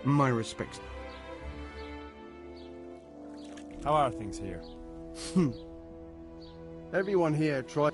My respects. How are things here? Everyone here tried.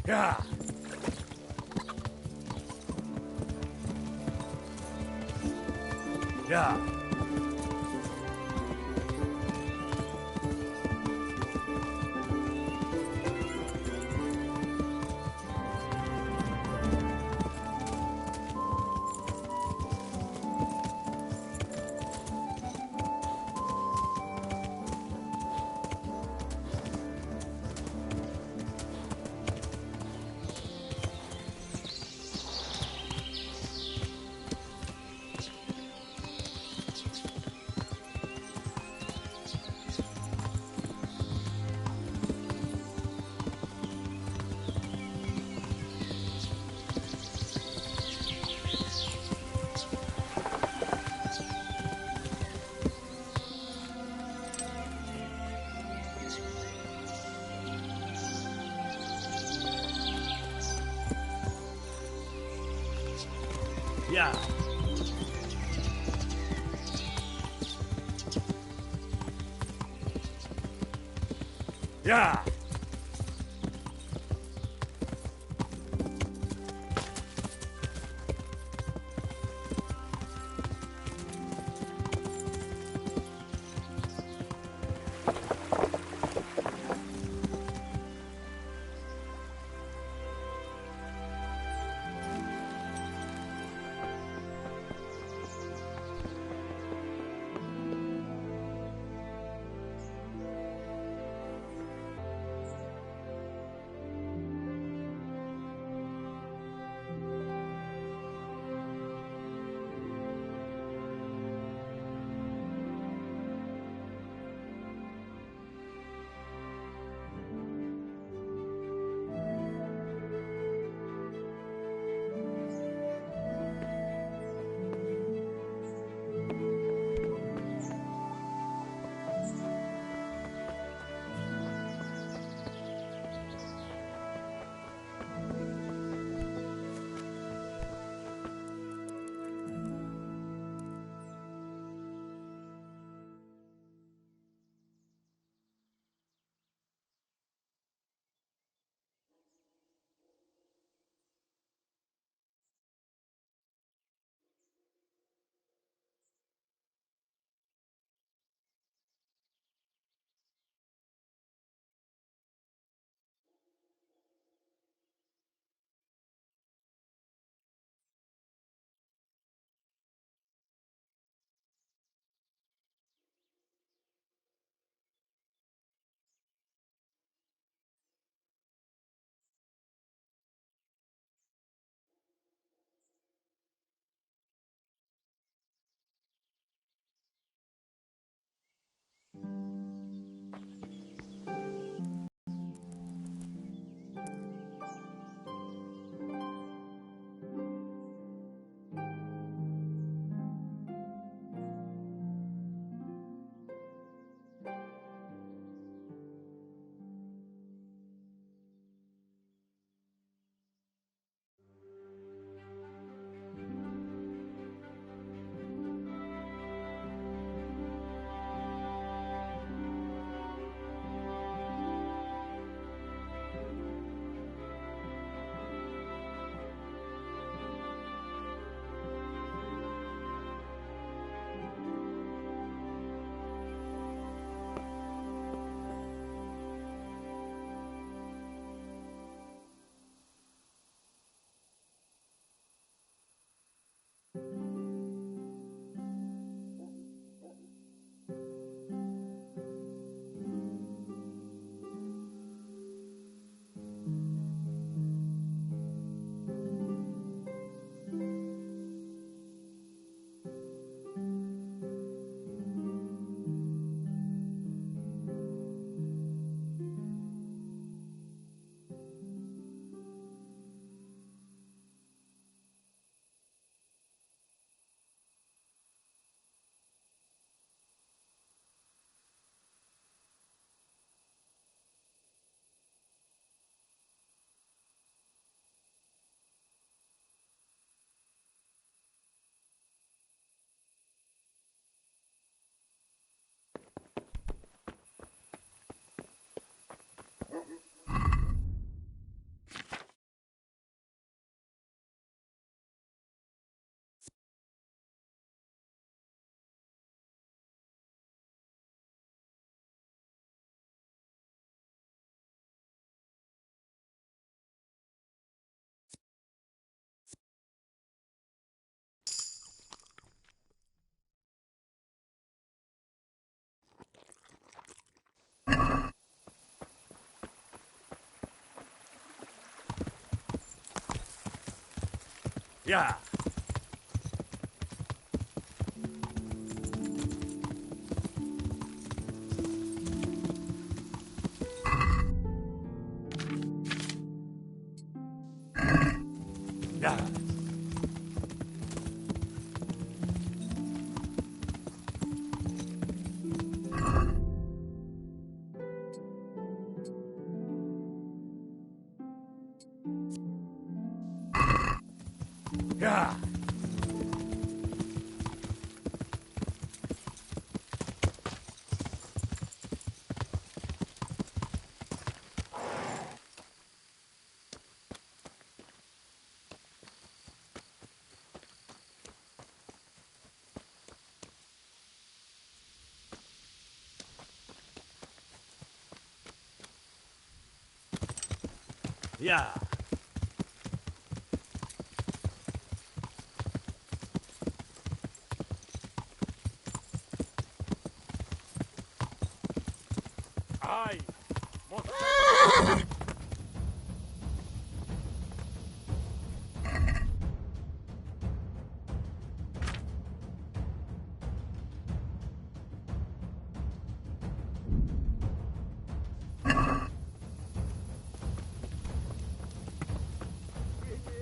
Yeah. Yeah. Yeah. Yeah. Yeah. Yeah. Yeah. Yeah. Ai.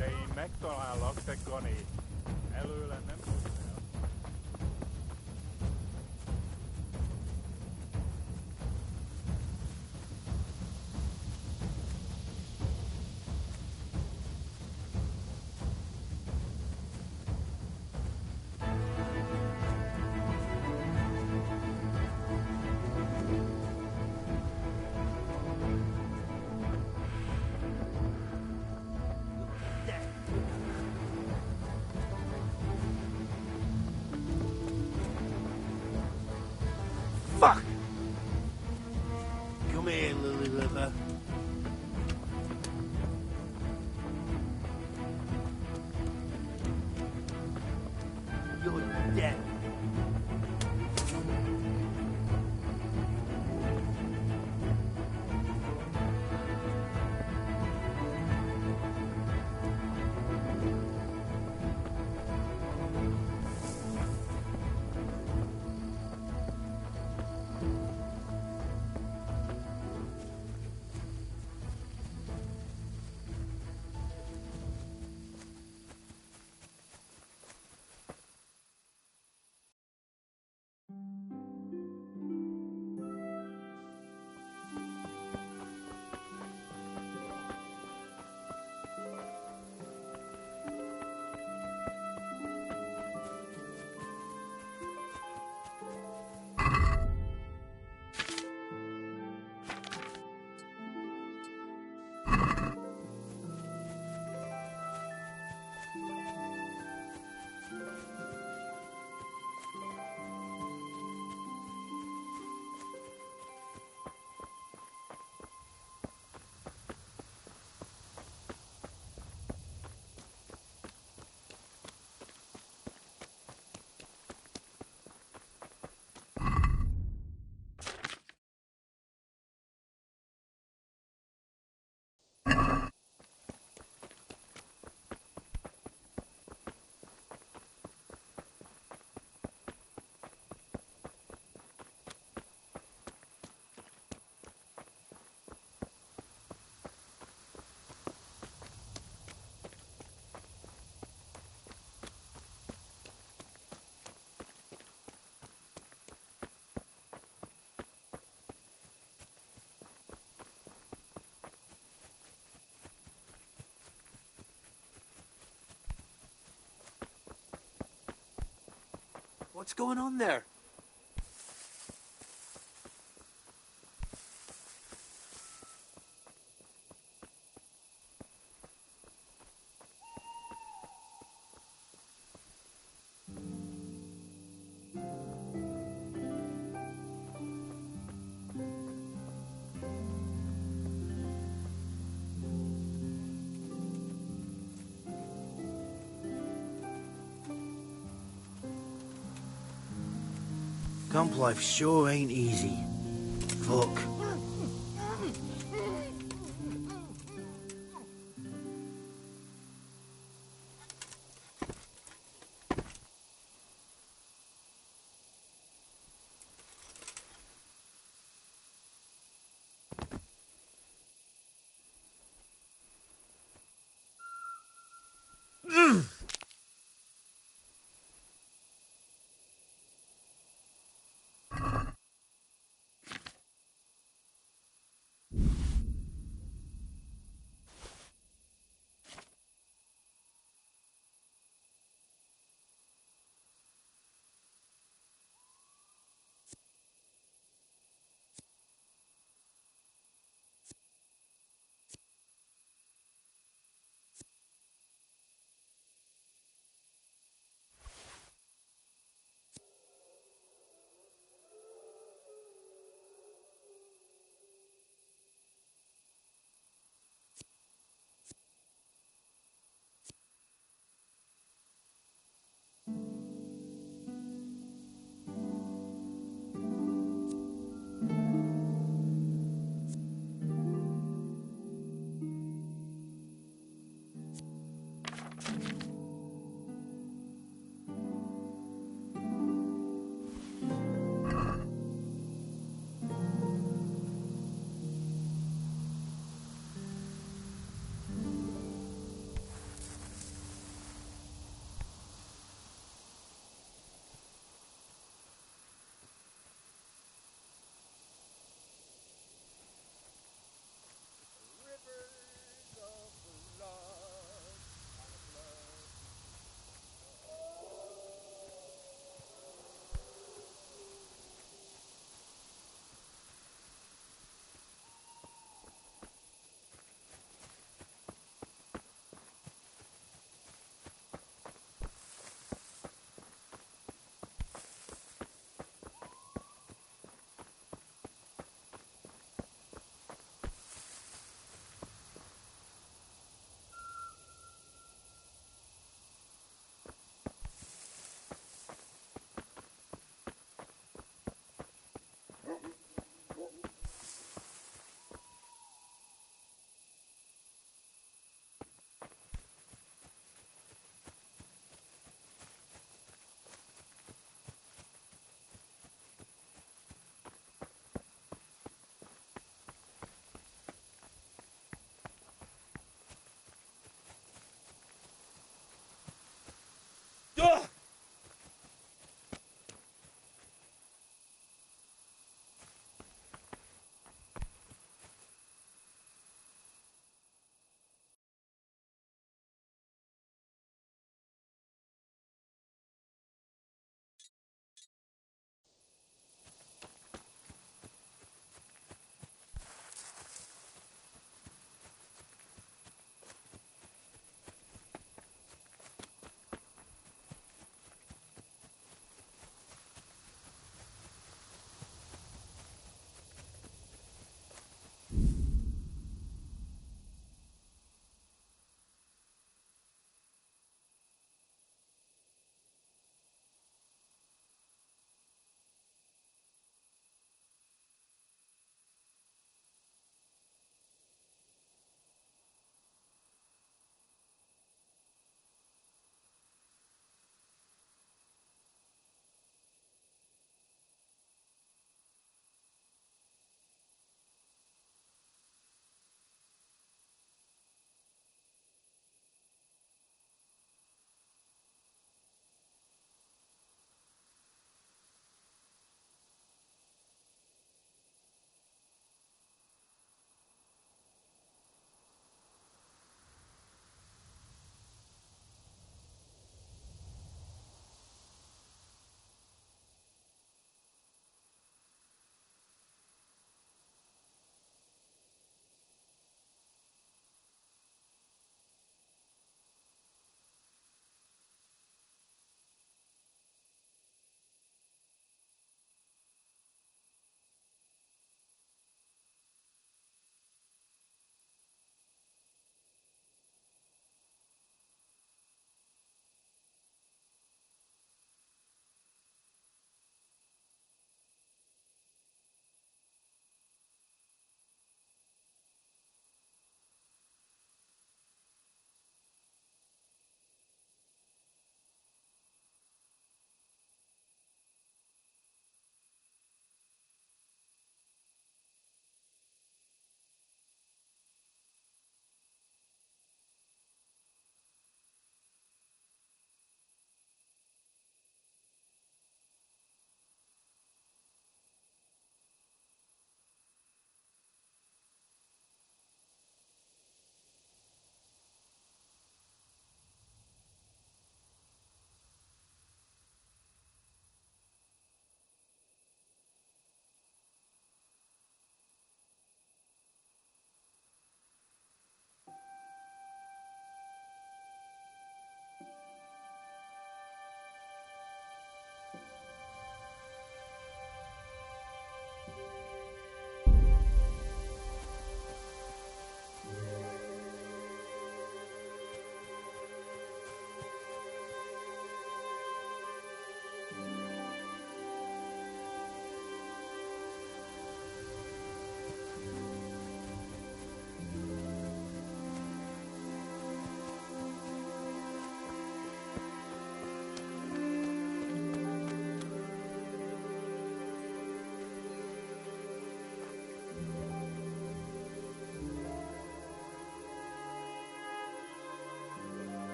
Ei McDonald Oxeconi. Älyllinen. Fuck! Come here, Lily Liver. You're dead. What's going on there? Camp life sure ain't easy. Fuck.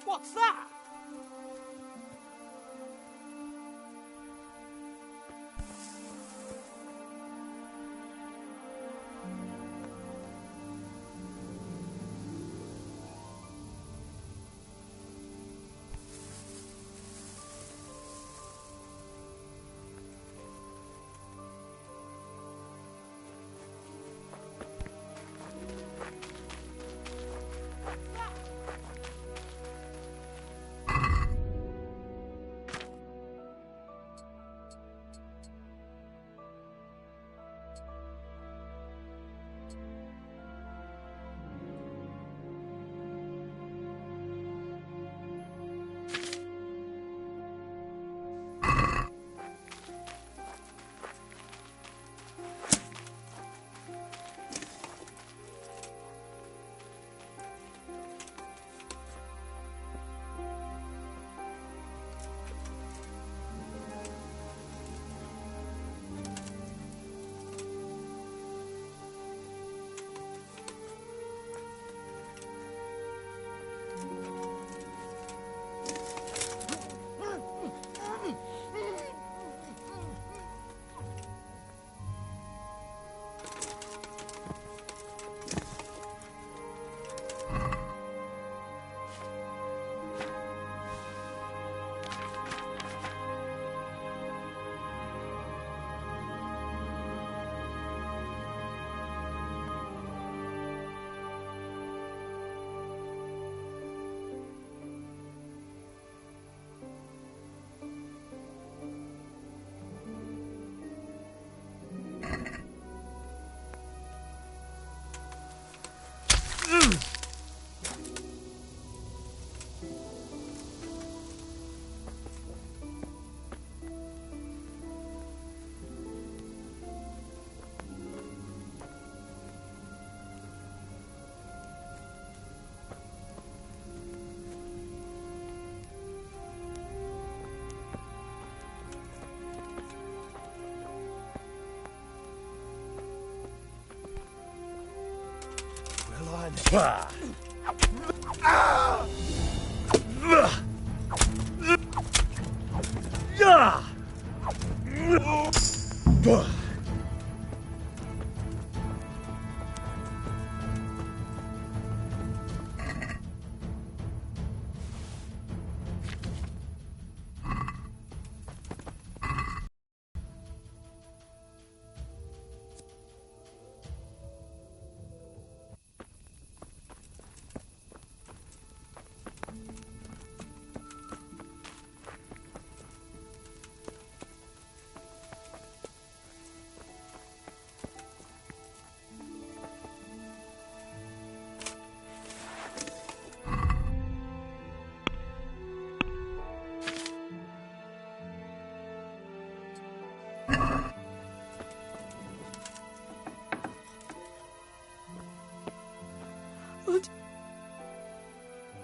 What's that?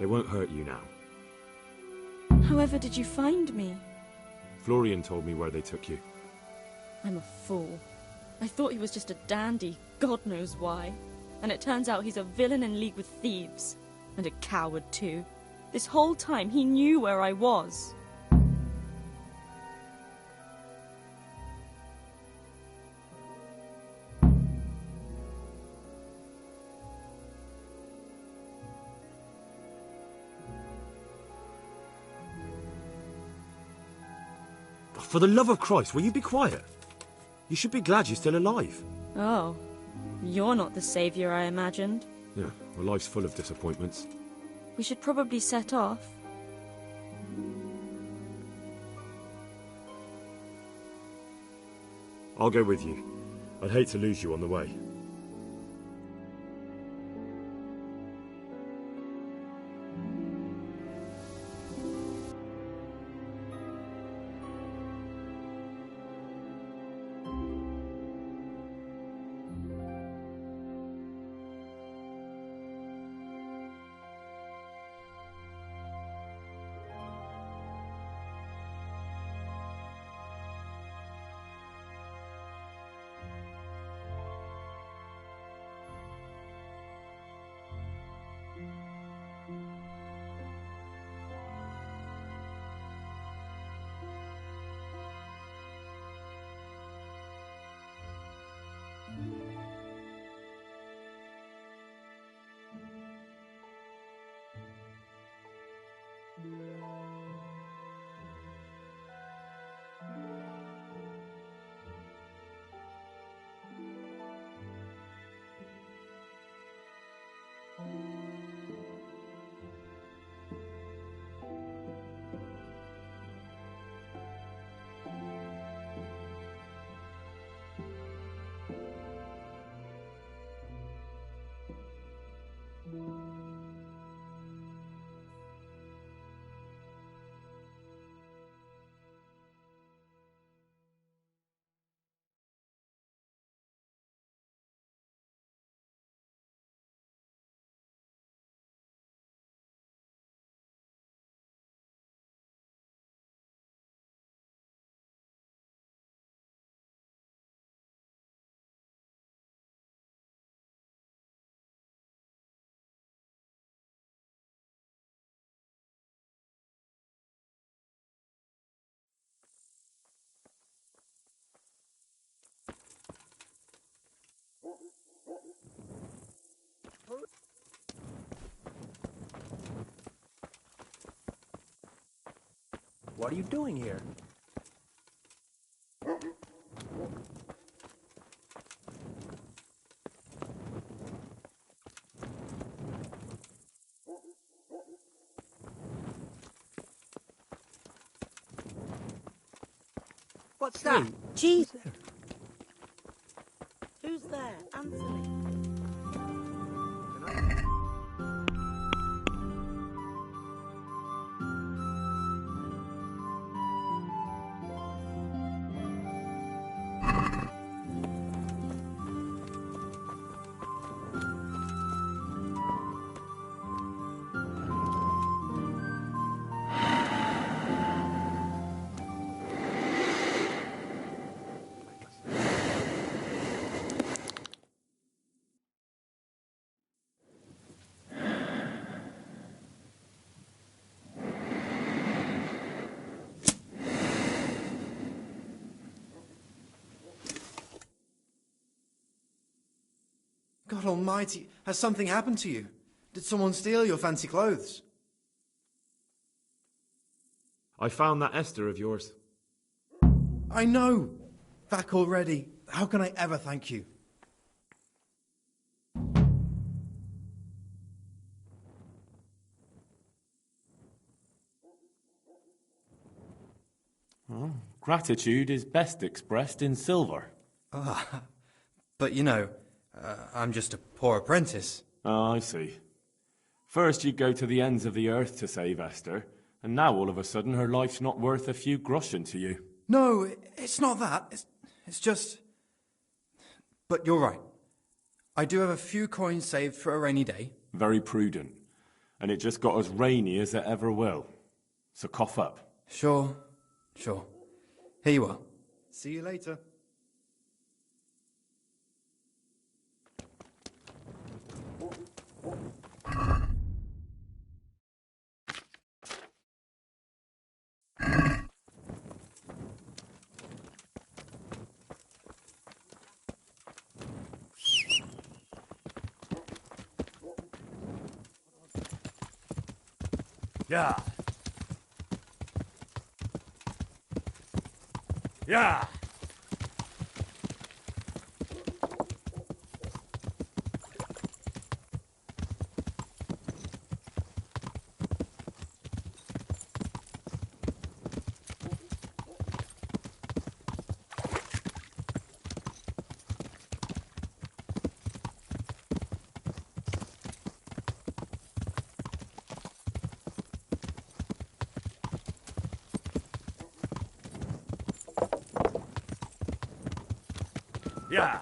They won't hurt you now. However did you find me? Florian told me where they took you. I'm a fool. I thought he was just a dandy, God knows why. And it turns out he's a villain in league with thieves. And a coward too. This whole time he knew where I was. For the love of Christ, will you be quiet? You should be glad you're still alive. Oh, you're not the saviour I imagined. Yeah, well, life's full of disappointments. We should probably set off. I'll go with you. I'd hate to lose you on the way. What are you doing here? What's that? Hey, Jeez. who's there? Who's there? Anthony. God almighty, has something happened to you? Did someone steal your fancy clothes? I found that Esther of yours. I know! Back already. How can I ever thank you? Gratitude is best expressed in silver. But you know, I'm just a poor apprentice. Oh, I see. First you go to the ends of the earth to save Esther, and now all of a sudden her life's not worth a few groschen to you. No, it's not that. It's just... But you're right. I do have a few coins saved for a rainy day. Very prudent. And it just got as rainy as it ever will. So cough up. Sure. Here you are. See you later. Yeah. Yeah. Yeah.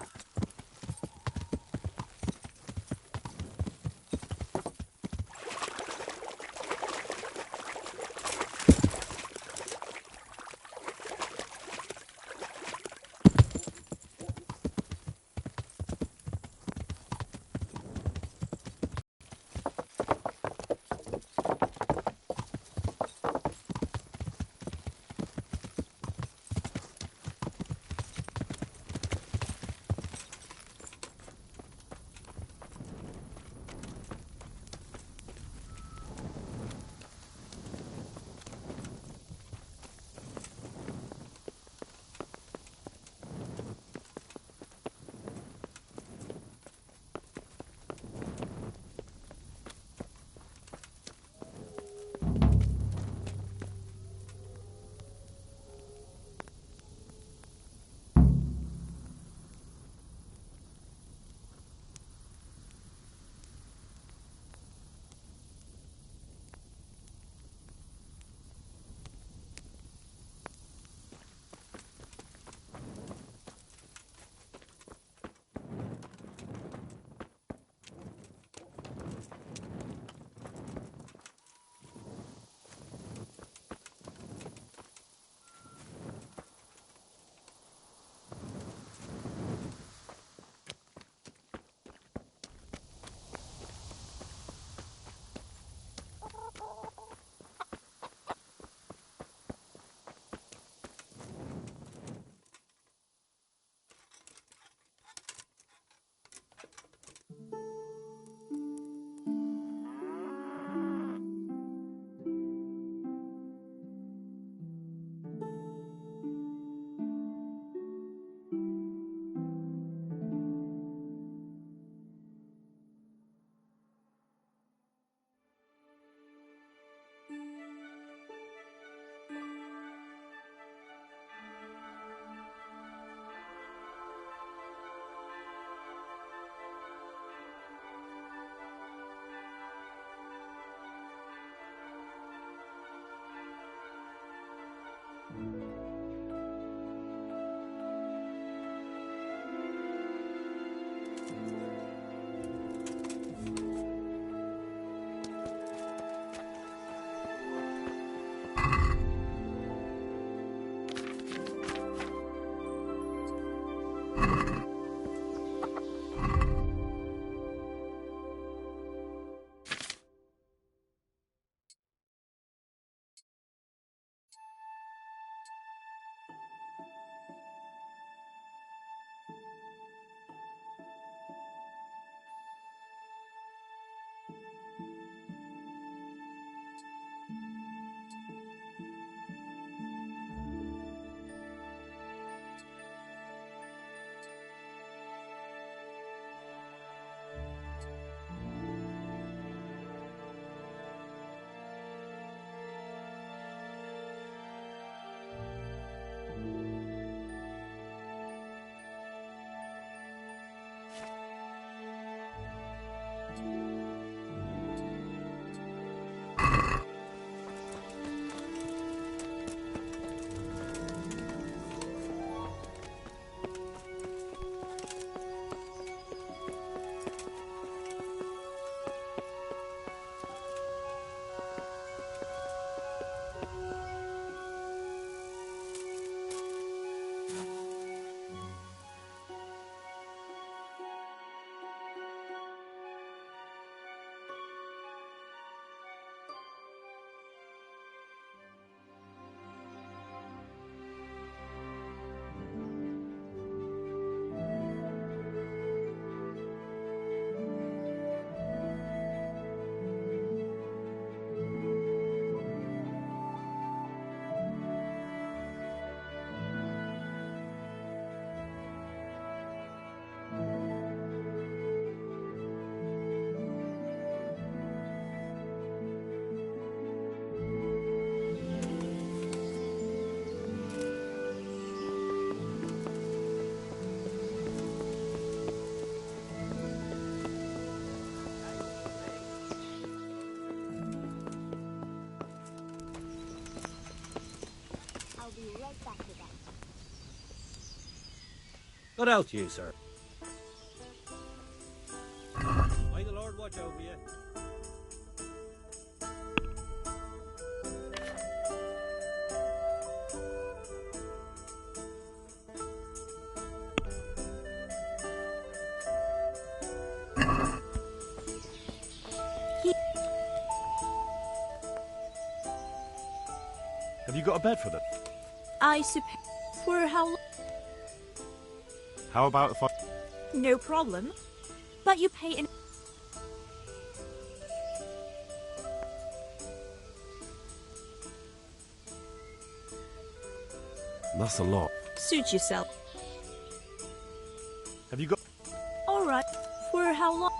What else you, sir? May the Lord watch over you. Have you got a bed for them? I suppose. For how long? How about if I... No problem. But you pay in. That's a lot. Suit yourself. Have you got... Alright. For how long?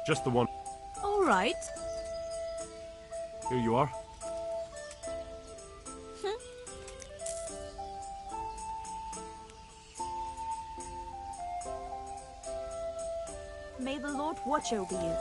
Just the one. Alright. Here you are. May the Lord watch over you.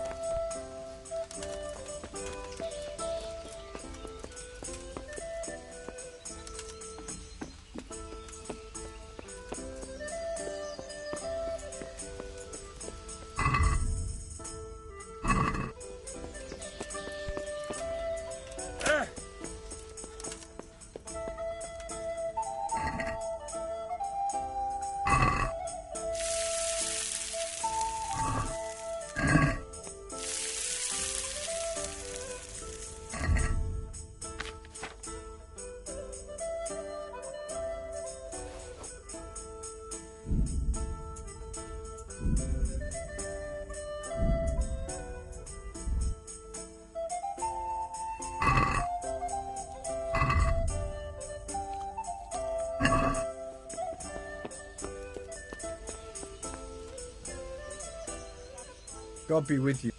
God be with you.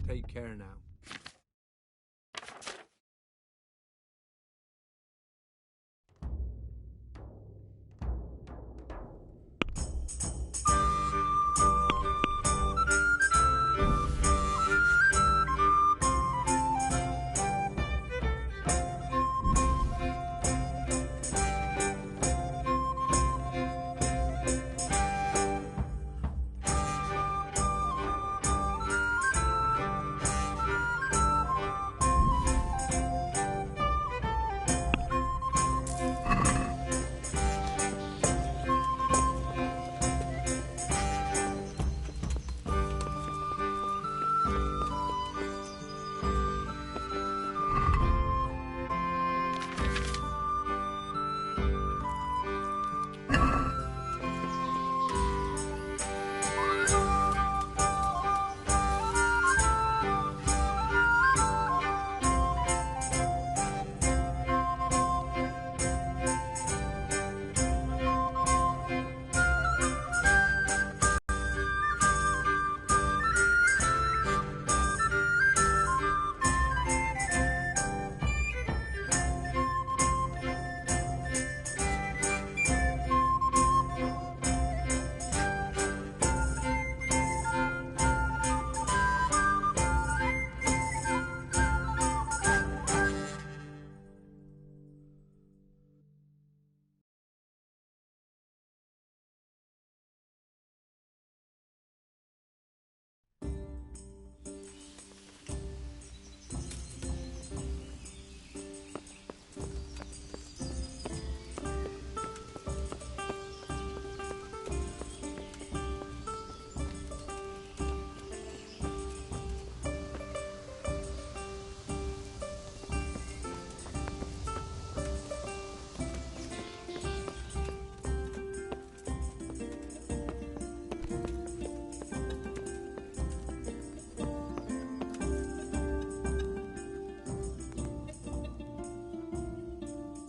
Take care now.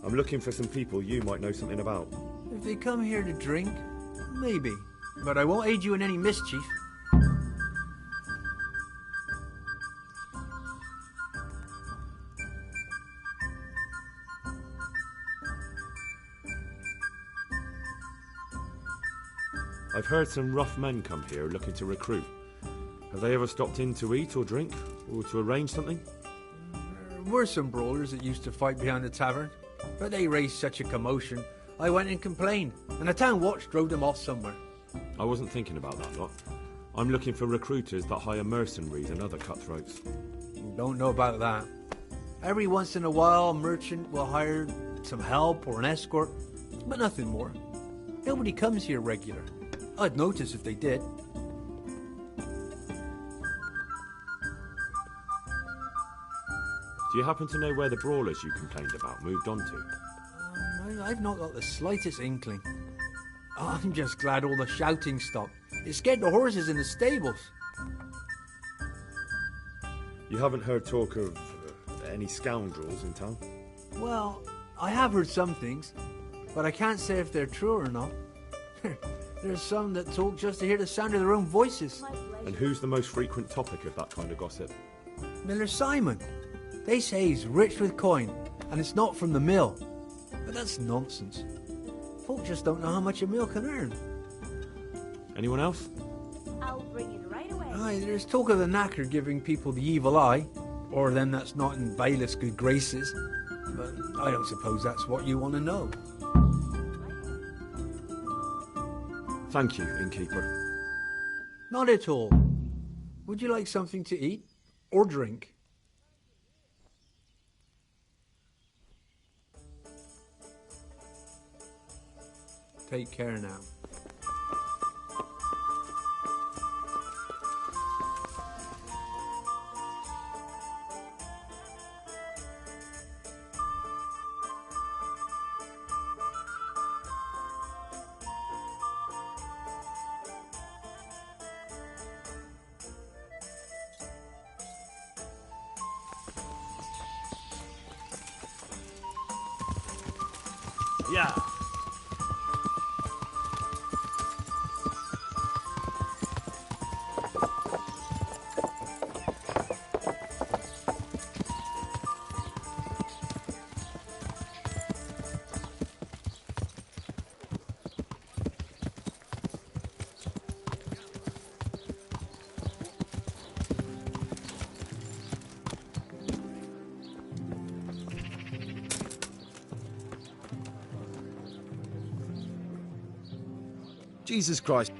I'm looking for some people you might know something about. If they come here to drink, maybe. But I won't aid you in any mischief. I've heard some rough men come here looking to recruit. Have they ever stopped in to eat or drink, or to arrange something? There were some brawlers that used to fight behind the tavern. But they raised such a commotion, I went and complained, and the town watch drove them off somewhere. I wasn't thinking about that lot. I'm looking for recruiters that hire mercenaries and other cutthroats. Don't know about that. Every once in a while, a merchant will hire some help or an escort, but nothing more. Nobody comes here regular. I'd notice if they did. Do you happen to know where the brawlers you complained about moved on to? I've not got the slightest inkling. I'm just glad all the shouting stopped. It scared the horses in the stables. You haven't heard talk of any scoundrels in town? Well, I have heard some things, but I can't say if they're true or not. There's some that talk just to hear the sound of their own voices. And who's the most frequent topic of that kind of gossip? Miller Simon. They say he's rich with coin, and it's not from the mill. But that's nonsense. Folk just don't know how much a mill can earn. Anyone else? I'll bring it right away. Aye, there's talk of the knacker giving people the evil eye, or them that's not in bailiff's good graces. But I don't suppose that's what you want to know. Thank you, innkeeper. Not at all. Would you like something to eat? Or drink? Take care now. Yeah. Jesus Christ.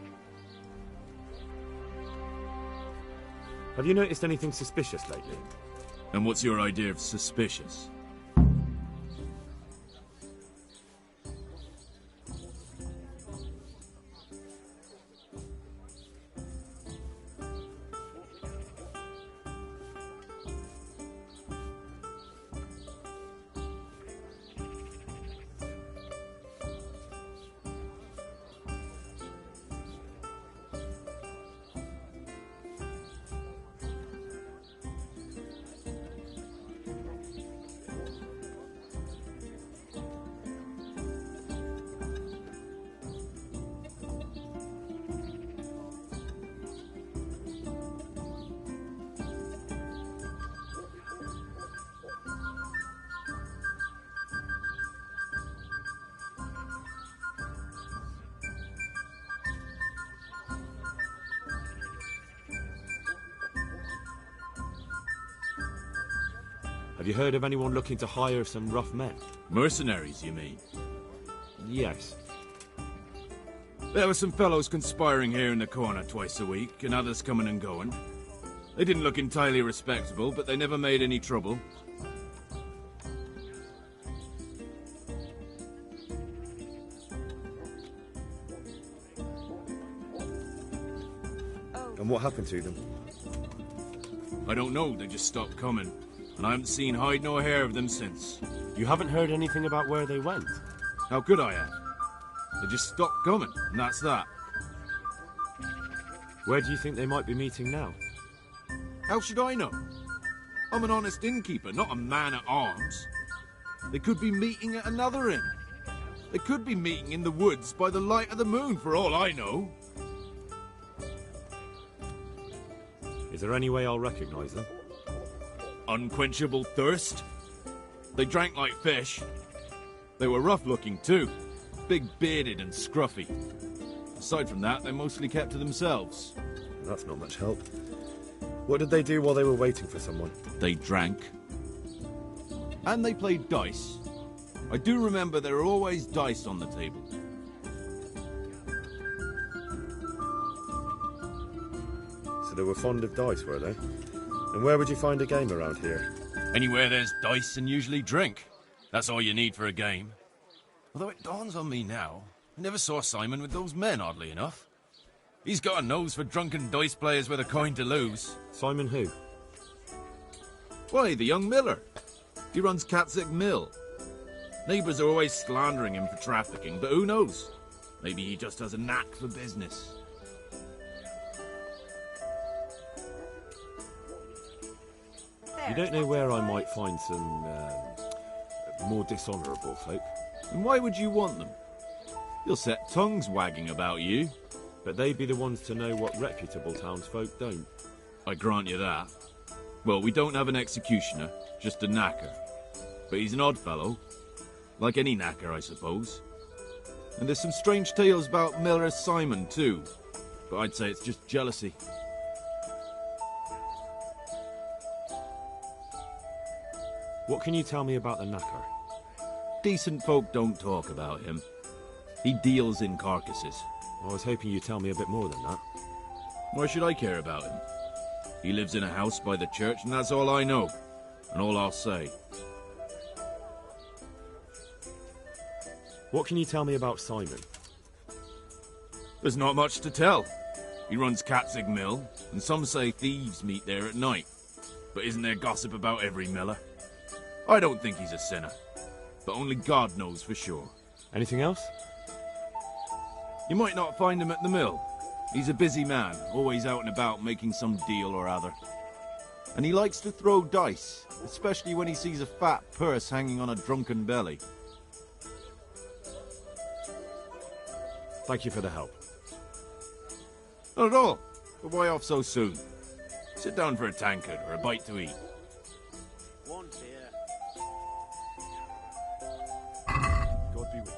Have you noticed anything suspicious lately? And what's your idea of suspicious? Have you heard of anyone looking to hire some rough men? Mercenaries, you mean? Yes. There were some fellows conspiring here in the corner twice a week, and others coming and going. They didn't look entirely respectable, but they never made any trouble. And what happened to them? I don't know, they just stopped coming. And I haven't seen hide nor hair of them since. You haven't heard anything about where they went? How could I have? They just stopped coming, and that's that. Where do you think they might be meeting now? How should I know? I'm an honest innkeeper, not a man at arms. They could be meeting at another inn. They could be meeting in the woods by the light of the moon, for all I know. Is there any way I'll recognize them? Unquenchable thirst. They drank like fish. They were rough-looking too. Big-bearded and scruffy. Aside from that, they mostly kept to themselves. That's not much help. What did they do while they were waiting for someone? They drank. And they played dice. I do remember there were always dice on the table. So they were fond of dice, were they? And where would you find a game around here? Anywhere there's dice and usually drink. That's all you need for a game. Although it dawns on me now, I never saw Simon with those men, oddly enough. He's got a nose for drunken dice players with a coin to lose. Simon who? Why, the young miller. He runs Catsick Mill. Neighbours are always slandering him for trafficking, but who knows? Maybe he just has a knack for business. You don't know where I might find some more dishonourable folk? And why would you want them? You'll set tongues wagging about you. But they'd be the ones to know what reputable townsfolk don't. I grant you that. Well, we don't have an executioner, just a knacker. But he's an odd fellow. Like any knacker, I suppose. And there's some strange tales about Miller Simon, too. But I'd say it's just jealousy. What can you tell me about the knacker? Decent folk don't talk about him. He deals in carcasses. I was hoping you'd tell me a bit more than that. Why should I care about him? He lives in a house by the church, and that's all I know. And all I'll say. What can you tell me about Simon? There's not much to tell. He runs Catsick Mill, and some say thieves meet there at night. But isn't there gossip about every miller? I don't think he's a sinner. But only God knows for sure. Anything else? You might not find him at the mill. He's a busy man, always out and about making some deal or other. And he likes to throw dice, especially when he sees a fat purse hanging on a drunken belly. Thank you for the help. Not at all. But why off so soon? Sit down for a tankard or a bite to eat. One beer. God be with you.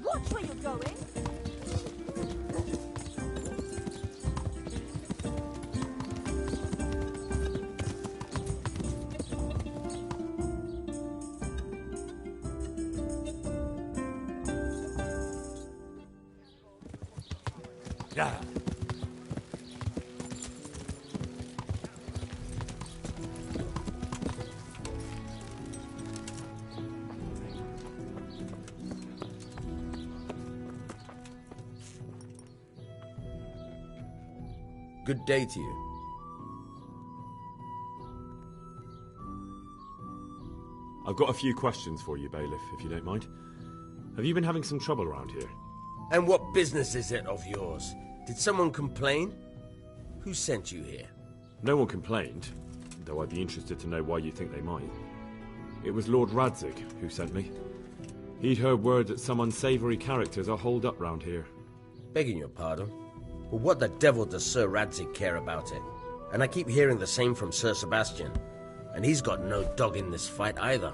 Watch where you're going. Yeah. Good day to you. I've got a few questions for you, Bailiff, if you don't mind. Have you been having some trouble around here? And what business is it of yours? Did someone complain? Who sent you here? No one complained, though I'd be interested to know why you think they might. It was Lord Radzig who sent me. He'd heard word that some unsavoury characters are holed up round here. Begging your pardon, but what the devil does Sir Radzig care about it? And I keep hearing the same from Sir Sebastian. And he's got no dog in this fight either.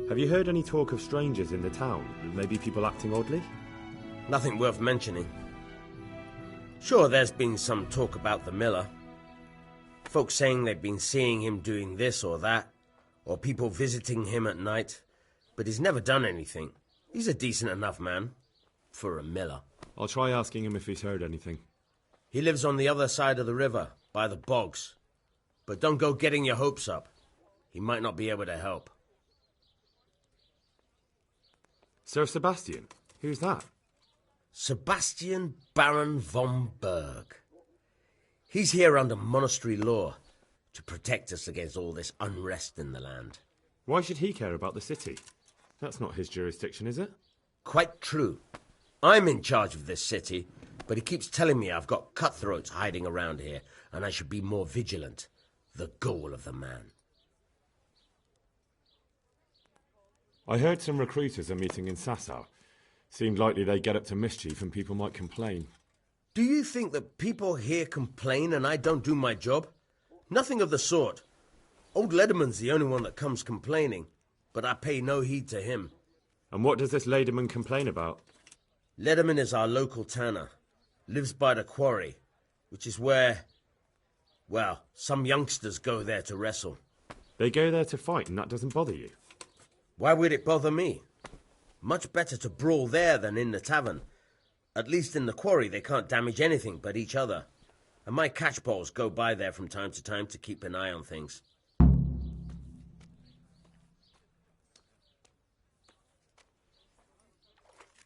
Have you heard any talk of strangers in the town? Maybe people acting oddly? Nothing worth mentioning. Sure, there's been some talk about the miller. Folks saying they've been seeing him doing this or that, or people visiting him at night, but he's never done anything. He's a decent enough man for a miller. I'll try asking him if he's heard anything. He lives on the other side of the river, by the bogs. But don't go getting your hopes up. He might not be able to help. Sir Sebastian? Who's that? Sebastian Baron von Berg. He's here under monastery law to protect us against all this unrest in the land. Why should he care about the city? That's not his jurisdiction, is it? Quite true. I'm in charge of this city, but he keeps telling me I've got cutthroats hiding around here, and I should be more vigilant. The goal of the man. I heard some recruiters are meeting in Sasau. Seemed likely they'd get up to mischief and people might complain. Do you think that people here complain and I don't do my job? Nothing of the sort. Old Lederman's the only one that comes complaining, but I pay no heed to him. And what does this Lederman complain about? Lederman is our local tanner. Lives by the quarry, which is where, well, some youngsters go there to wrestle. They go there to fight and that doesn't bother you? Why would it bother me? Much better to brawl there than in the tavern. At least in the quarry they can't damage anything but each other. And my catchpoles go by there from time to time to keep an eye on things.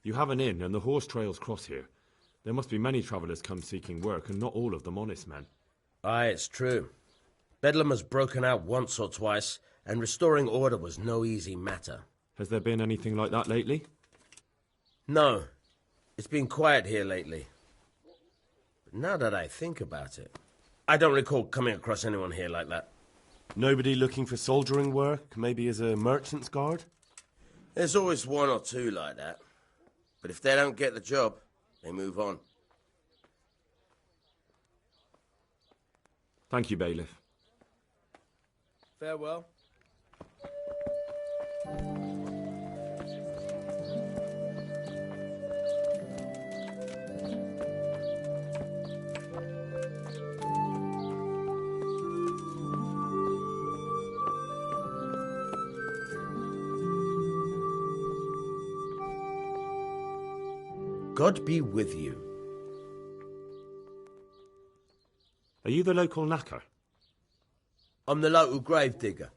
You have an inn and the horse trails cross here. There must be many travellers come seeking work and not all of them honest men. Aye, it's true. Bedlam has broken out once or twice, and restoring order was no easy matter. Has there been anything like that lately? No. It's been quiet here lately. But now that I think about it, I don't recall coming across anyone here like that. Nobody looking for soldiering work, maybe as a merchant's guard? There's always one or two like that. But if they don't get the job, they move on. Thank you, Bailiff. Farewell. God be with you. Are you the local knacker? I'm the local gravedigger.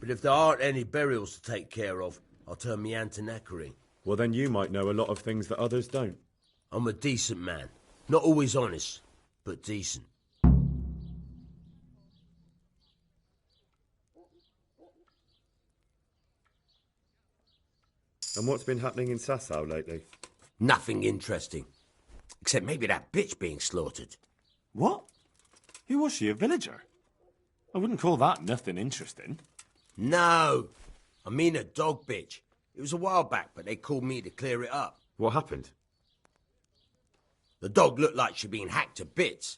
But if there aren't any burials to take care of, I'll turn me hand to knackering. Well, then you might know a lot of things that others don't. I'm a decent man. Not always honest, but decent. And what's been happening in Sasau lately? Nothing interesting. Except maybe that bitch being slaughtered. What? Who was she, a villager? I wouldn't call that nothing interesting. No. I mean a dog bitch. It was a while back, but they called me to clear it up. What happened? The dog looked like she'd been hacked to bits.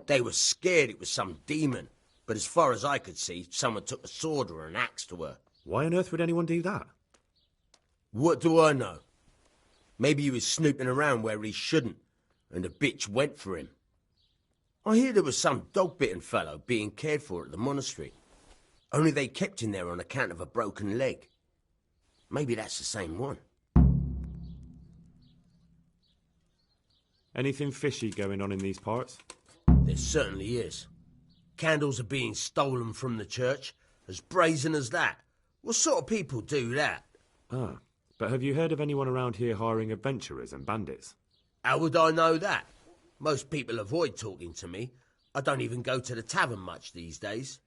They were scared it was some demon. But as far as I could see, someone took a sword or an axe to her. Why on earth would anyone do that? What do I know? Maybe he was snooping around where he shouldn't, and the bitch went for him. I hear there was some dog-bitten fellow being cared for at the monastery. Only they kept him there on account of a broken leg. Maybe that's the same one. Anything fishy going on in these parts? There certainly is. Candles are being stolen from the church, as brazen as that. What sort of people do that? Ah, but have you heard of anyone around here hiring adventurers and bandits? How would I know that? Most people avoid talking to me. I don't even go to the tavern much these days.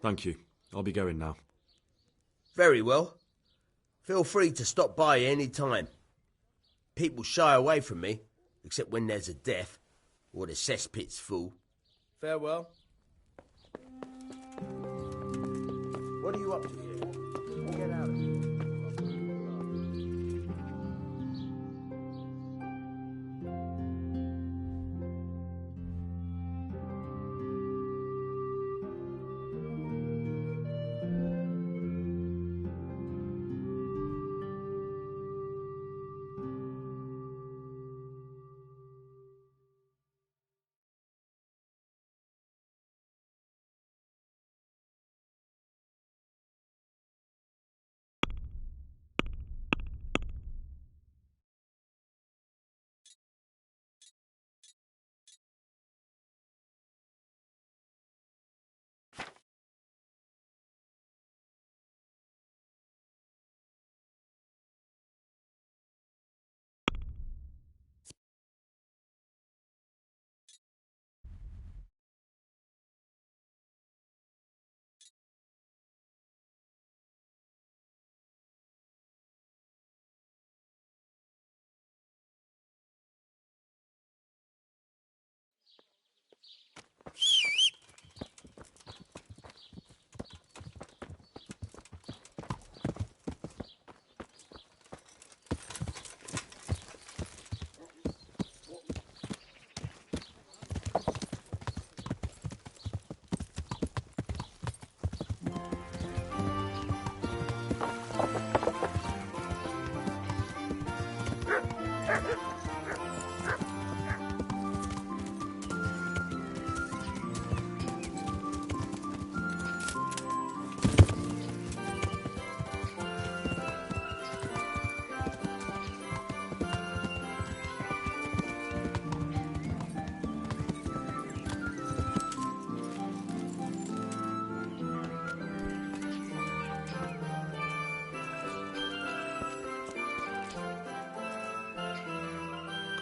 Thank you. I'll be going now. Very well. Feel free to stop by any time. People shy away from me, except when there's a death or the cesspit's full. Farewell. What are you up to here? Get out of here.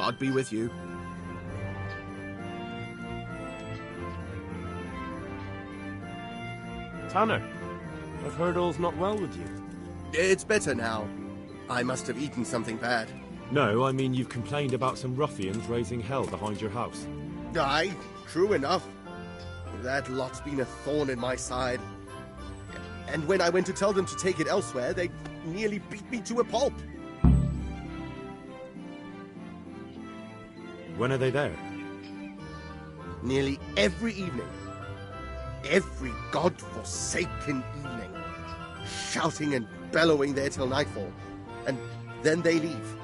God be with you. Tanner, I've heard all's not well with you. It's better now. I must have eaten something bad. No, I mean you've complained about some ruffians raising hell behind your house. Aye, true enough. That lot's been a thorn in my side. And when I went to tell them to take it elsewhere, they nearly beat me to a pulp. When are they there? Nearly every evening. Every god-forsaken evening. Shouting and bellowing there till nightfall. And then they leave.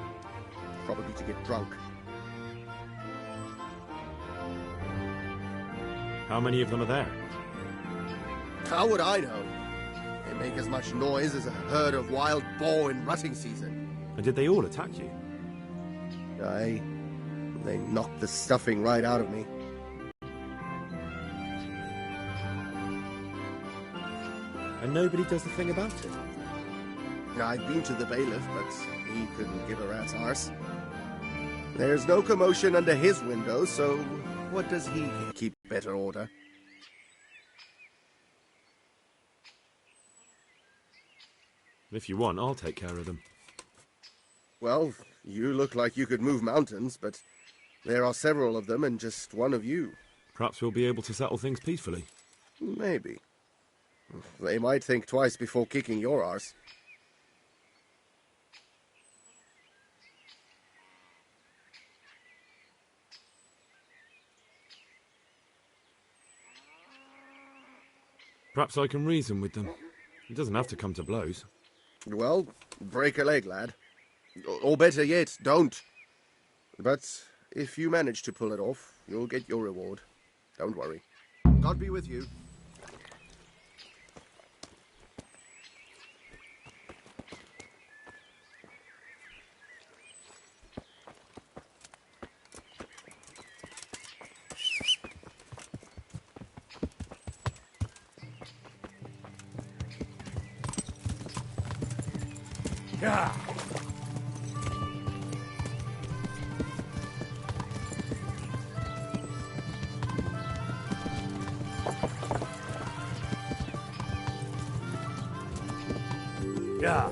Probably to get drunk. How many of them are there? How would I know? They make as much noise as a herd of wild boar in rutting season. And did they all attack you? Aye. They knocked the stuffing right out of me. And nobody does a thing about it? I've been to the bailiff, but he couldn't give a rat's arse. There's no commotion under his window, so what does he keep better order? If you want, I'll take care of them. Well, you look like you could move mountains, but there are several of them and just one of you. Perhaps we'll be able to settle things peacefully. Maybe. They might think twice before kicking your arse. Perhaps I can reason with them. It doesn't have to come to blows. Well, break a leg, lad. Or better yet, don't. But if you manage to pull it off, you'll get your reward. Don't worry. God be with you. Yeah. Yeah.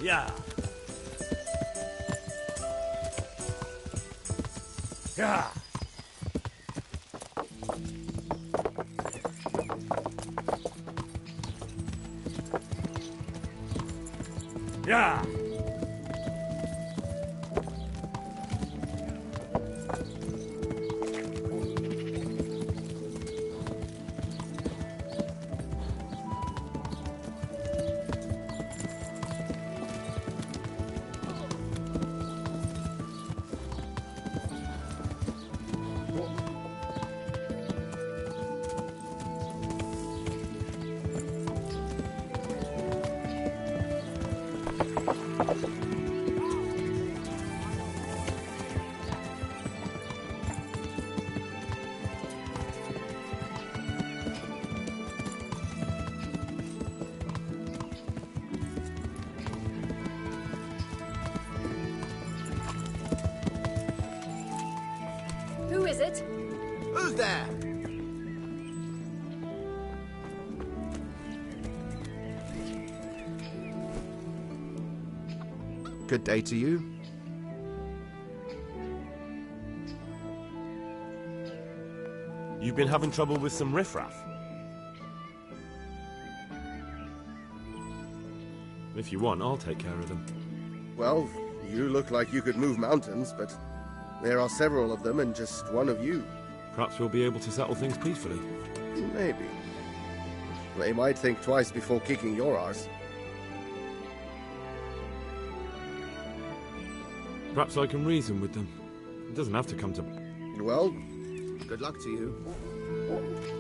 Yeah. Yeah. Yeah. Who is it? Who's there? Good day to you. You've been having trouble with some riffraff? If you want, I'll take care of them. Well, you look like you could move mountains, but there are several of them and just one of you. Perhaps we'll be able to settle things peacefully. Maybe. They might think twice before kicking your arse. Perhaps I can reason with them. It doesn't have to come to... Well, good luck to you.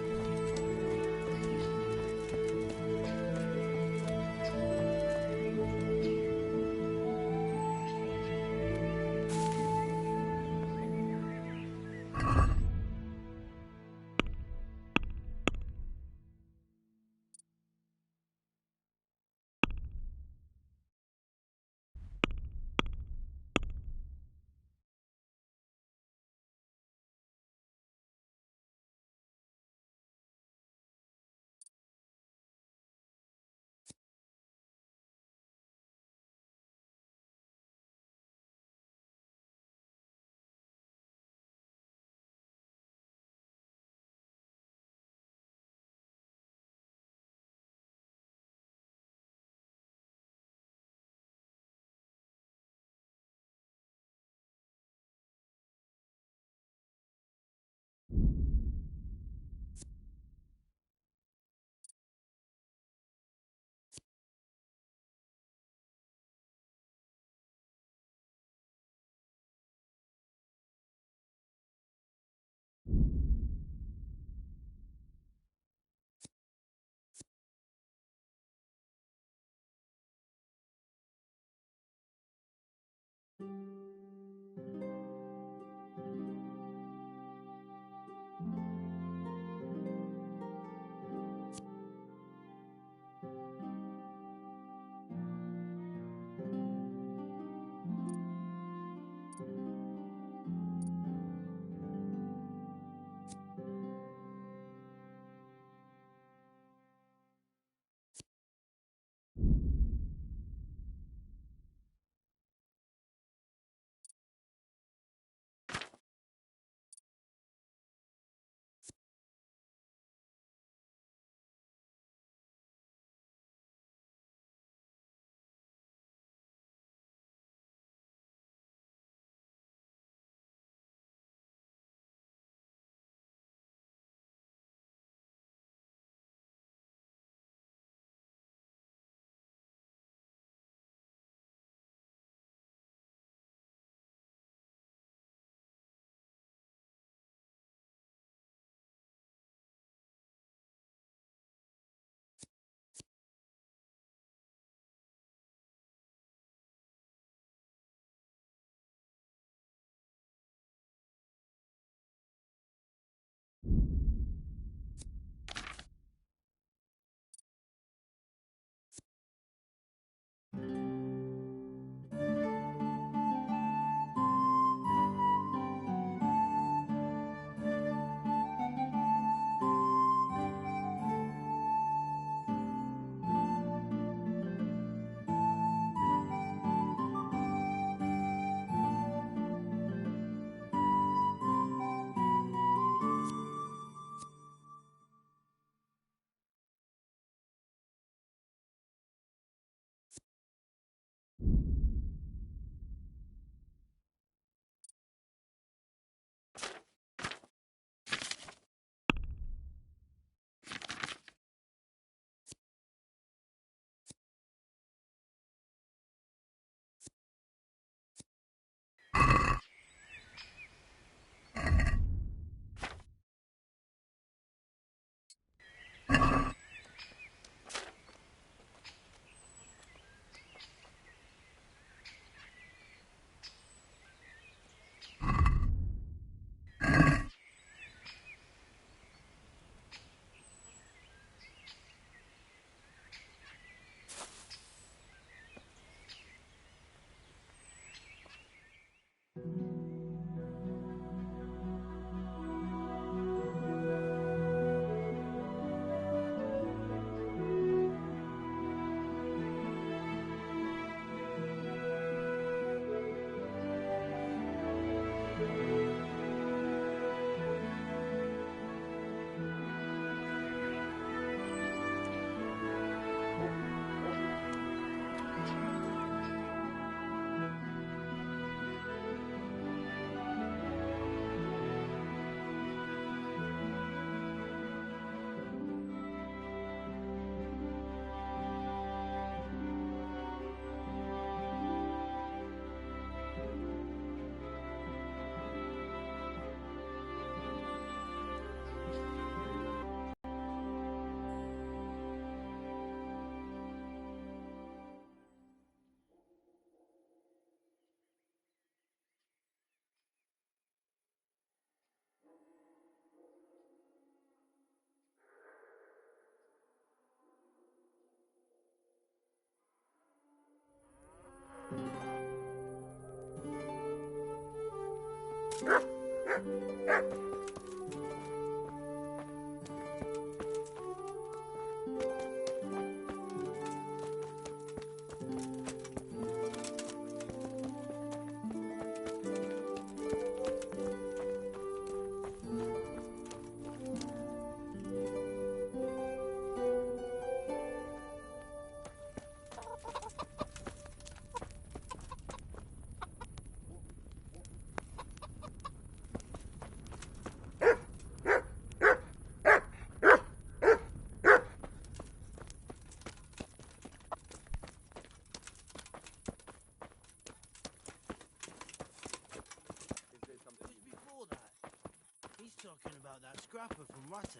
Talking about that scrapper from Rutty.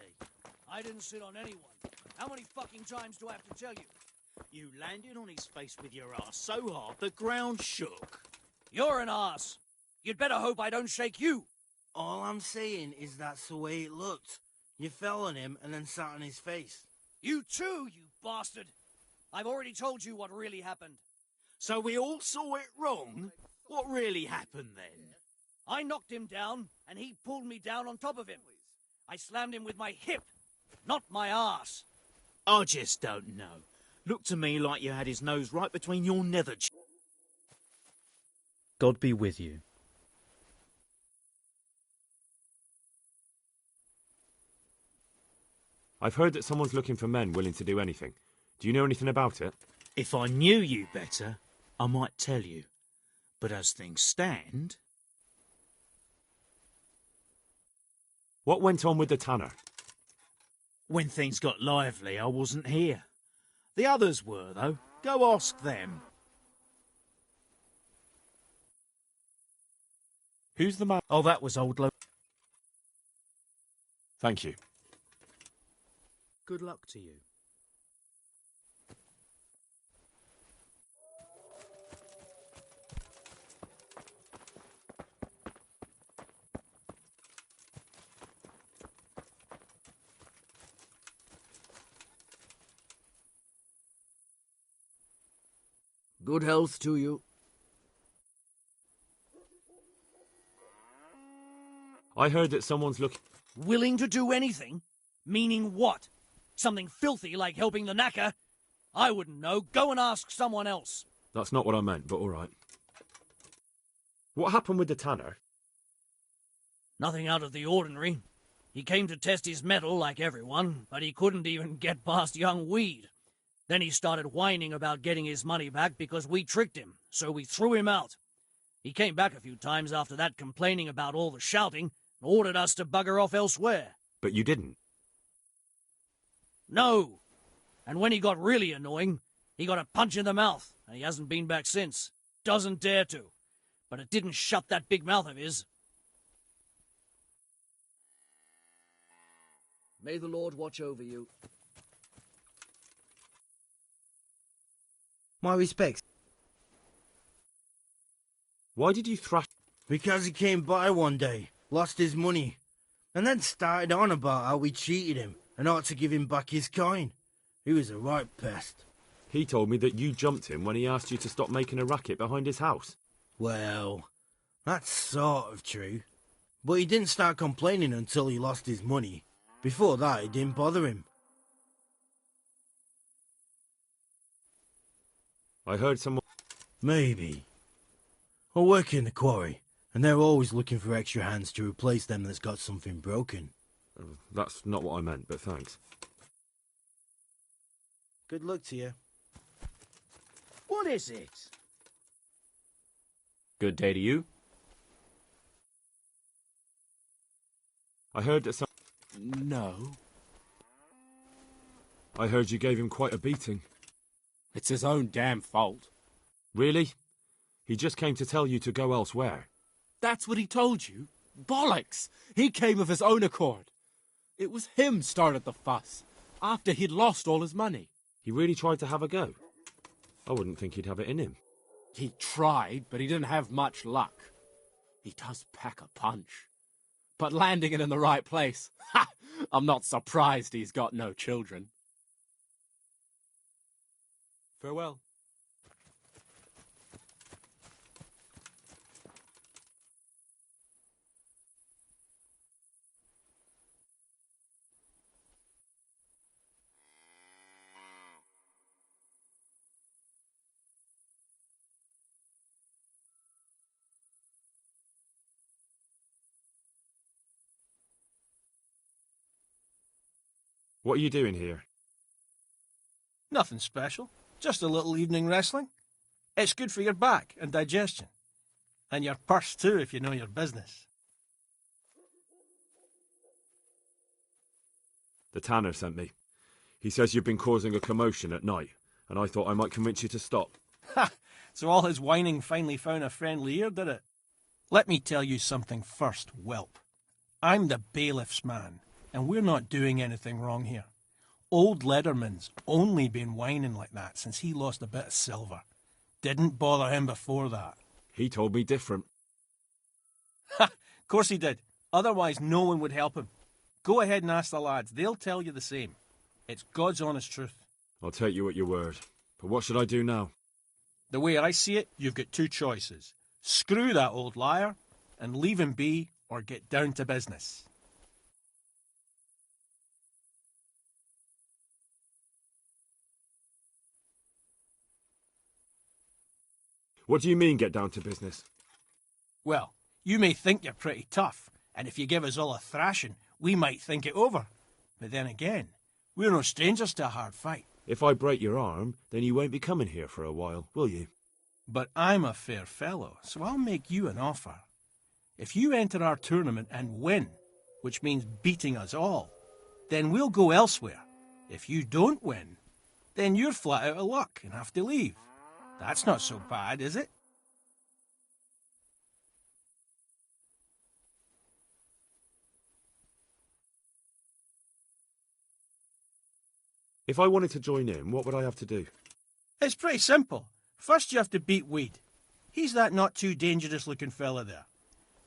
I didn't sit on anyone. How many fucking times do I have to tell you? You landed on his face with your ass so hard the ground shook. You're an ass. You'd better hope I don't shake you. All I'm saying is that's the way it looked. You fell on him and then sat on his face. You too, you bastard. I've already told you what really happened. So we all saw it wrong? What really happened then? I knocked him down, and he pulled me down on top of him. I slammed him with my hip, not my arse. I just don't know. Looked to me like you had his nose right between your nether. God be with you. I've heard that someone's looking for men willing to do anything. Do you know anything about it? If I knew you better, I might tell you. But as things stand... What went on with the tanner? When things got lively, I wasn't here. The others were, though. Go ask them. Who's the man? Oh, that was old Lo. Thank you. Good luck to you. Good health to you. I heard that someone's looking... Willing to do anything? Meaning what? Something filthy like helping the knacker? I wouldn't know. Go and ask someone else. That's not what I meant, but all right. What happened with the tanner? Nothing out of the ordinary. He came to test his mettle like everyone, but he couldn't even get past young Weed. Then he started whining about getting his money back because we tricked him, so we threw him out. He came back a few times after that complaining about all the shouting and ordered us to bugger off elsewhere. But you didn't? No. And when he got really annoying, he got a punch in the mouth, and he hasn't been back since. Doesn't dare to. But it didn't shut that big mouth of his. May the Lord watch over you. My respects. Why did you thrash... Because he came by one day, lost his money, and then started on about how we cheated him and ought to give him back his coin. He was a right pest. He told me that you jumped him when he asked you to stop making a racket behind his house. Well, that's sort of true. But he didn't start complaining until he lost his money. Before that, it didn't bother him. I heard someone... Maybe. I work in the quarry, and they're always looking for extra hands to replace them that's got something broken. That's not what I meant, but thanks. Good luck to you. What is it? Good day to you. I heard that some... No. I heard you gave him quite a beating. It's his own damn fault. Really? He just came to tell you to go elsewhere. That's what he told you? Bollocks! He came of his own accord. It was him started the fuss, after he'd lost all his money. He really tried to have a go. I wouldn't think he'd have it in him. He tried, but he didn't have much luck. He does pack a punch. But landing it in the right place, ha! I'm not surprised he's got no children. Farewell. What are you doing here? Nothing special. Just a little evening wrestling. It's good for your back and digestion. And your purse too, if you know your business. The tanner sent me. He says you've been causing a commotion at night, and I thought I might convince you to stop. Ha! So all his whining finally found a friendly ear, did it? Let me tell you something first, whelp. I'm the bailiff's man, and we're not doing anything wrong here. Old Lederman's only been whining like that since he lost a bit of silver. Didn't bother him before that. He told me different. Ha! Of course he did. Otherwise no one would help him. Go ahead and ask the lads. They'll tell you the same. It's God's honest truth. I'll take you at your word. But what should I do now? The way I see it, you've got two choices. Screw that old liar and leave him be, or get down to business. What do you mean, get down to business? Well, you may think you're pretty tough, and if you give us all a thrashing, we might think it over. But then again, we're no strangers to a hard fight. If I break your arm, then you won't be coming here for a while, will you? But I'm a fair fellow, so I'll make you an offer. If you enter our tournament and win, which means beating us all, then we'll go elsewhere. If you don't win, then you're flat out of luck and have to leave. That's not so bad, is it? If I wanted to join in, what would I have to do? It's pretty simple. First you have to beat Weed. He's that not too dangerous looking fella there.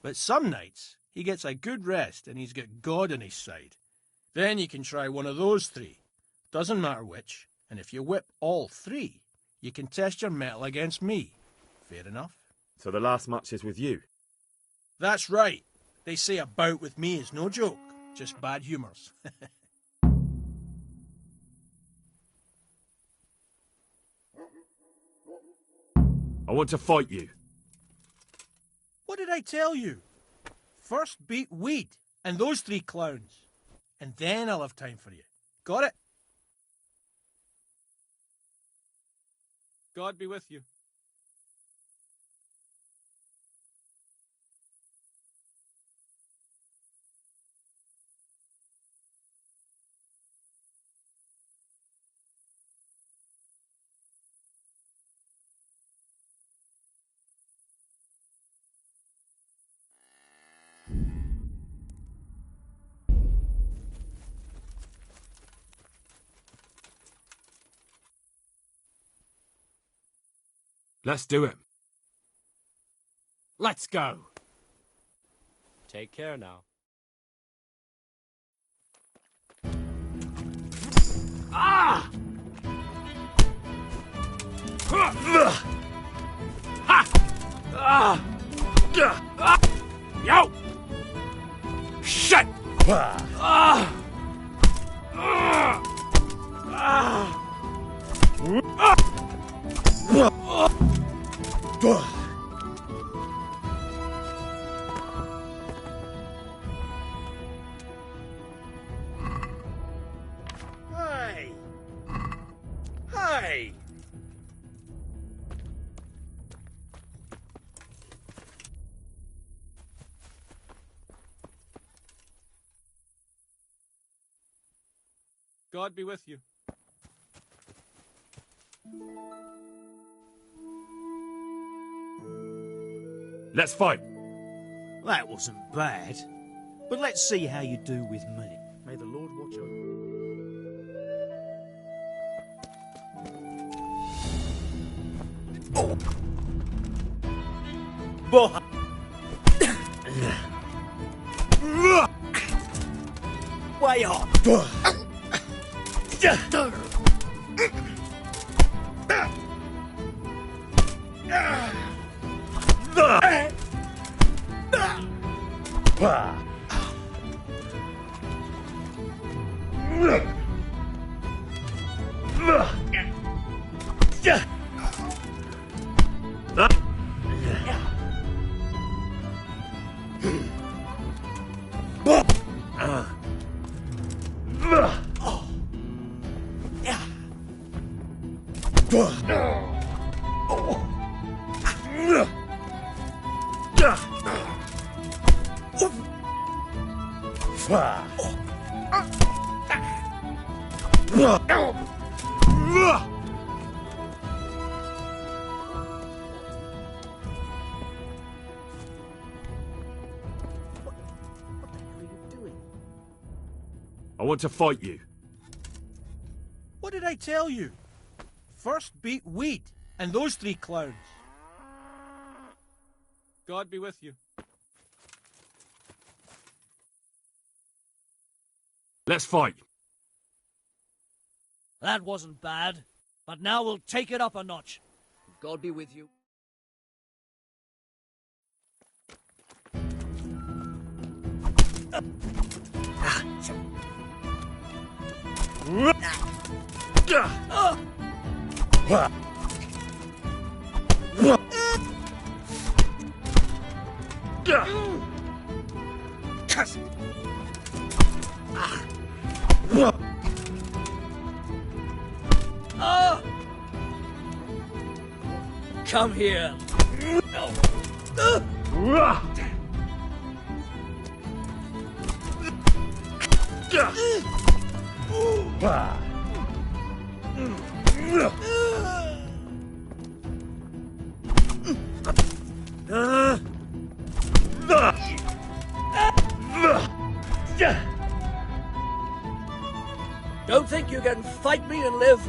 But some nights, he gets a good rest and he's got God on his side. Then you can try one of those three. Doesn't matter which. And if you whip all three, you can test your mettle against me. Fair enough. So the last match is with you? That's right. They say a bout with me is no joke. Just bad humours. I want to fight you. What did I tell you? First beat Weed and those three clowns. And then I'll have time for you. Got it? God be with you. Let's do it. Let's go. Take care now. Ah! Ha! Ah! Yo! Shit! Ah! Hey! Hey! God be with you. Let's fight. That wasn't bad. But let's see how you do with me. May the Lord watch over you. Boy! Way up! I want to fight you. What did I tell you? First beat Weed and those three clowns. God be with you. Let's fight. That wasn't bad, but now we'll take it up a notch. God be with you. Come here. Don't think you can fight me and live.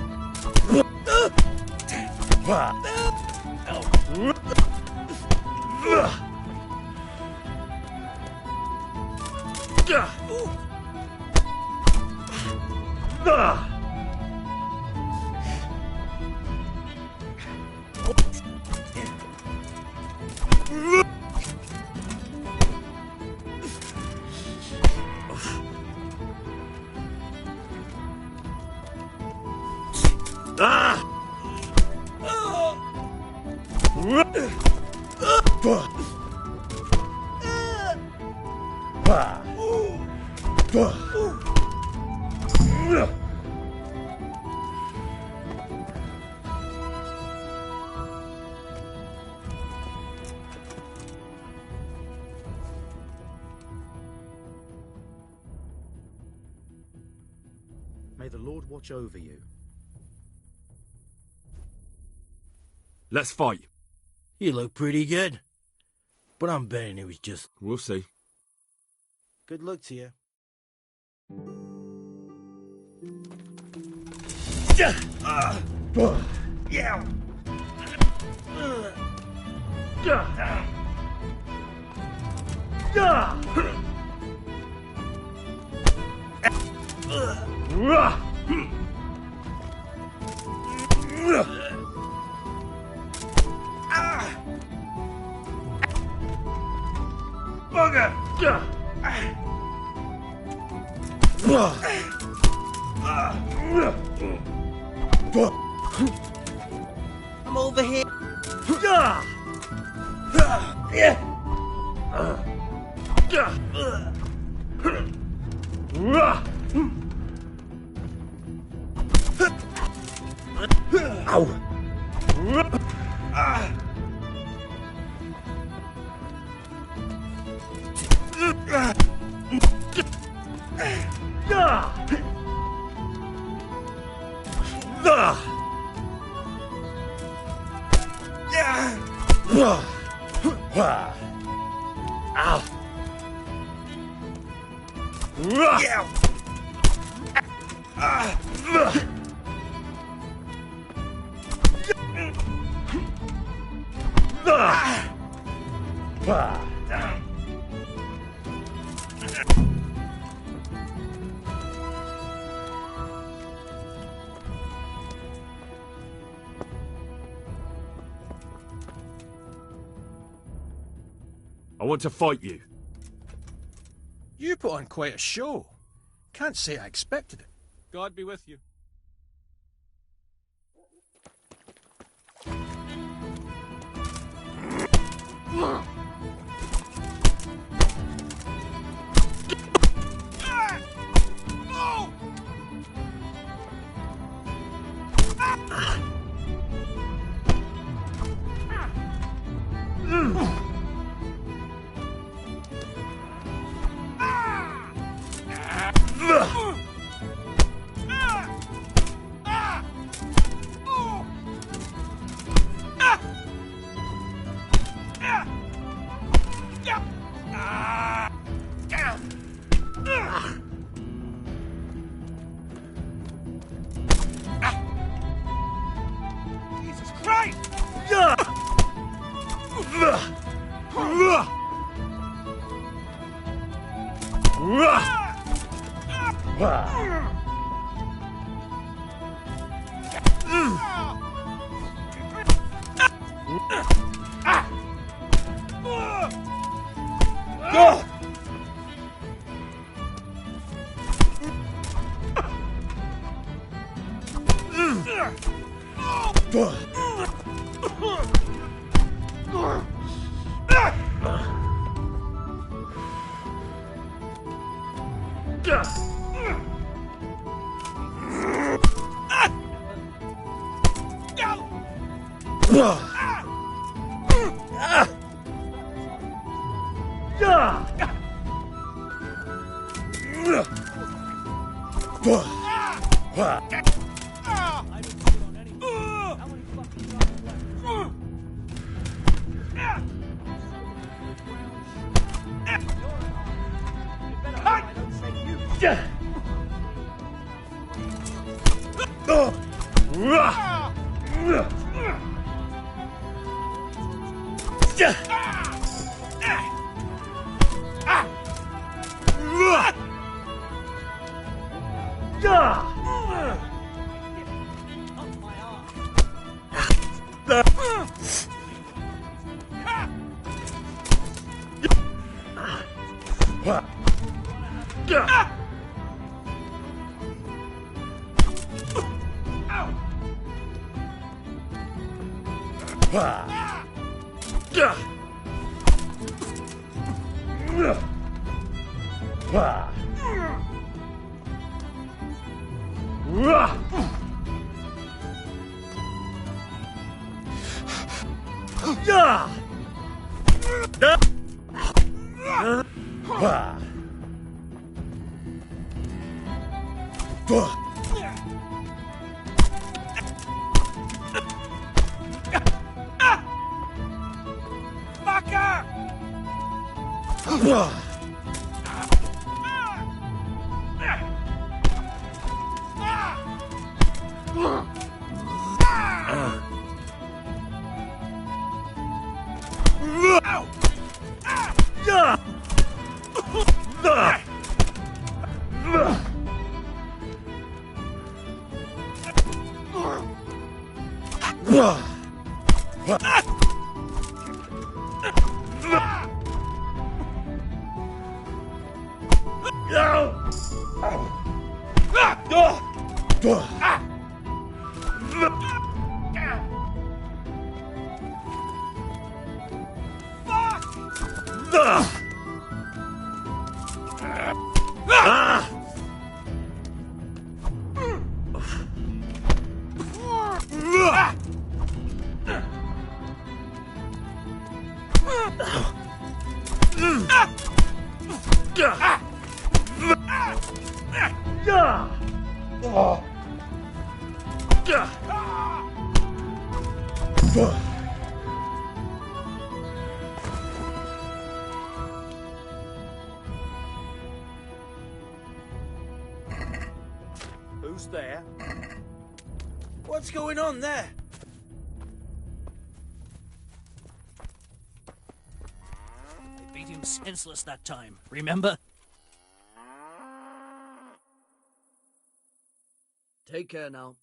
May the Lord watch over you. Let's fight. You look pretty good. But I'm betting it was just... We'll see. Good luck to you. Yeah. Bugger! I'm over here. I want to fight you. You put on quite a show. Can't say I expected it. God be with you. Who's there? What's going on there? They beat him senseless that time, remember? Take care now.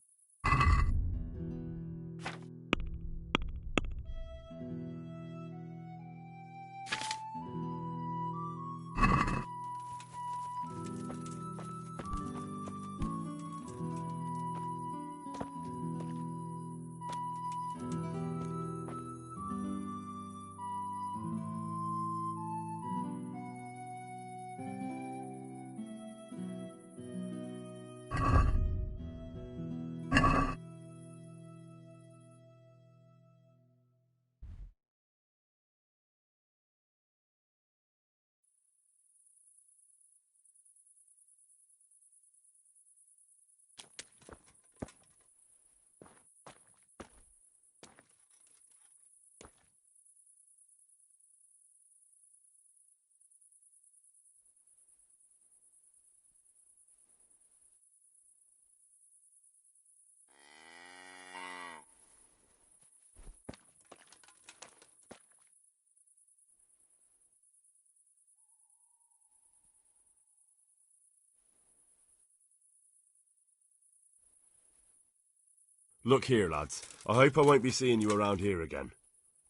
Look here, lads. I hope I won't be seeing you around here again.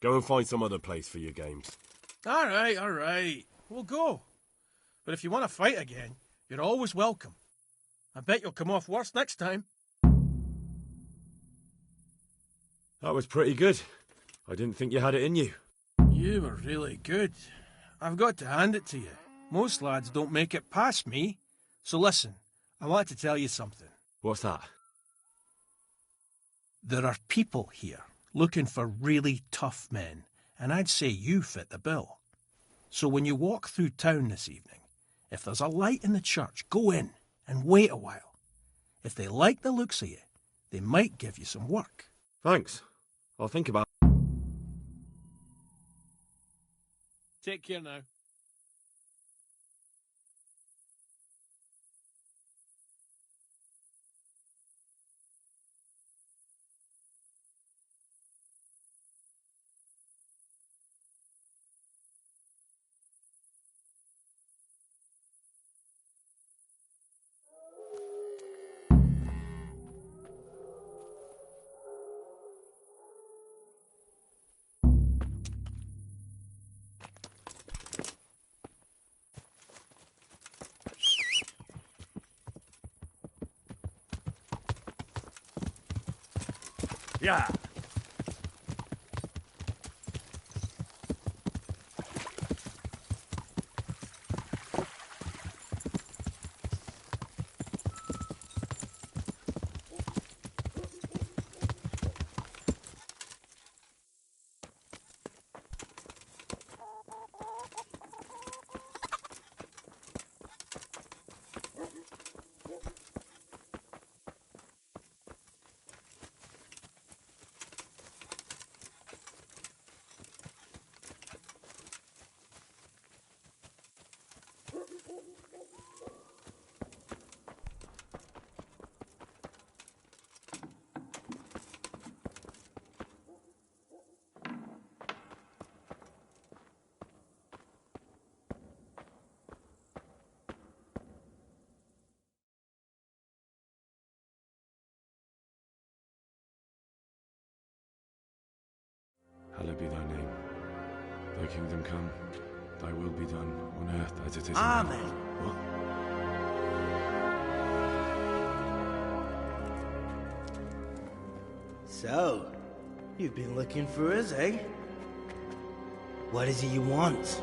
Go and find some other place for your games. All right. We'll go. But if you want to fight again, you're always welcome. I bet you'll come off worse next time. That was pretty good. I didn't think you had it in you. You were really good. I've got to hand it to you. Most lads don't make it past me. So listen, I want to tell you something. What's that? There are people here looking for really tough men, and I'd say you fit the bill. So when you walk through town this evening, if there's a light in the church, go in and wait a while. If they like the looks of you, they might give you some work. Thanks. I'll think about it. Take care now. Yeah. Hallowed be thy name. Thy kingdom come. Thy will be done on earth as it is in Amen. heaven. What? So, you've been looking for us, eh? What is it you want?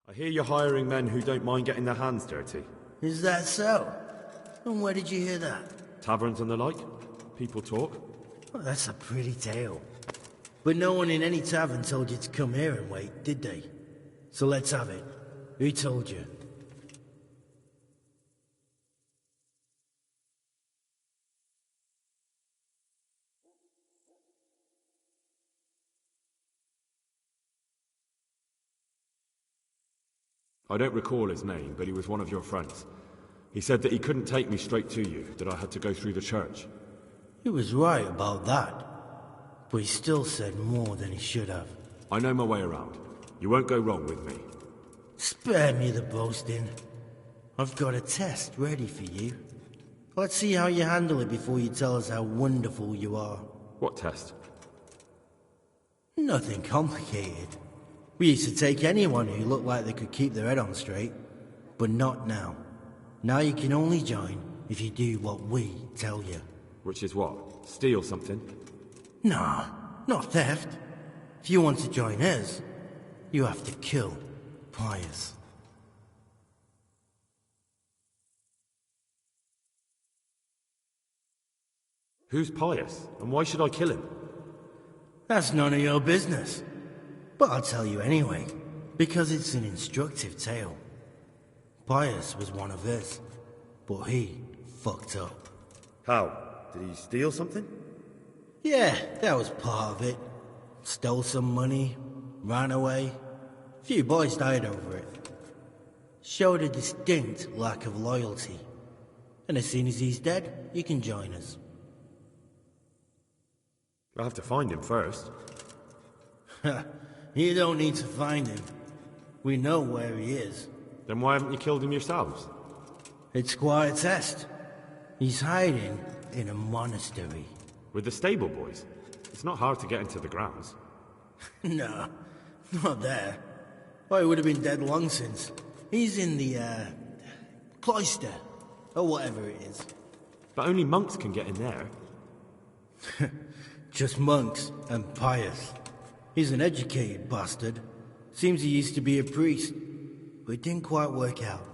I hear you're hiring men who don't mind getting their hands dirty. Is that so? And where did you hear that? Taverns and the like? People talk? Well, that's a pretty tale. But no one in any tavern told you to come here and wait, did they? So let's have it. Who told you? I don't recall his name, but he was one of your friends. He said that he couldn't take me straight to you, that I had to go through the church. He was right about that. But he still said more than he should have. I know my way around. You won't go wrong with me. Spare me the boasting. I've got a test ready for you. Let's see how you handle it before you tell us how wonderful you are. What test? Nothing complicated. We used to take anyone who looked like they could keep their head on straight. But not now. Now you can only join if you do what we tell you. Which is what? Steal something? Nah, not theft. If you want to join us, you have to kill Pius. Who's Pius, and why should I kill him? That's none of your business. But I'll tell you anyway, because it's an instructive tale. Pius was one of us, but he fucked up. How? Did he steal something? Yeah, that was part of it. Stole some money, ran away. A few boys died over it. Showed a distinct lack of loyalty. And as soon as he's dead, you can join us. I'll have to find him first. You don't need to find him. We know where he is. Then why haven't you killed him yourselves? It's quite a test. He's hiding in a monastery. With the stable boys? It's not hard to get into the grounds. No, not there. Well, he would have been dead long since. He's in the, cloister, or whatever it is. But only monks can get in there. Just monks and pious. He's an educated bastard. Seems he used to be a priest, but it didn't quite work out.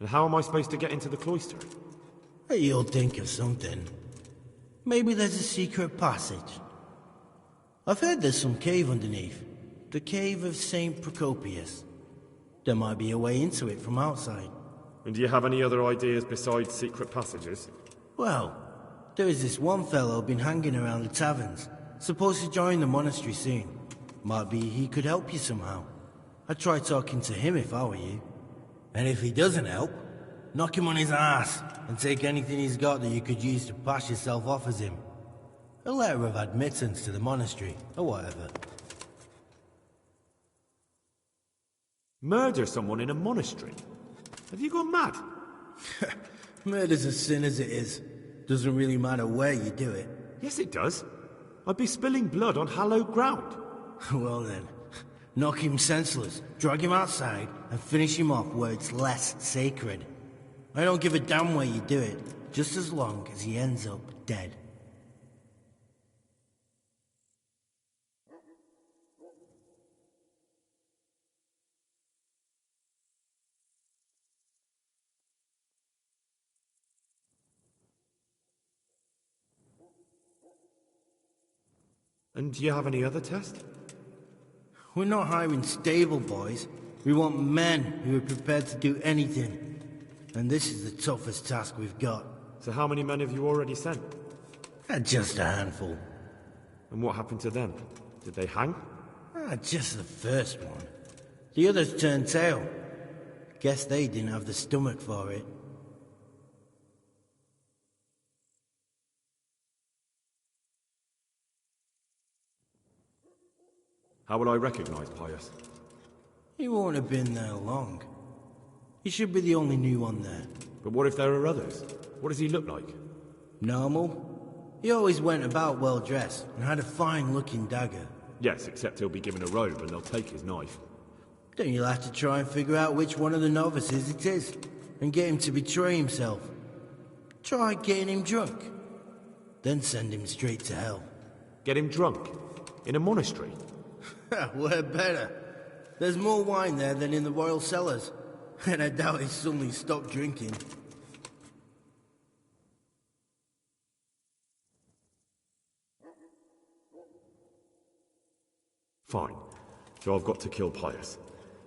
And how am I supposed to get into the cloister? You'll think of something. Maybe there's a secret passage. I've heard there's some cave underneath. The cave of St. Procopius. There might be a way into it from outside. And do you have any other ideas besides secret passages? Well, there is this one fellow been hanging around the taverns. Supposed to join the monastery soon. Might be he could help you somehow. I'd try talking to him if I were you. And if he doesn't help, knock him on his ass and take anything he's got that you could use to pass yourself off as him. A letter of admittance to the monastery, or whatever. Murder someone in a monastery? Have you gone mad? Murder's a sin as it is. Doesn't really matter where you do it. Yes, it does. I'd be spilling blood on hallowed ground. Well then, knock him senseless, drag him outside, and finish him off where it's less sacred. I don't give a damn where you do it, just as long as he ends up dead. And do you have any other test? We're not hiring stable boys. We want men who are prepared to do anything. And this is the toughest task we've got. So how many men have you already sent? Just a handful. And what happened to them? Did they hang? Just the first one. The others turned tail. Guess they didn't have the stomach for it. How would I recognize Pius? He won't have been there long. He should be the only new one there. But what if there are others? What does he look like? Normal. He always went about well dressed and had a fine looking dagger. Yes, except he'll be given a robe and they'll take his knife. Then you'll have to try and figure out which one of the novices it is, and get him to betray himself. Try getting him drunk. Then send him straight to hell. Get him drunk? In a monastery? Where better? There's more wine there than in the royal cellars. And I doubt he suddenly stopped drinking. Fine. So I've got to kill Pius.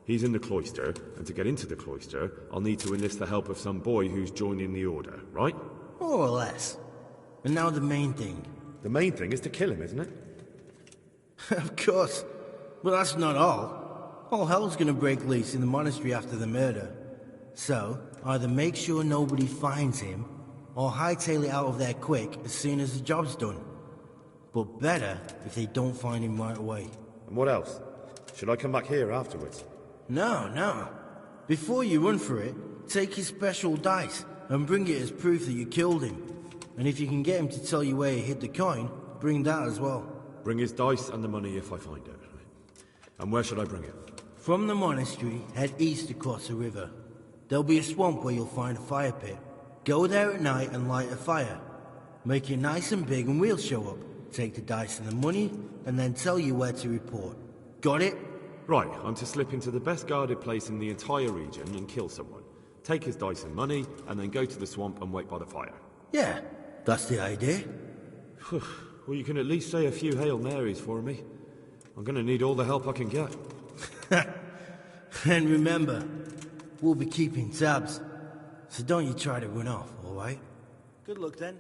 He's in the cloister, and to get into the cloister, I'll need to enlist the help of some boy who's joining the order, right? More or less. And now the main thing. The main thing is to kill him, isn't it? Of course. But that's not all. All hell's gonna break loose in the monastery after the murder. So, either make sure nobody finds him, or hightail it out of there quick as soon as the job's done. But better if they don't find him right away. And what else? Should I come back here afterwards? No. Before you run for it, take his special dice and bring it as proof that you killed him. And if you can get him to tell you where he hid the coin, bring that as well. Bring his dice and the money if I find it. And where should I bring it? From the monastery, head east across the river. There'll be a swamp where you'll find a fire pit. Go there at night and light a fire. Make it nice and big and we'll show up. Take the dice and the money, and then tell you where to report. Got it? Right, I'm to slip into the best guarded place in the entire region and kill someone. Take his dice and money, and then go to the swamp and wait by the fire. Yeah, that's the idea. Well, you can at least say a few Hail Marys for me. I'm gonna need all the help I can get. And remember, we'll be keeping tabs. So don't you try to run off, alright? Good luck then.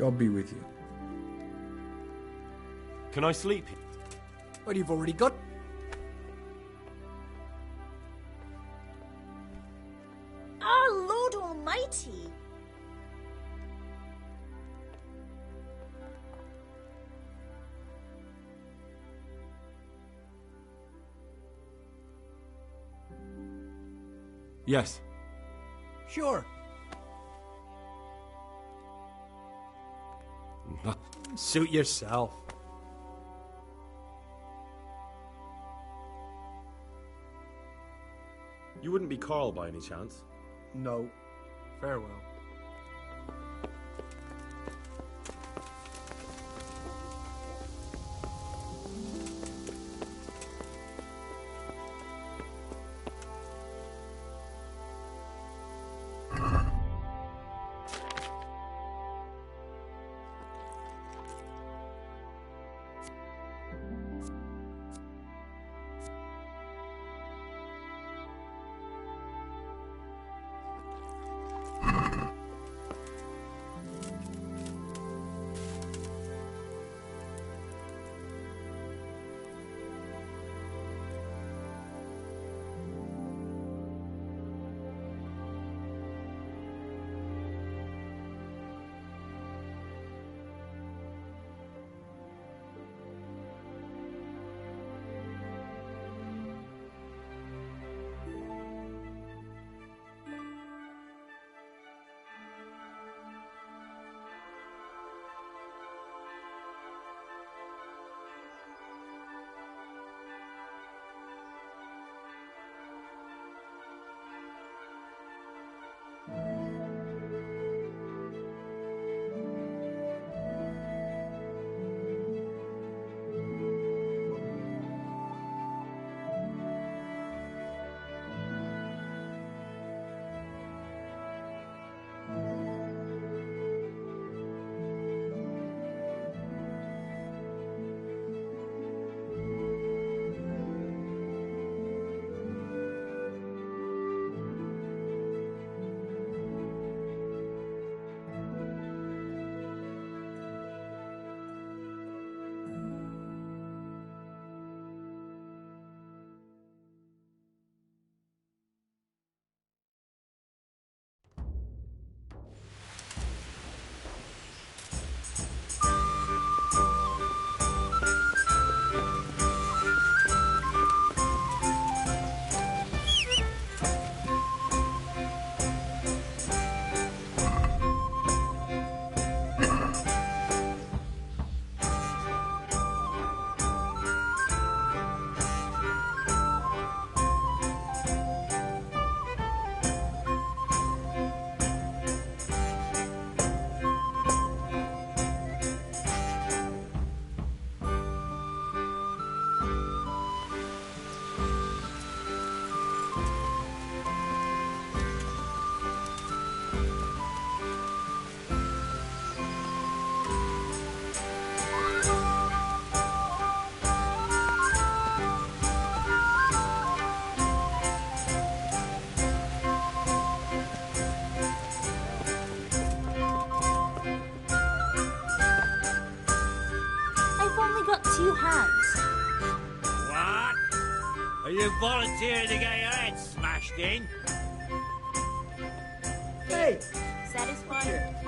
God be with you. Can I sleep here? But you've already got... Our Lord Almighty! Yes. Sure. Suit yourself. You wouldn't be Carl by any chance? No. Farewell. You volunteering to get your head smashed in? Hey! Satisfied?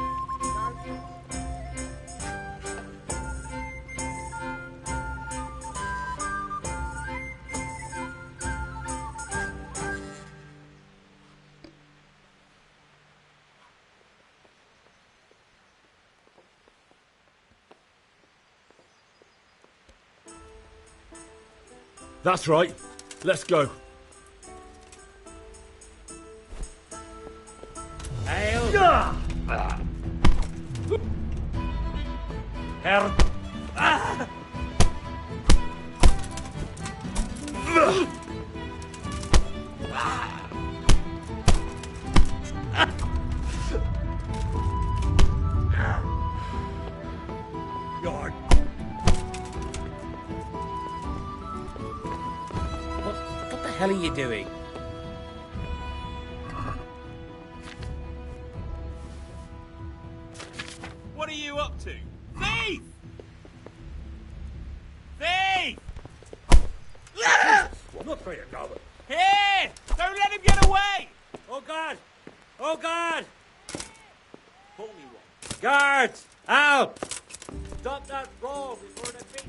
That's right. Let's go. Hail! Herr... Yard. What the hell are you doing? What are you up to? Thief! Thief! I'm not afraid of goblin. Here! Don't let him get away! Oh, God! Oh, God! Pull me one. Guards! Out! Stop that brawl before the beat.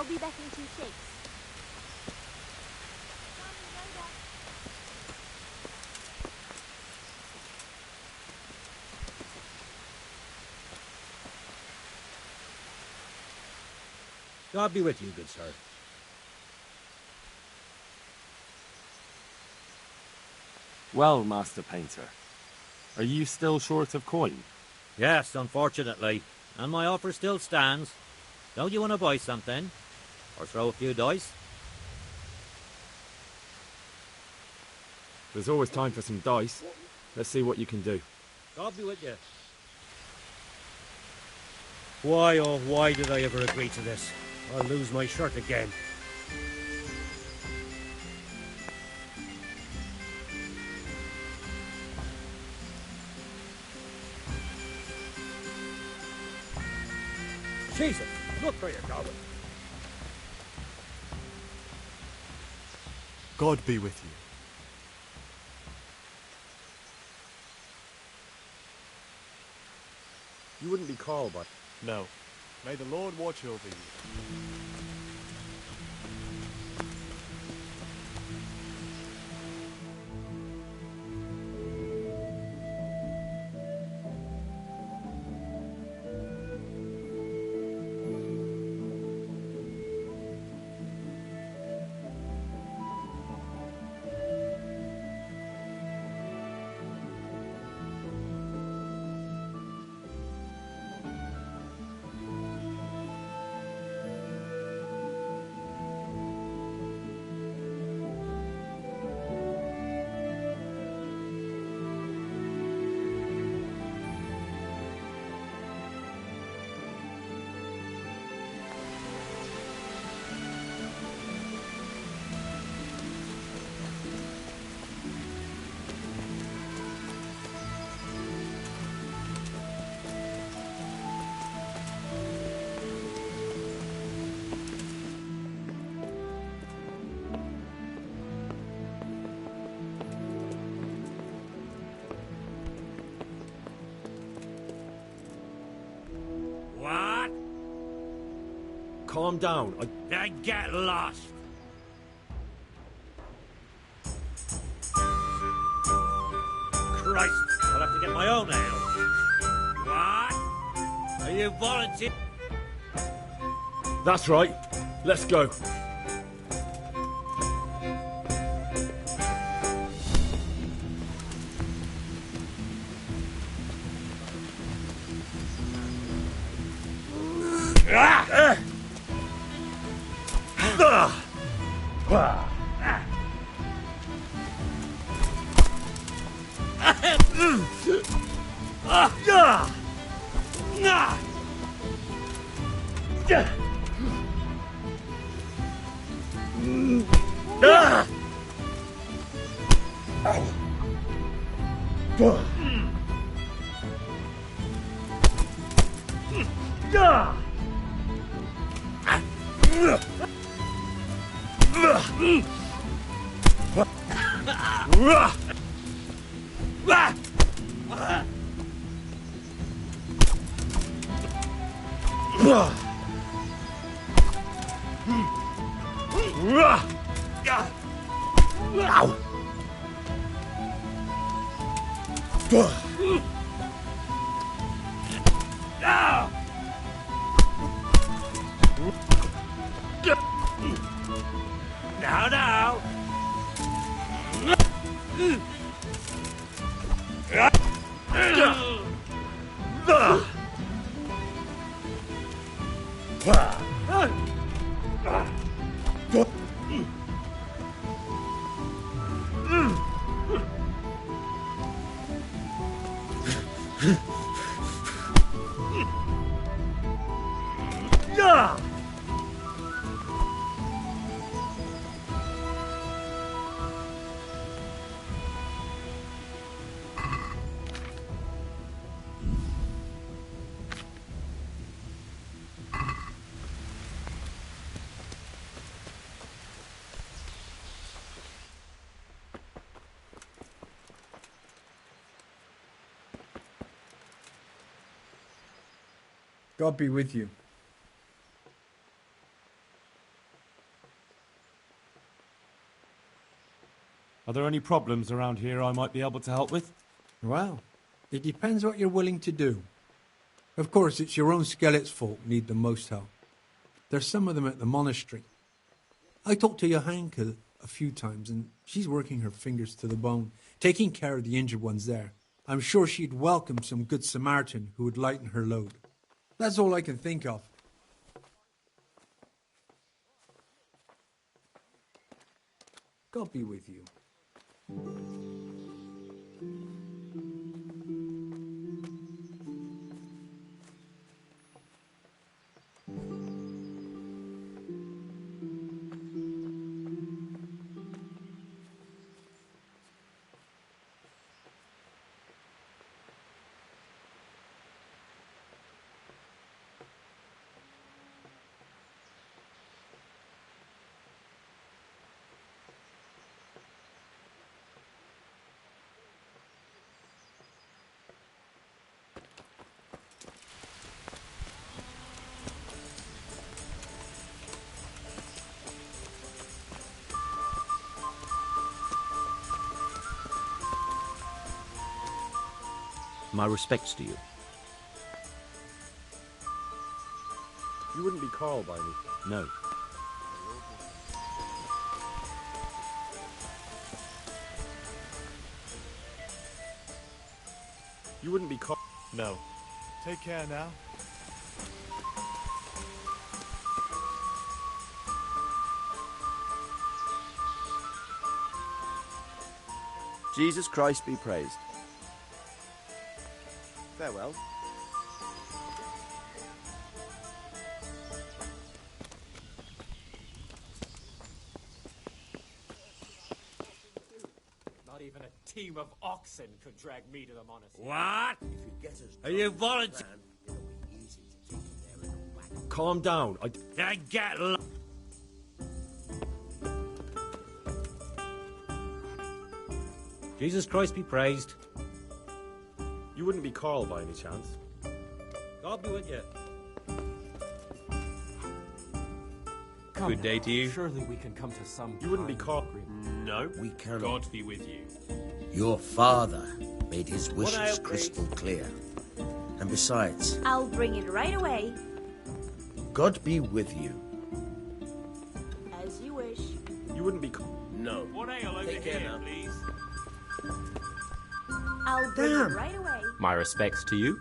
I'll be back in 2 shakes. God be with you, good sir. Well, Master Painter, are you still short of coin? Yes, unfortunately. And my offer still stands. Don't you want to buy something? Or throw a few dice? There's always time for some dice. Let's see what you can do. God be with you. Why, oh why did I ever agree to this? I'll lose my shirt again. Jesus, look where you're going. God be with you. You wouldn't be called, but... No. May the Lord watch over you. What? Calm down. Then get lost. Christ, I'll have to get my own ale. What? Are you volunteering? That's right. Let's go. Now, now. God be with you. Are there any problems around here I might be able to help with? Well, it depends what you're willing to do. Of course, it's your own skelet's fault need the most help. There's some of them at the monastery. I talked to Johanka a few times, and she's working her fingers to the bone, taking care of the injured ones there. I'm sure she'd welcome some good Samaritan who would lighten her load. That's all I can think of. God be with you. My respects to you. You wouldn't be Carl by any... No. You wouldn't be Carl... No. Take care now. Jesus Christ be praised. Farewell. Not even a team of oxen could drag me to the monastery. What? If you get us Are you volunteering? it'll be easy to take you there in a wagon. Calm down. I get Jesus Christ be praised. You wouldn't be Carl by any chance? God be with you. Come Good day now, to you. Surely we can come to some. You wouldn't be kind Carl. of agreement. No. We cannot. God be with you. Your father made his wishes I'll be. crystal clear. And besides, I'll bring it right away. God be with you. As you wish. You wouldn't be Carl. No. One ale over Take care here, now. please. I'll bring it right away. My respects to you.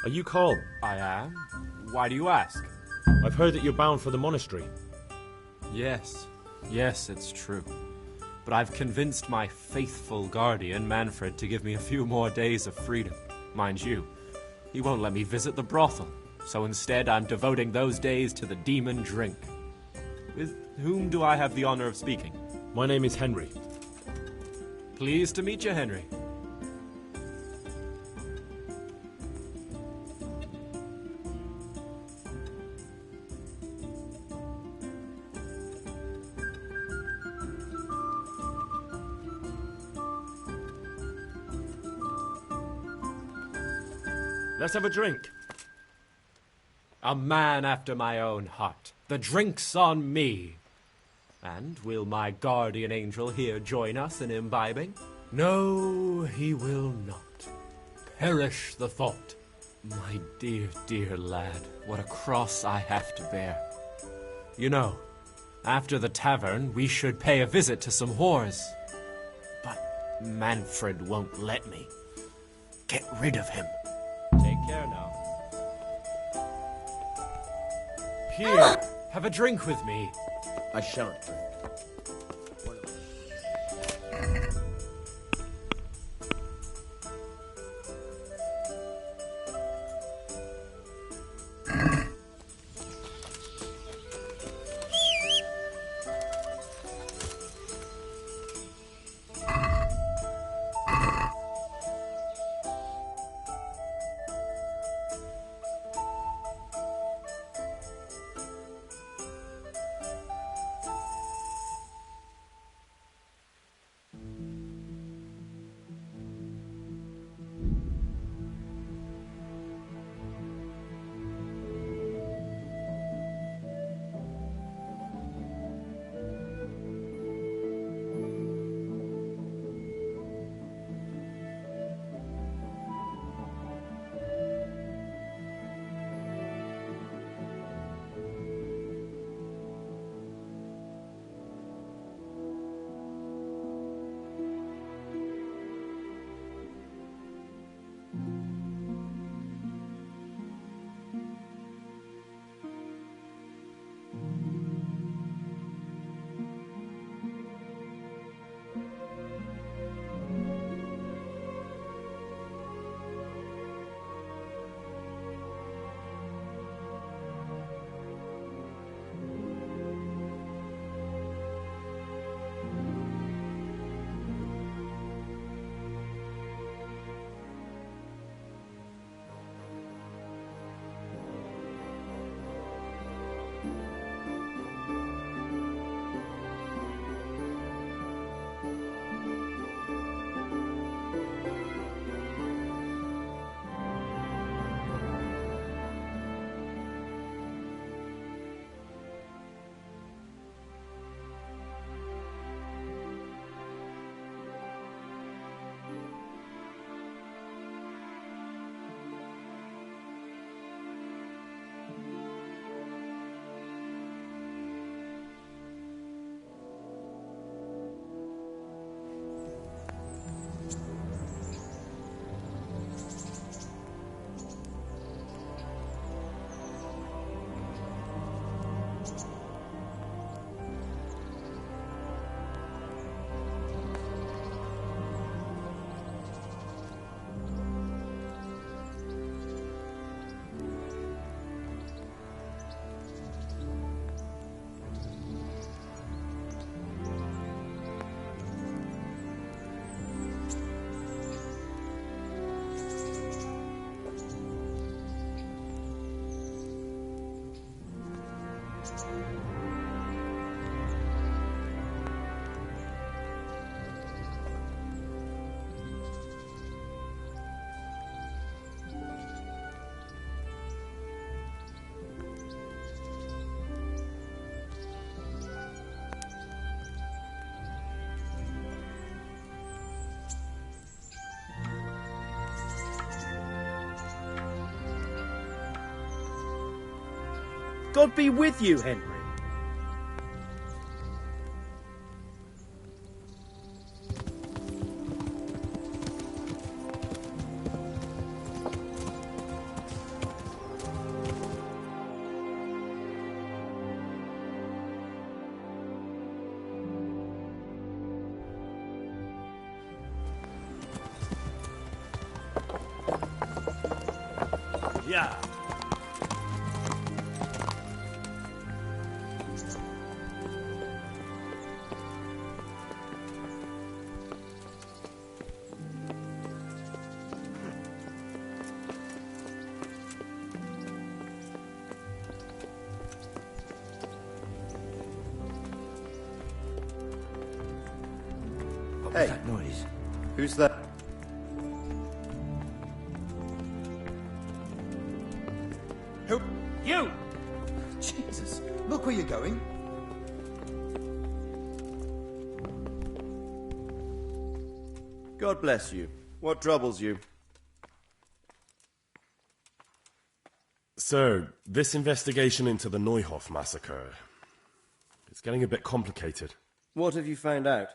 Are you Carl? I am. Why do you ask? I've heard that you're bound for the monastery. Yes. Yes, it's true. But I've convinced my faithful guardian, Manfred, to give me a few more days of freedom. Mind you, he won't let me visit the brothel. So instead, I'm devoting those days to the demon drink. With whom do I have the honor of speaking? My name is Henry. Pleased to meet you, Henry. Let's have a drink. A man after my own heart. The drink's on me. And will my guardian angel here join us in imbibing? No, he will not. Perish the thought. My dear, dear lad, what a cross I have to bear. You know, after the tavern, we should pay a visit to some whores. But Manfred won't let me. get rid of him. Take care now. Here, have a drink with me. I shan't drink. God be with you, Henry. Yeah. Hey, that noise? who's that? Who? You! Jesus, look where you're going. God bless you. What troubles you? Sir, this investigation into the Neuhof massacre, it's getting a bit complicated. What have you found out?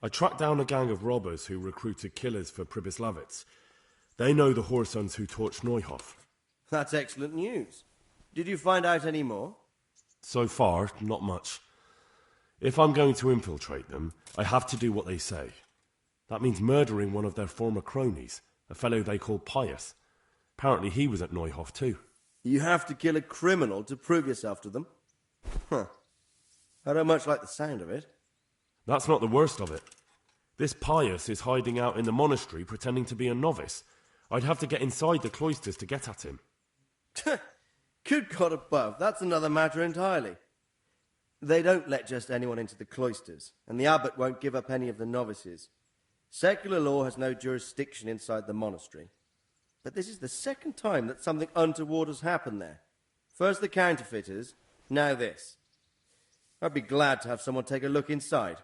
I tracked down a gang of robbers who recruited killers for Pribyslavitz. They know the Horsons who torched Neuhof. That's excellent news. Did you find out any more? So far, not much. If I'm going to infiltrate them, I have to do what they say. That means murdering one of their former cronies, a fellow they call Pius. Apparently he was at Neuhof too. You have to kill a criminal to prove yourself to them? Huh. I don't much like the sound of it. That's not the worst of it. This Pius is hiding out in the monastery pretending to be a novice. I'd have to get inside the cloisters to get at him. Good God above, that's another matter entirely. They don't let just anyone into the cloisters, and the abbot won't give up any of the novices. Secular law has no jurisdiction inside the monastery. But this is the second time that something untoward has happened there. First the counterfeiters, now this. I'd be glad to have someone take a look inside.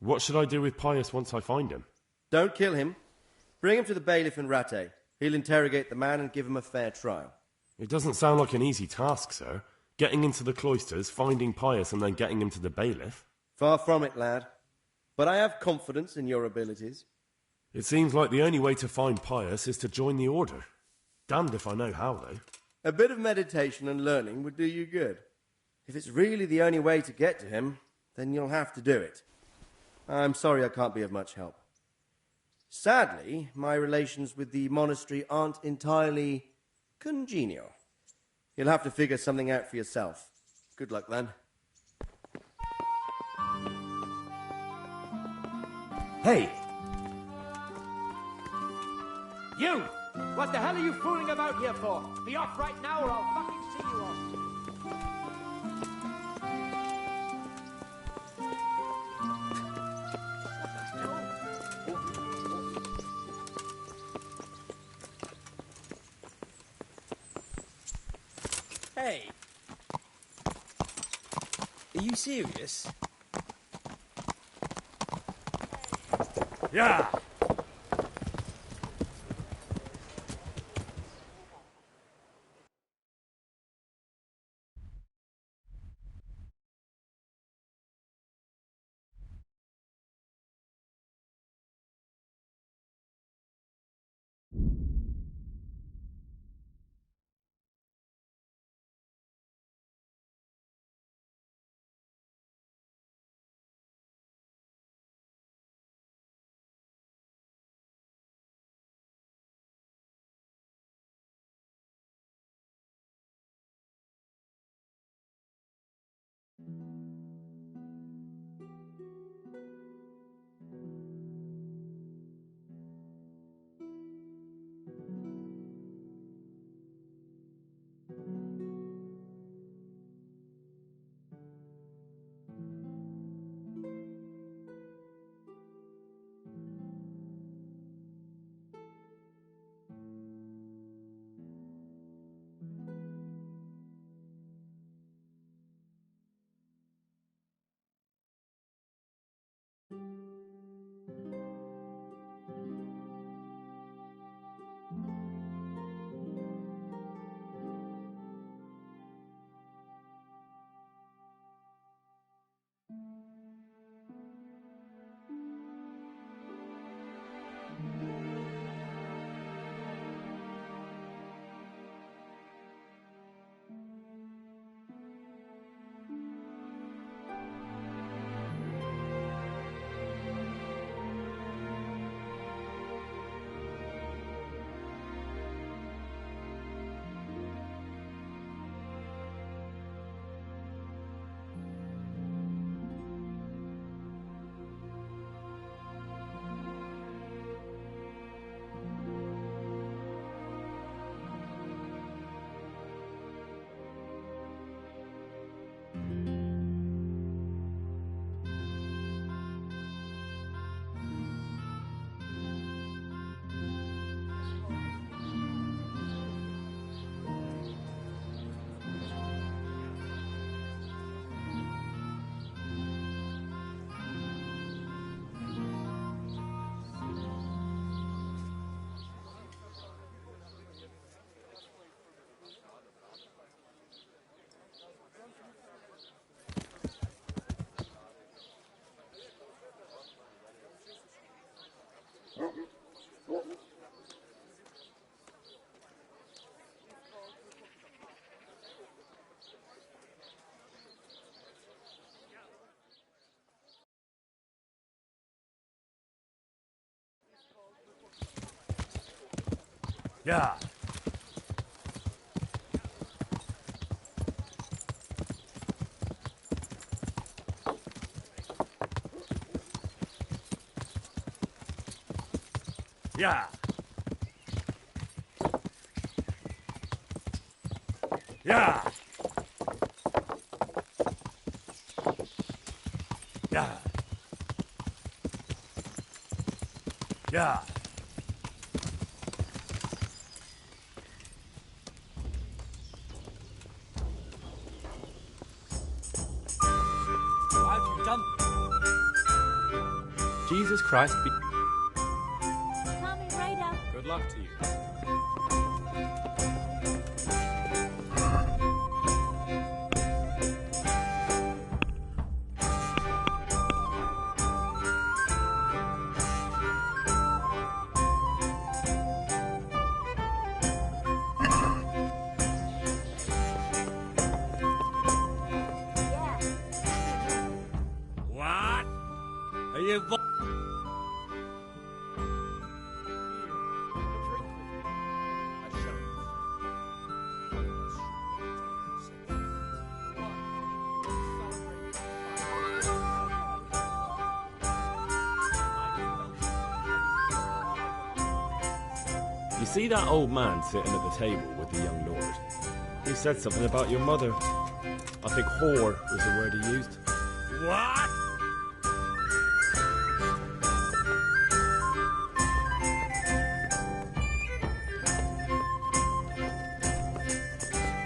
What should I do with Pius once I find him? Don't kill him. Bring him to the bailiff in Rattay. He'll interrogate the man and give him a fair trial. It doesn't sound like an easy task, sir. Getting into the cloisters, finding Pius, and then getting him to the bailiff. Far from it, lad. But I have confidence in your abilities. It seems like the only way to find Pius is to join the order. Damned if I know how, though. A bit of meditation and learning would do you good. If it's really the only way to get to him, then you'll have to do it. I'm sorry I can't be of much help. Sadly, my relations with the monastery aren't entirely congenial. You'll have to figure something out for yourself. Good luck, then. Hey! You! What the hell are you fooling about here for? Be off right now or I'll fucking see you off. Hey! Are you serious? Yeah! Yeah. Yeah. Yeah. Yeah. Yeah. What have you done? Jesus Christ be... Coming right up. Good luck to you. What? Are you... You see that old man sitting at the table with the young lord? He said something about your mother. I think whore was the word he used. What?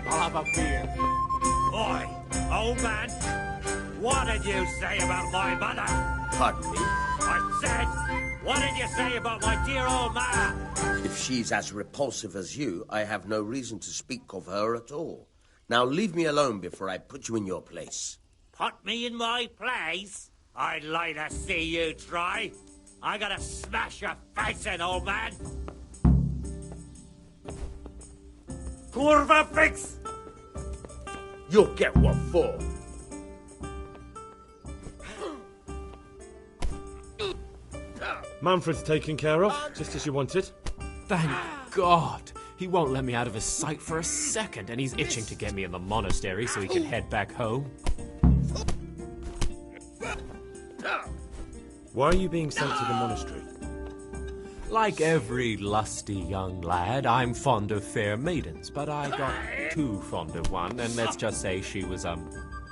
I'll have a beer. Oi, old man. What did you say about my mother? Pardon me? I said, what did you say about my dear old mother? If she's as repulsive as you, I have no reason to speak of her at all. Now leave me alone before I put you in your place. Put me in my place? I'd like to see you try. I gotta smash your face in, old man. Kurva fix! You'll get what for. Manfred's taken care of, just as you wanted. Thank God. He won't let me out of his sight for a second, and he's itching to get me in the monastery so he can head back home. Why are you being sent to the monastery? Like every lusty young lad, I'm fond of fair maidens, but I got too fond of one, and let's just say she was,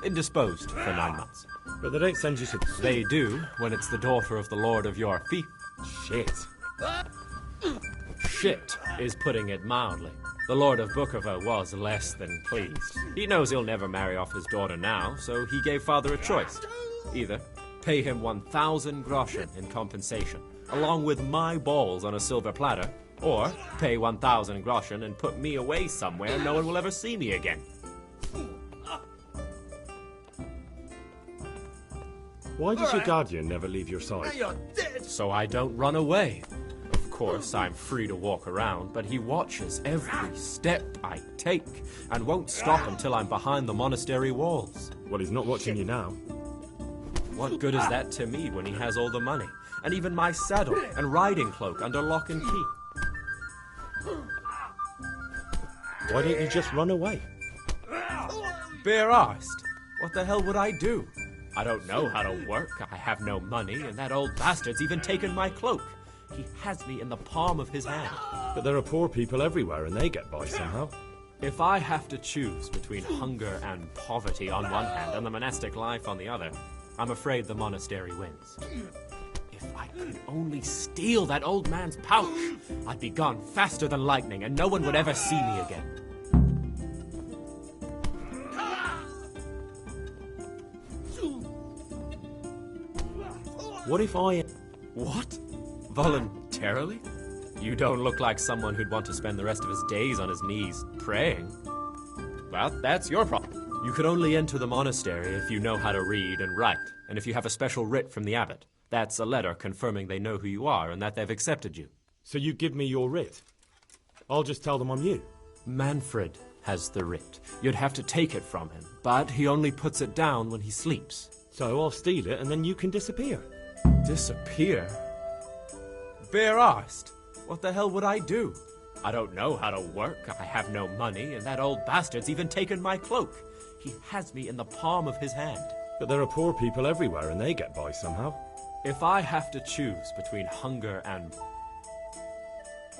indisposed for 9 months. But they don't send you to... They do, when it's the daughter of the Lord of your fief. Shit. Shit is putting it mildly. The Lord of Bukovo was less than pleased. He knows he'll never marry off his daughter now, so he gave father a choice. Either pay him 1,000 groschen in compensation, along with my balls on a silver platter, or pay 1,000 groschen and put me away somewhere no one will ever see me again. Why does your guardian never leave your side? So I don't run away. Of course, I'm free to walk around, but he watches every step I take and won't stop until I'm behind the monastery walls. Well, he's not watching you now. What good is that to me when he has all the money, and even my saddle and riding cloak under lock and key? Why don't you just run away? Bare-arsed. What the hell would I do? I don't know how to work, I have no money, and that old bastard's even taken my cloak. He has me in the palm of his hand. But there are poor people everywhere, and they get by somehow. If I have to choose between hunger and poverty on one hand and the monastic life on the other, I'm afraid the monastery wins. If I could only steal that old man's pouch, I'd be gone faster than lightning, and no one would ever see me again. What if I... What? Voluntarily? You don't look like someone who'd want to spend the rest of his days on his knees praying. Well, that's your problem. You could only enter the monastery if you know how to read and write, and if you have a special writ from the abbot. That's a letter confirming they know who you are and that they've accepted you. So you give me your writ? I'll just tell them I'm you. Manfred has the writ. You'd have to take it from him, but he only puts it down when he sleeps. So I'll steal it and then you can disappear. Disappear? Bare-arsed. What the hell would I do? I don't know how to work, I have no money, and that old bastard's even taken my cloak. He has me in the palm of his hand. But there are poor people everywhere, and they get by somehow. If I have to choose between hunger and...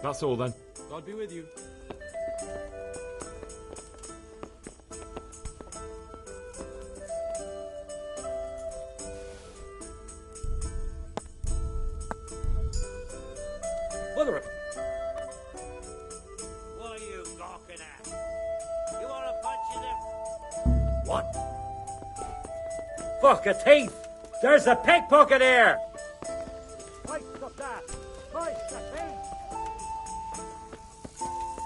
That's all then. God be with you. Mother of... What are you gawking at? You want to punch in them? What? Fuck a teeth! There's a pickpocket here! Right, stop that! Right, the thief!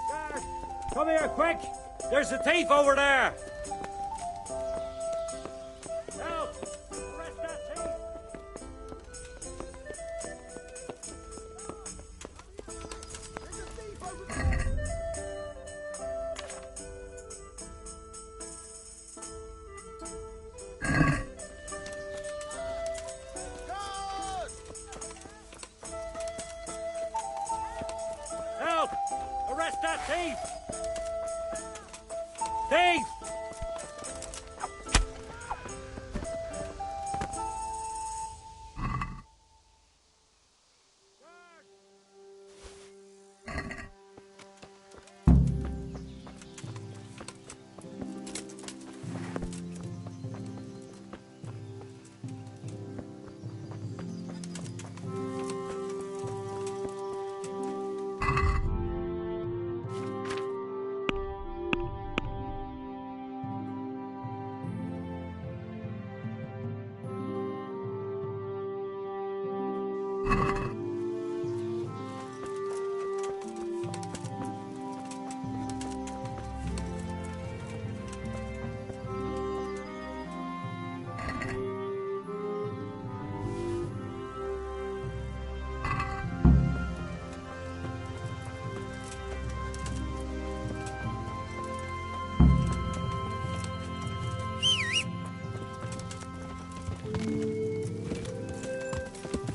Guard! Come here, quick! There's a thief over there! Help! Arrest that thief! Help! Arrest that thief! Thief!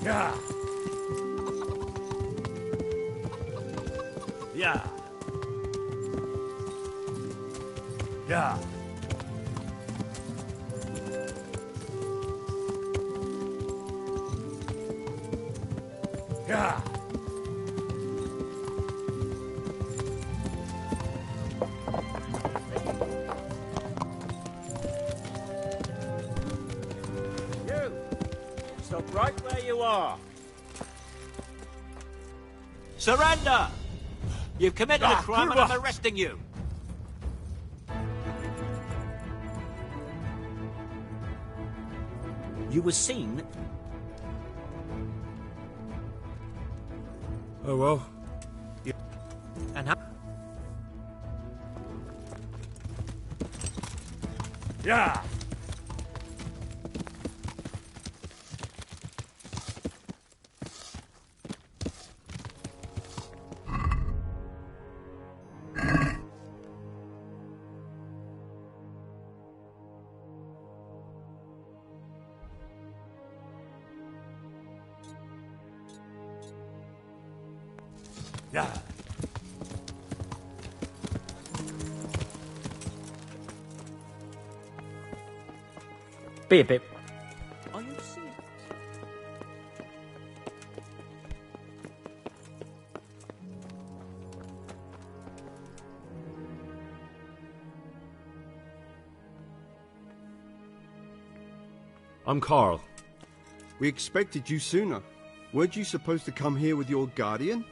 Yeah. Yeah. Yeah. Yeah. You! Stop right where you are. Surrender! You've committed a crime and I'm arresting you. You were seen. Oh well. And how? Yeah. Yeah. Be a bit. Are you serious? I'm Carl. We expected you sooner. Weren't you supposed to come here with your guardian?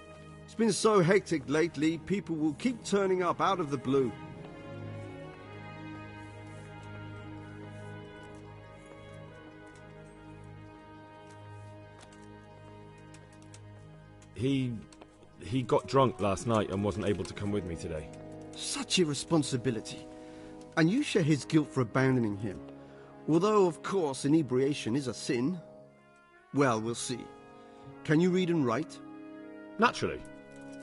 It's been so hectic lately, people will keep turning up out of the blue. He got drunk last night and wasn't able to come with me today. Such irresponsibility. And you share his guilt for abandoning him. Although, of course, inebriation is a sin. Well, we'll see. Can you read and write? Naturally.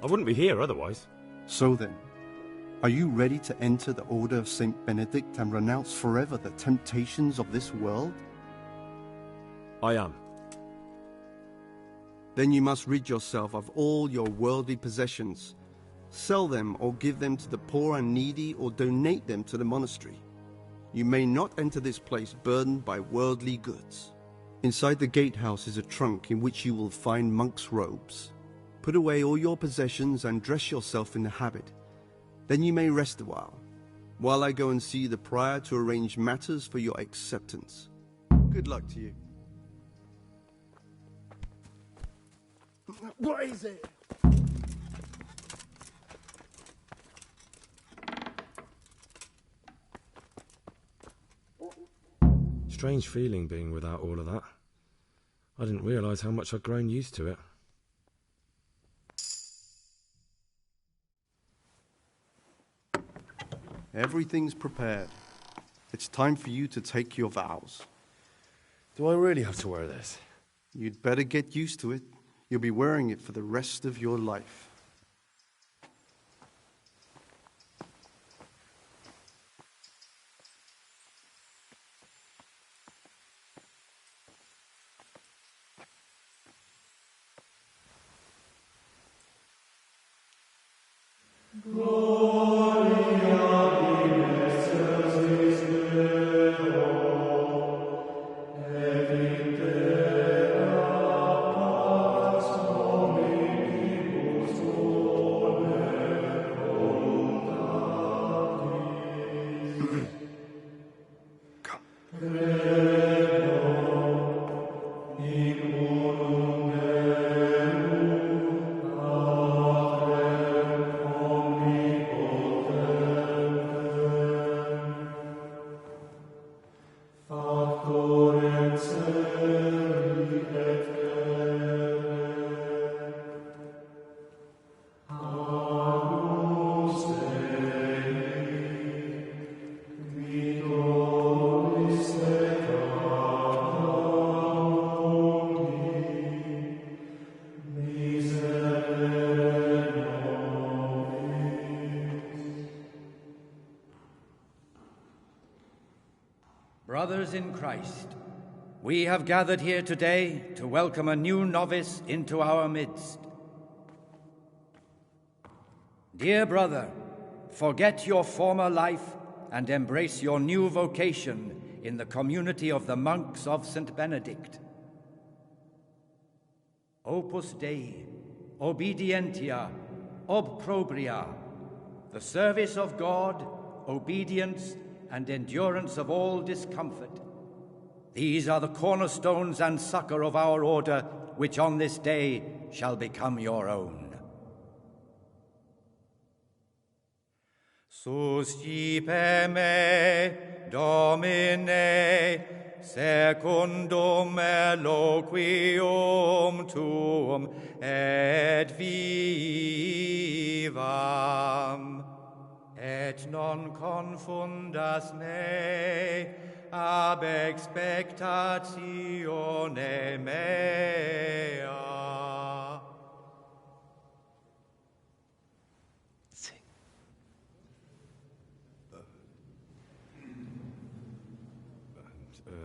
I wouldn't be here otherwise. So then, are you ready to enter the Order of St. Benedict and renounce forever the temptations of this world? I am. Then you must rid yourself of all your worldly possessions. Sell them or give them to the poor and needy or donate them to the monastery. You may not enter this place burdened by worldly goods. Inside the gatehouse is a trunk in which you will find monks' robes. Put away all your possessions and dress yourself in the habit. Then you may rest a while I go and see the prior to arrange matters for your acceptance. Good luck to you. What is it? Strange feeling being without all of that. I didn't realise how much I'd grown used to it. Everything's prepared. It's time for you to take your vows. Do I really have to wear this? You'd better get used to it. You'll be wearing it for the rest of your life. Brothers in Christ, we have gathered here today to welcome a new novice into our midst. Dear brother, forget your former life and embrace your new vocation in the community of the monks of St. Benedict. Opus Dei, obedientia, obprobria, the service of God, obedience, and endurance of all discomfort. These are the cornerstones and succor of our order, which on this day shall become your own. Suscipe me, Domine, secundum eloquium tuum, et vivam. Et non confundas me ab expectatione mea.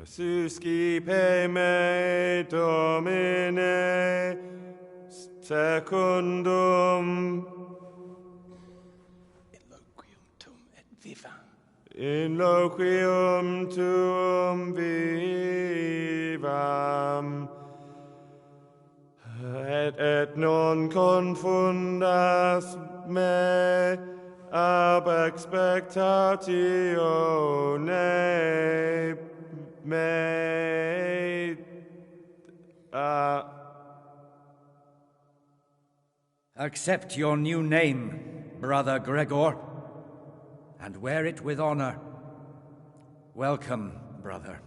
Suscipe me, Domine, secundum in loquium tuum vivam, et non confundas me ab expectatione mea. Accept your new name, Brother Gregor, and wear it with honor. Welcome, brother.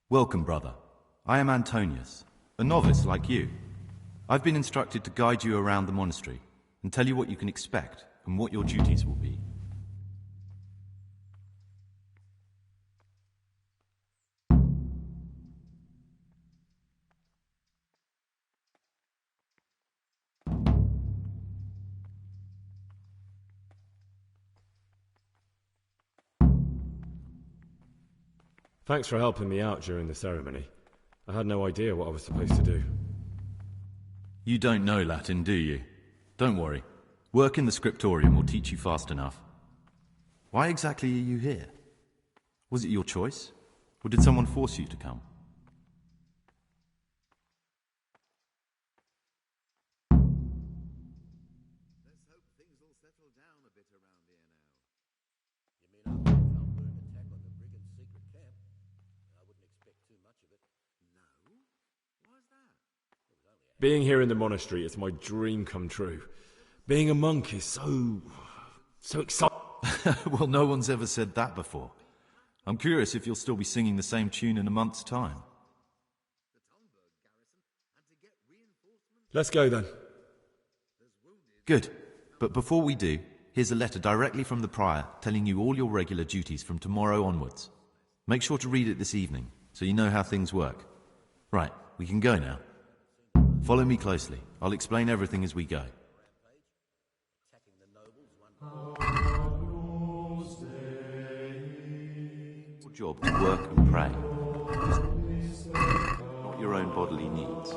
Welcome, brother. I am Antonius. a novice like you. I've been instructed to guide you around the monastery and tell you what you can expect and what your duties will be. Thanks for helping me out during the ceremony. I had no idea what I was supposed to do. You don't know Latin, do you? Don't worry. Work in the scriptorium will teach you fast enough. Why exactly are you here? Was it your choice? Or did someone force you to come? Being here in the monastery is my dream come true. Being a monk is so exciting. Well, no one's ever said that before. I'm curious if you'll still be singing the same tune in a month's time. Let's go then. Good. But before we do, here's a letter directly from the prior telling you all your regular duties from tomorrow onwards. Make sure to read it this evening, so you know how things work. Right, we can go now. Follow me closely. I'll explain everything as we go. Your job to work and pray. Not your own bodily needs.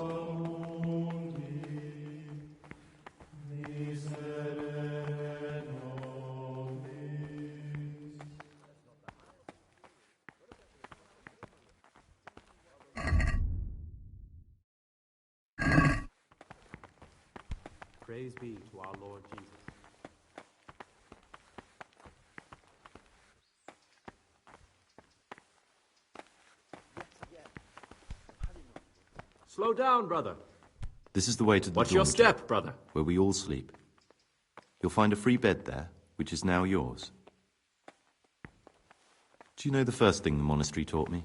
Praise be to our Lord Jesus. Slow down, brother. This is the way to the Watch your dormitory, step, brother. where we all sleep. You'll find a free bed there, which is now yours. Do you know the first thing the monastery taught me?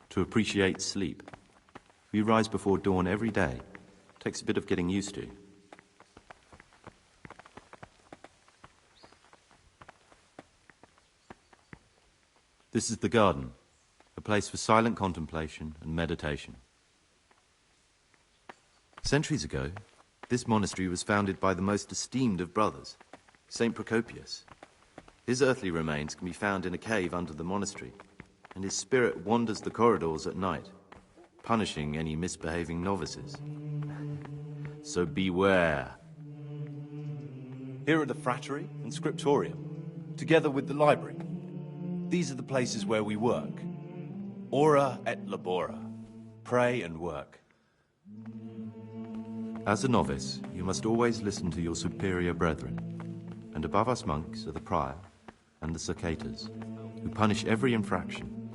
To appreciate sleep. We rise before dawn every day. Takes a bit of getting used to. This is the garden, a place for silent contemplation and meditation. Centuries ago, this monastery was founded by the most esteemed of brothers, Saint Procopius. His earthly remains can be found in a cave under the monastery, and his spirit wanders the corridors at night, punishing any misbehaving novices. So beware. Here are the frattery and scriptorium, together with the library. These are the places where we work. Ora et labora. Pray and work. As a novice, you must always listen to your superior brethren. And above us monks are the prior and the circators, who punish every infraction.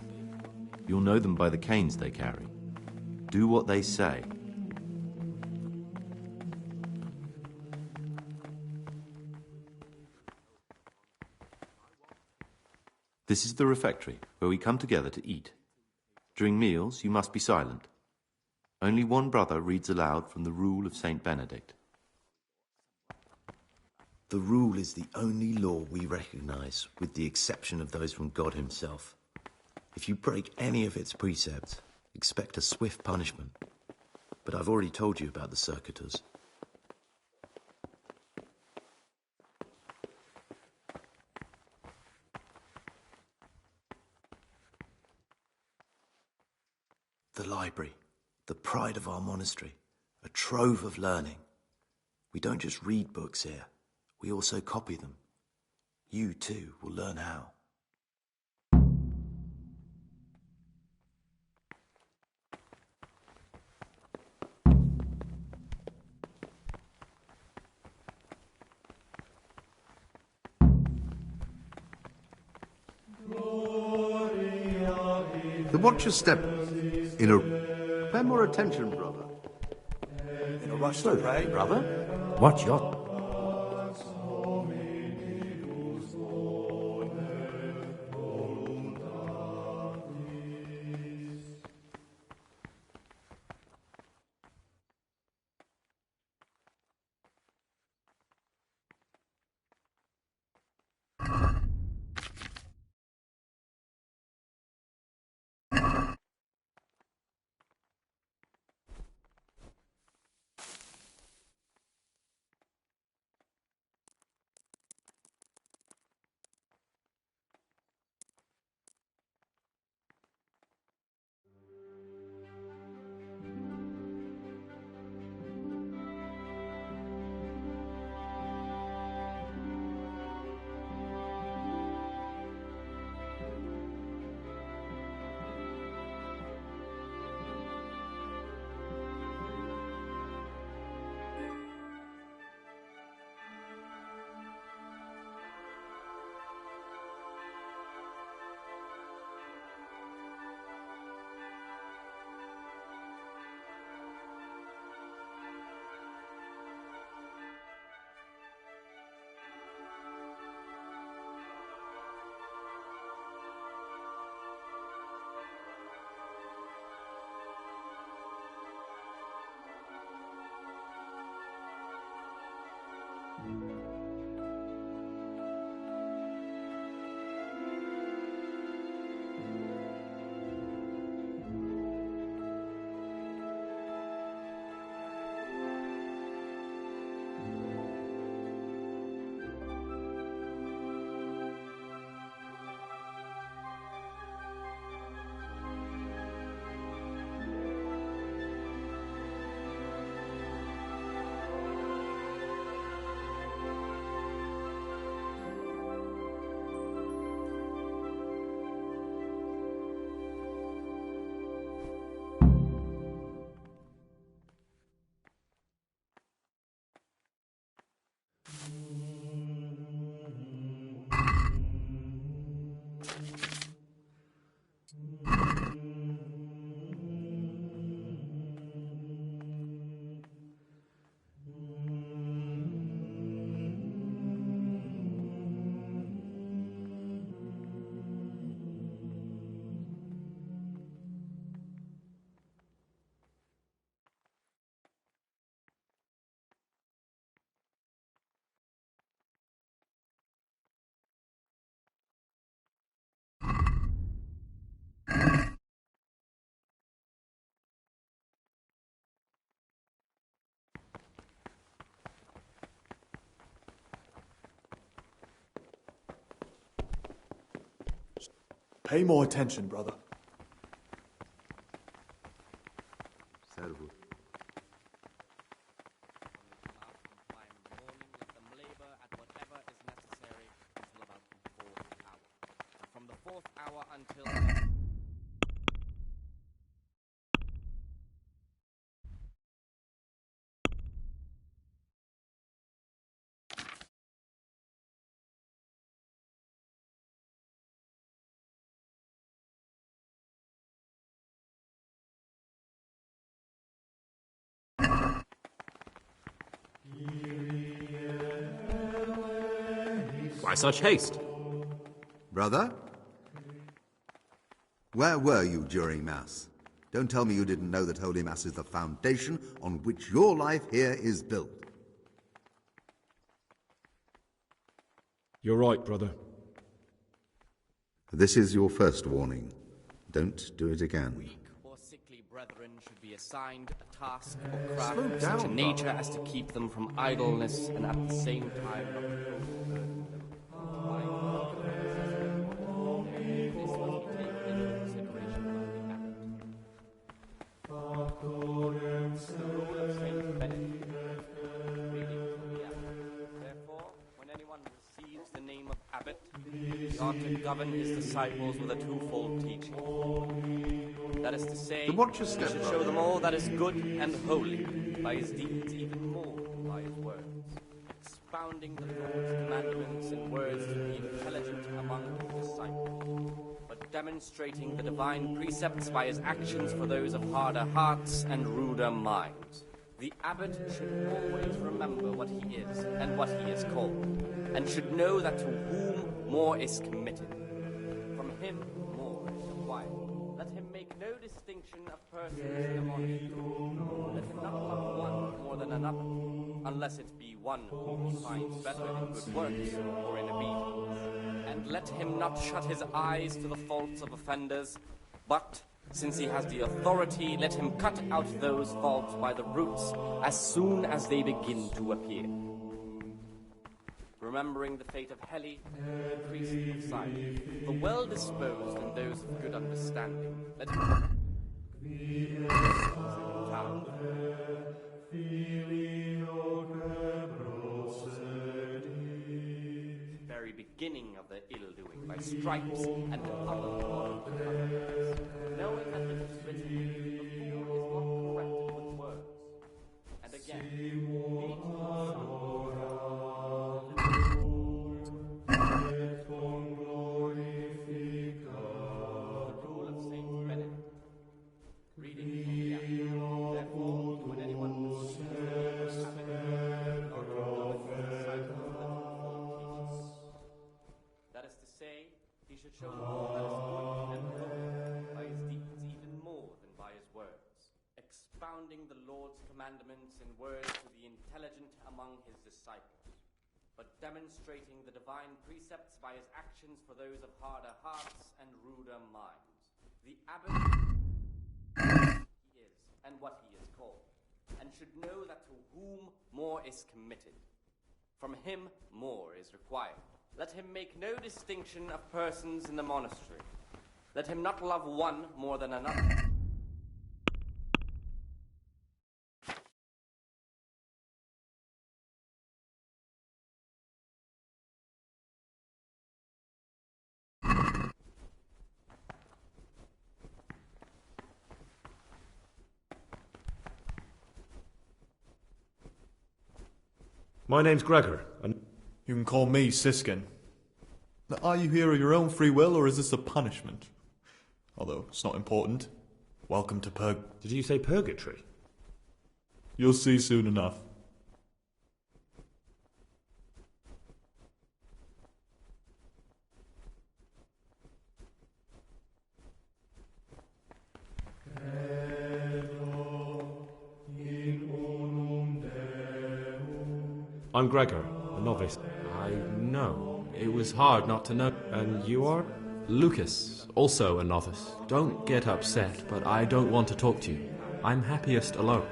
You'll know them by the canes they carry. Do what they say. This is the refectory, where we come together to eat. During meals, you must be silent. Only one brother reads aloud from the Rule of Saint Benedict. The rule is the only law we recognize, with the exception of those from God himself. If you break any of its precepts, expect a swift punishment. But I've already told you about the circuitors. The library, the pride of our monastery, a trove of learning. We don't just read books here, we also copy them. You too will learn how. Watch your step. Pay more attention, brother. In a rush to pray, brother? Watch your... Pay more attention, brother. Selwood. From the 4th hour until... Why such haste? Brother? Where were you during Mass? Don't tell me you didn't know that Holy Mass is the foundation on which your life here is built. You're right, brother. This is your first warning. Don't do it again. Weak or sickly brethren should be assigned a task or craft of such a nature as to keep them from idleness and at the same time not to overburden them. This must be taken into consideration by the abbot. The rule of Saint Benedict, reading from the abbot. Therefore, when anyone receives the name of abbot, he ought to govern his disciples with a twofold teaching. That is to say, he should show them all that is good and holy, by his deeds even more than by his words, expounding the Lord's commandments in words to be intelligent among his disciples, but demonstrating the divine precepts by his actions for those of harder hearts and ruder minds. The abbot should always remember what he is and what he is called, and should know that to whom more is committed, from him more is required. Let him make no distinction of persons in the monastery. Let him not love one more than another, unless it be one whom he finds better in good works or in obedience. And let him not shut his eyes to the faults of offenders, but, since he has the authority, let him cut out those faults by the roots as soon as they begin to appear. Remembering the fate of Heli, the priest of Sidon, the well-disposed and those of good understanding, let him... very beginning of their ill-doing by stripes and other moral calamities, knowing that it is written, the fool is not corrected with words. And again, be it your son, show all that is good and holy, by his deeds even more than by his words, expounding the Lord's commandments in words to the intelligent among his disciples, but demonstrating the divine precepts by his actions for those of harder hearts and ruder minds. The abbot he is and what he is called, and should know that to whom more is committed, from him more is required. Let him make no distinction of persons in the monastery. Let him not love one more than another. My name's Gregor, and... You can call me Siskin. Now, are you here of your own free will, or is this a punishment? Although, it's not important. Welcome to Did you say purgatory? You'll see soon enough. I'm Gregor, a novice. I know. It was hard not to know. And you are? Lucas, also a novice. Don't get upset, but I don't want to talk to you. I'm happiest alone.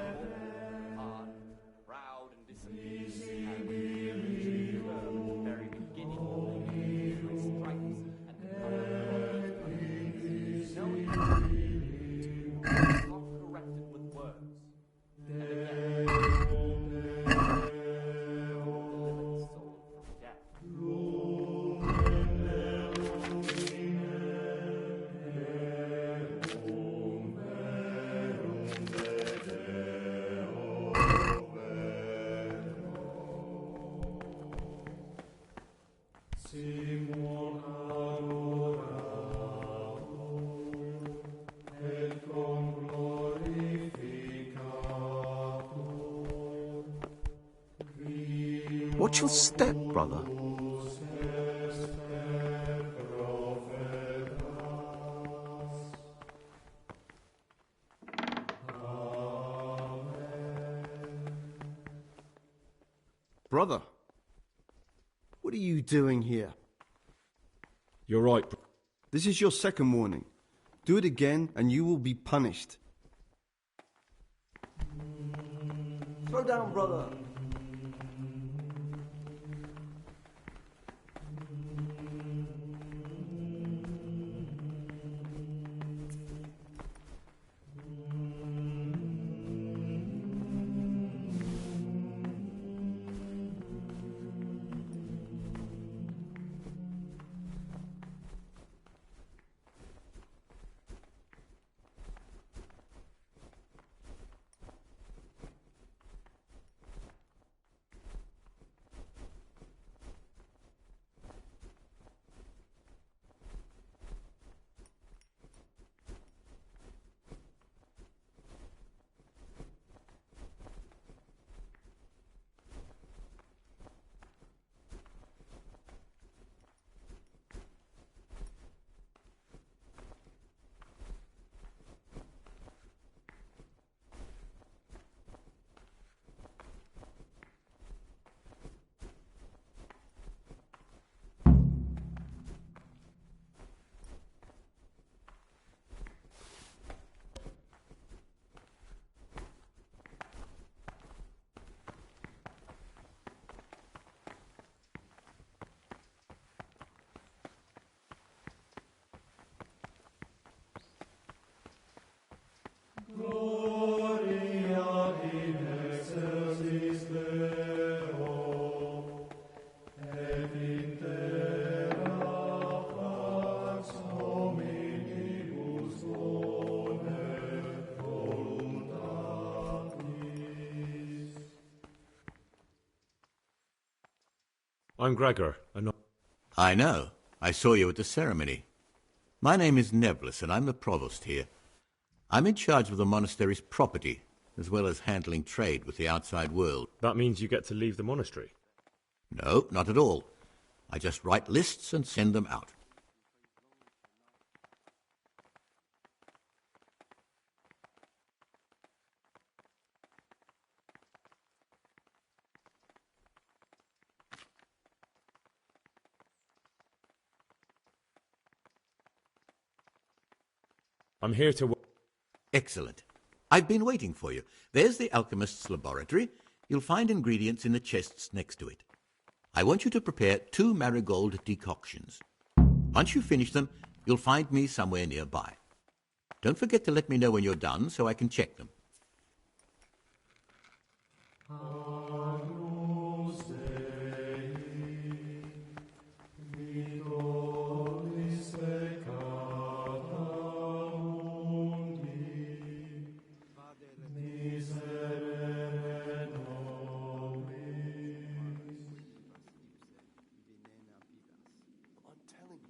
Watch your step, brother. Brother, what are you doing here? You're right. This is your second warning. Do it again and you will be punished. Slow down, brother. I'm Gregor, and I know. I saw you at the ceremony. My name is Nevlis, and I'm the provost here. I'm in charge of the monastery's property, as well as handling trade with the outside world. That means you get to leave the monastery? No, not at all. I just write lists and send them out. I'm here to... Excellent. I've been waiting for you. There's the alchemist's laboratory. You'll find ingredients in the chests next to it. I want you to prepare 2 marigold decoctions. Once you finish them, you'll find me somewhere nearby. Don't forget to let me know when you're done so I can check them.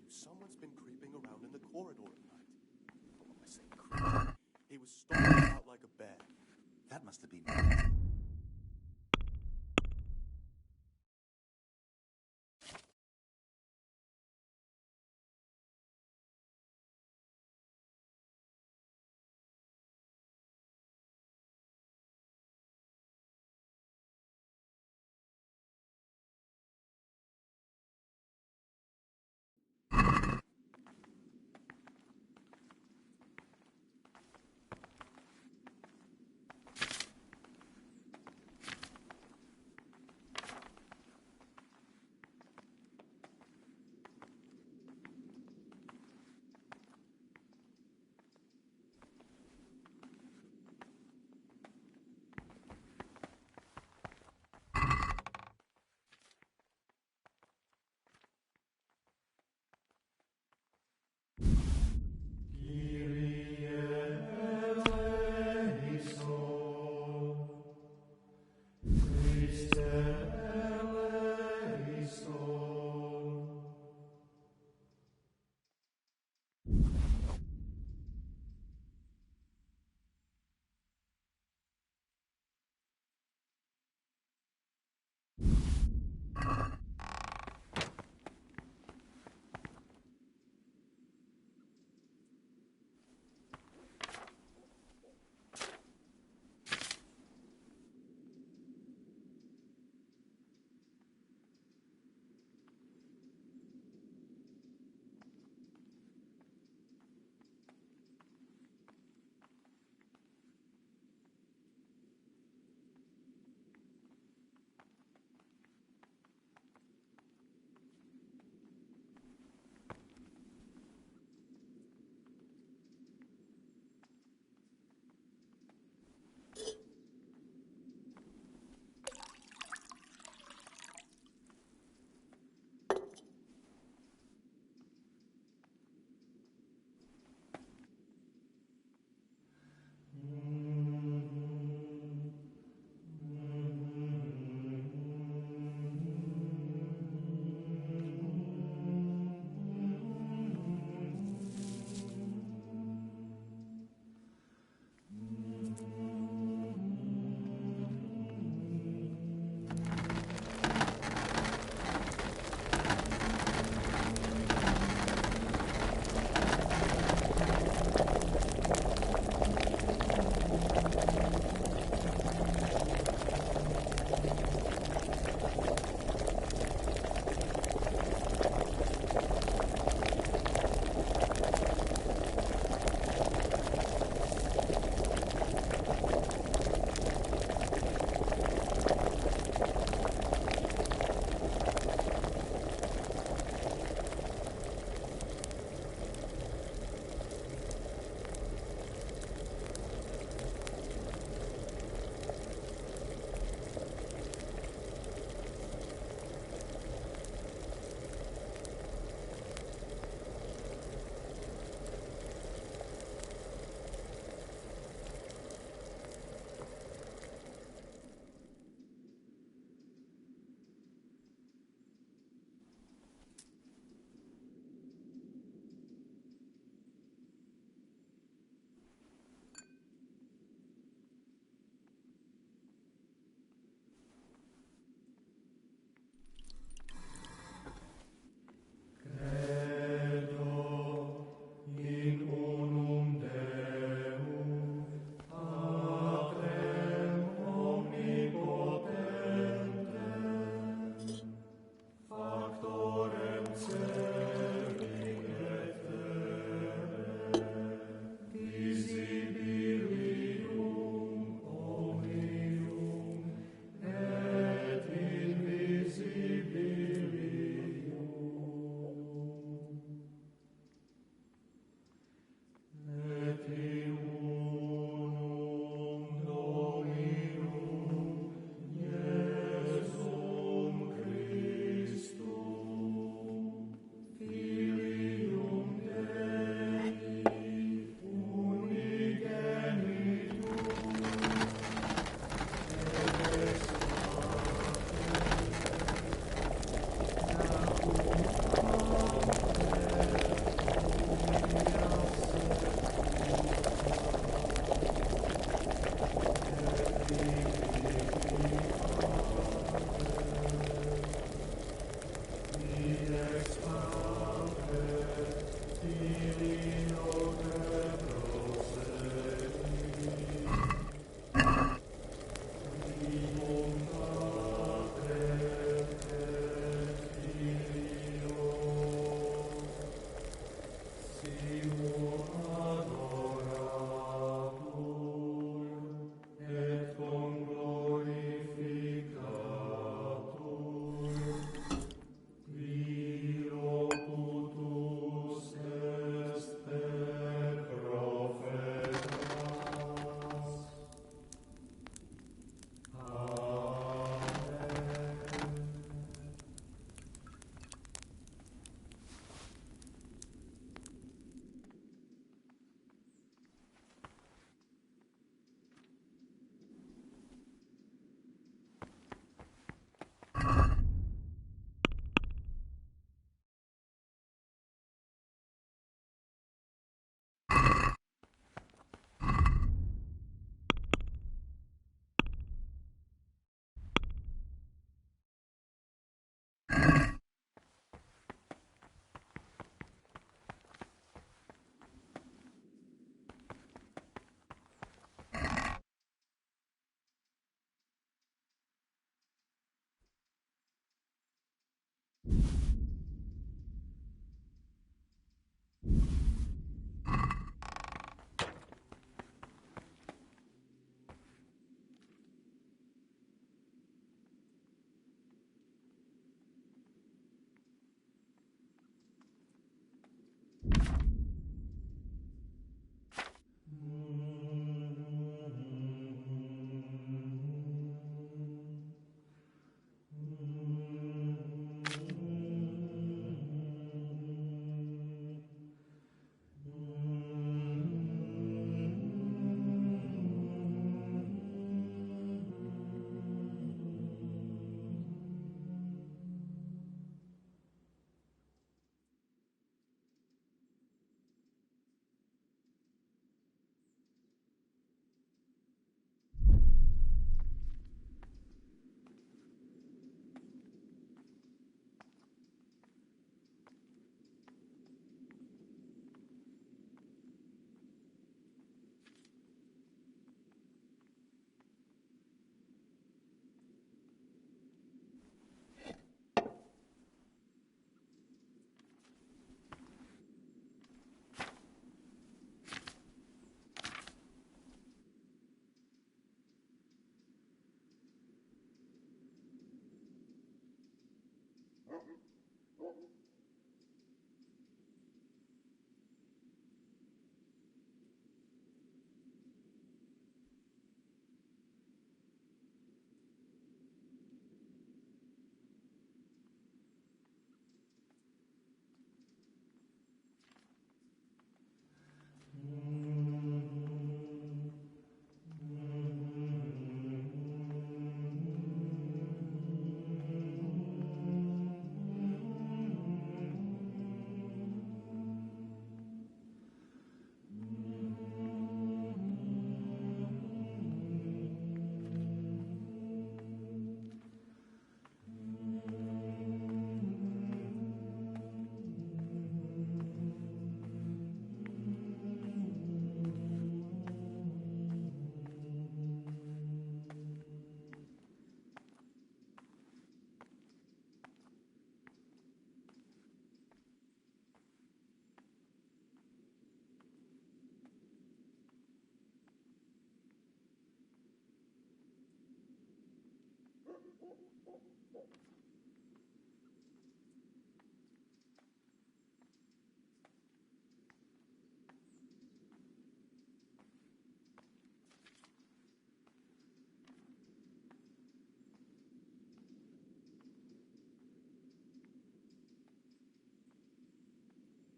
Someone's been creeping around in the corridor at night. I say creeping. He was stalking out like a bear. That must have been...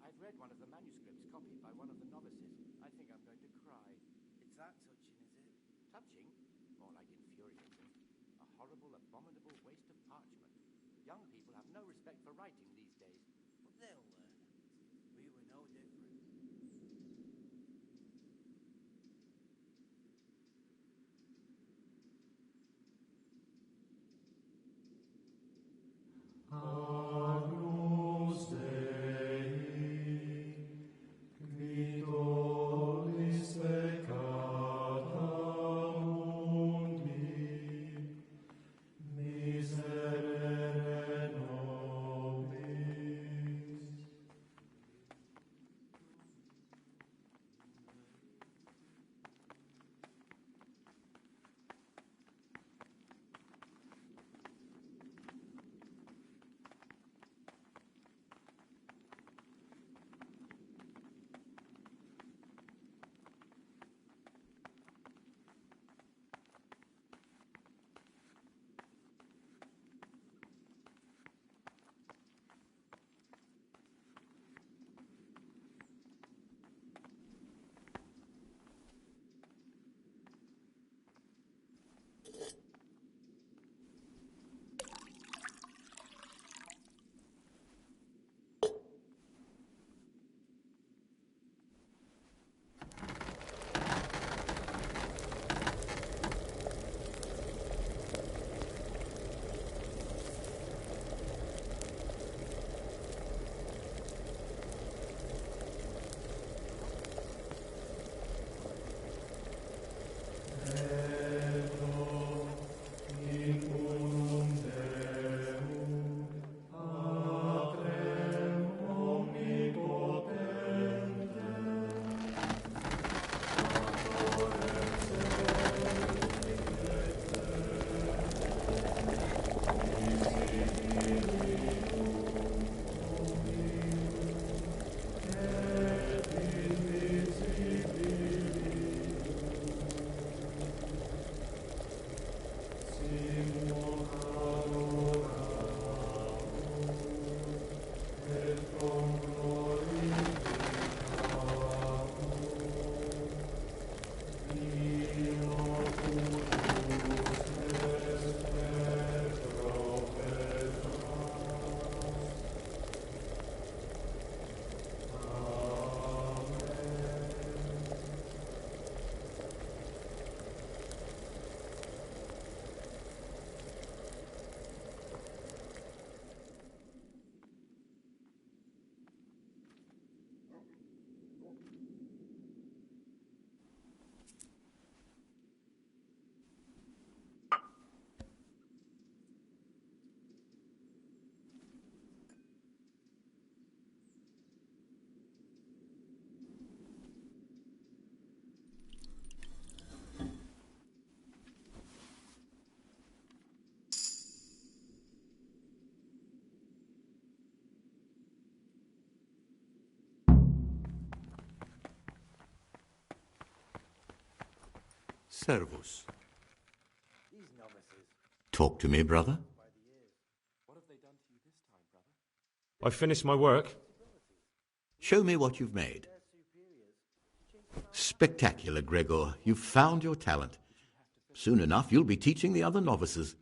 I've read one of the manuscripts copied by one of the novices. I think I'm going to cry. It's that touching, is it? Touching? More like infuriating. A horrible, abominable waste of parchment. Young people have no respect for writing these days. But they'll learn. We were no different. Agnus Dei, qui tollis peccata mundi, miserere nobis. Servus. These novices. Talk to me, brother. What have they done to you this time, brother? I've finished my work. Show me what you've made. Spectacular, Gregor. You've found your talent. Soon enough, you'll be teaching the other novices.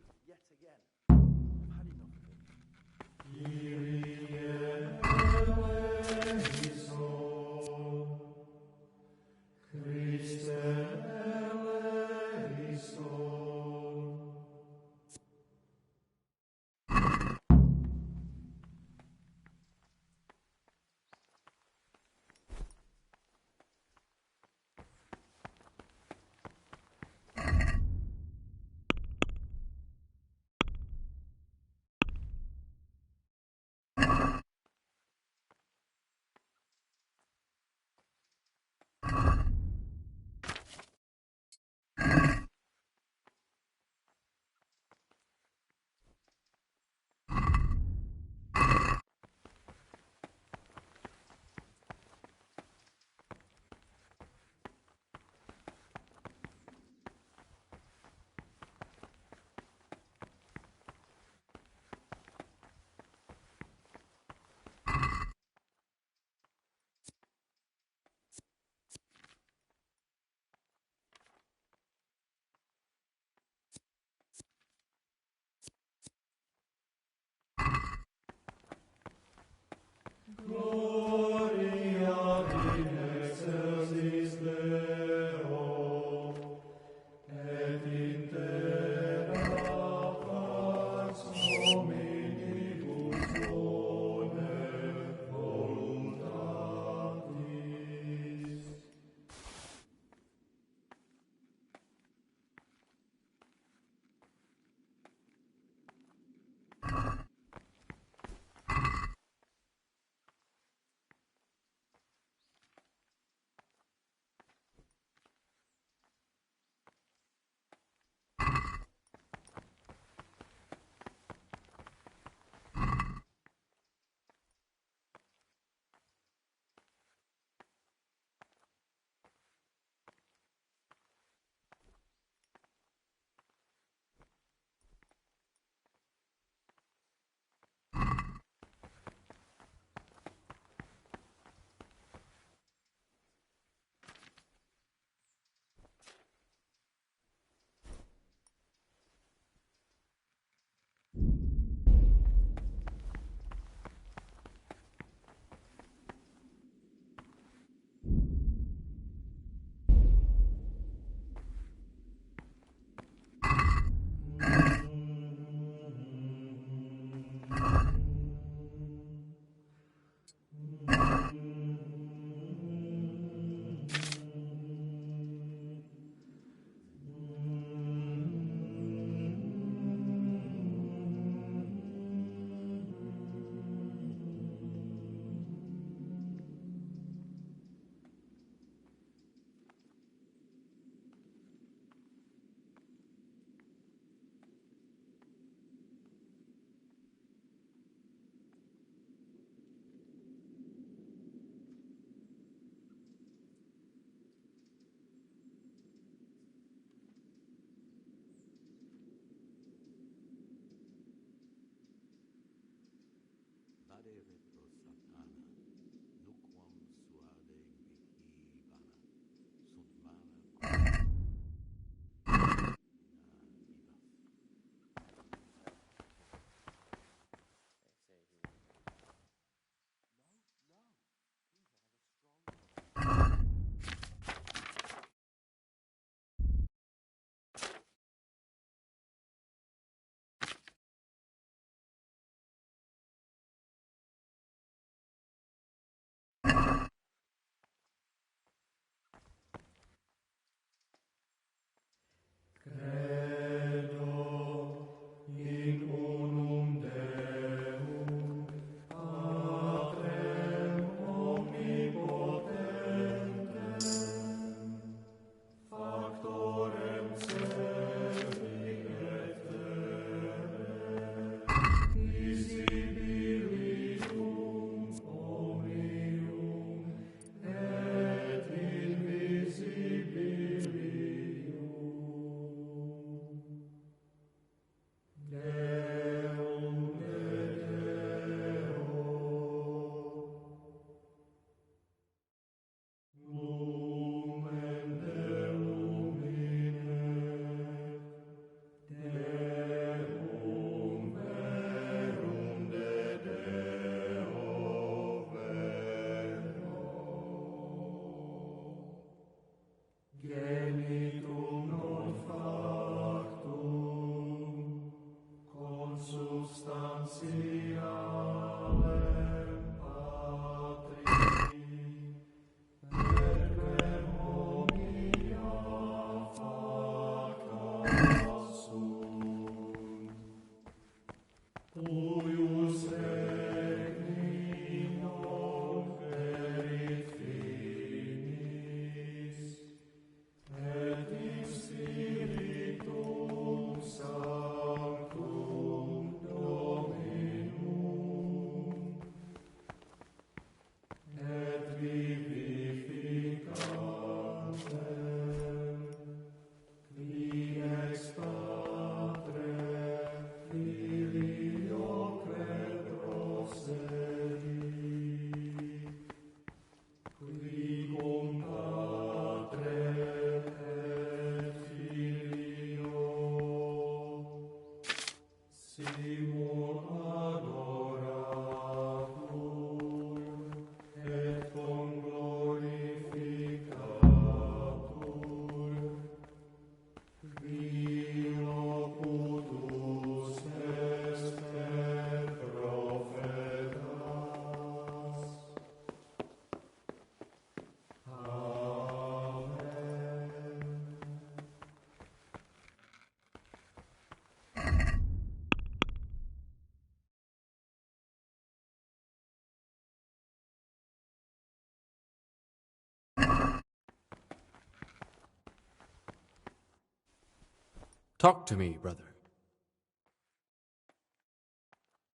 Talk to me, brother.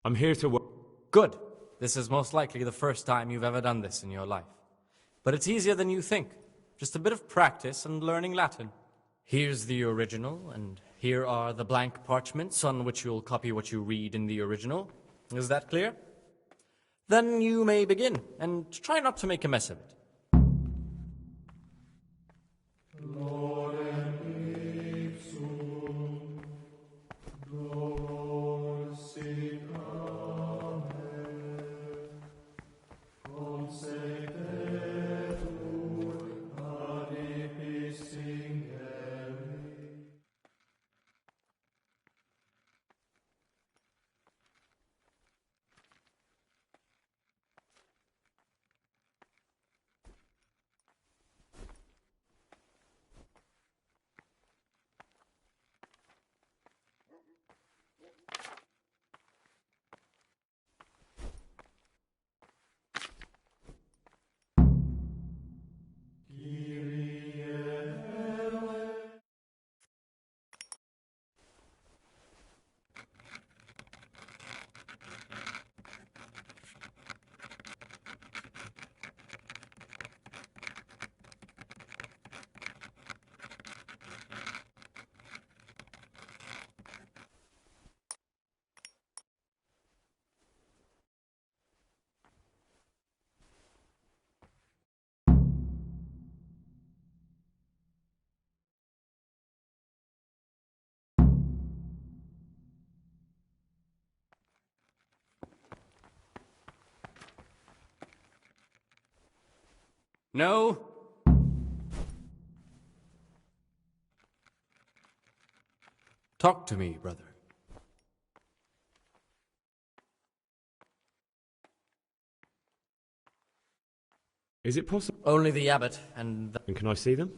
I'm here to work. Good. This is most likely the first time you've ever done this in your life. But it's easier than you think. Just a bit of practice and learning Latin. Here's the original, and here are the blank parchments on which you'll copy what you read in the original. Is that clear? Then you may begin, and try not to make a mess of it. No. Talk to me, brother. Is it possible? Only the abbot and And can I see them?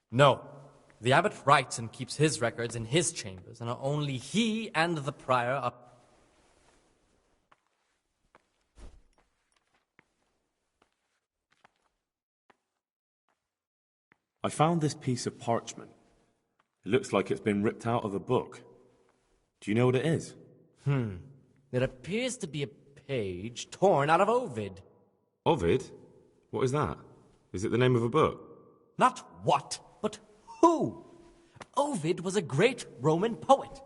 No. The abbot writes and keeps his records in his chambers, and only he and the prior are... I found this piece of parchment. It looks like it's been ripped out of a book. Do you know what it is? It appears to be a page torn out of Ovid. Ovid? What is that? Is it the name of a book? Not what, but who. Ovid was a great Roman poet.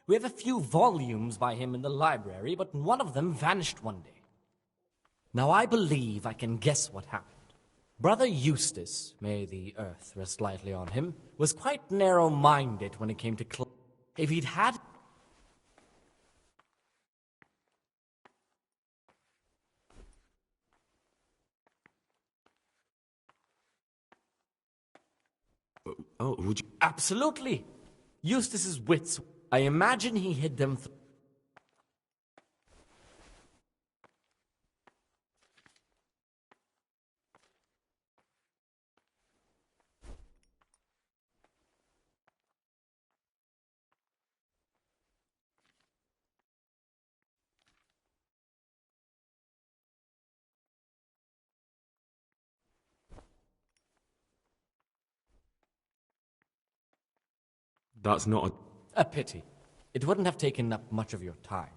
We have a few volumes by him in the library, but one of them vanished one day. Now I believe I can guess what happened. Brother Eustace, may the earth rest lightly on him, was quite narrow-minded when it came to if he'd had... Oh, would you... Absolutely. Eustace's wits, I imagine he hid them... That's not a... A pity. It wouldn't have taken up much of your time.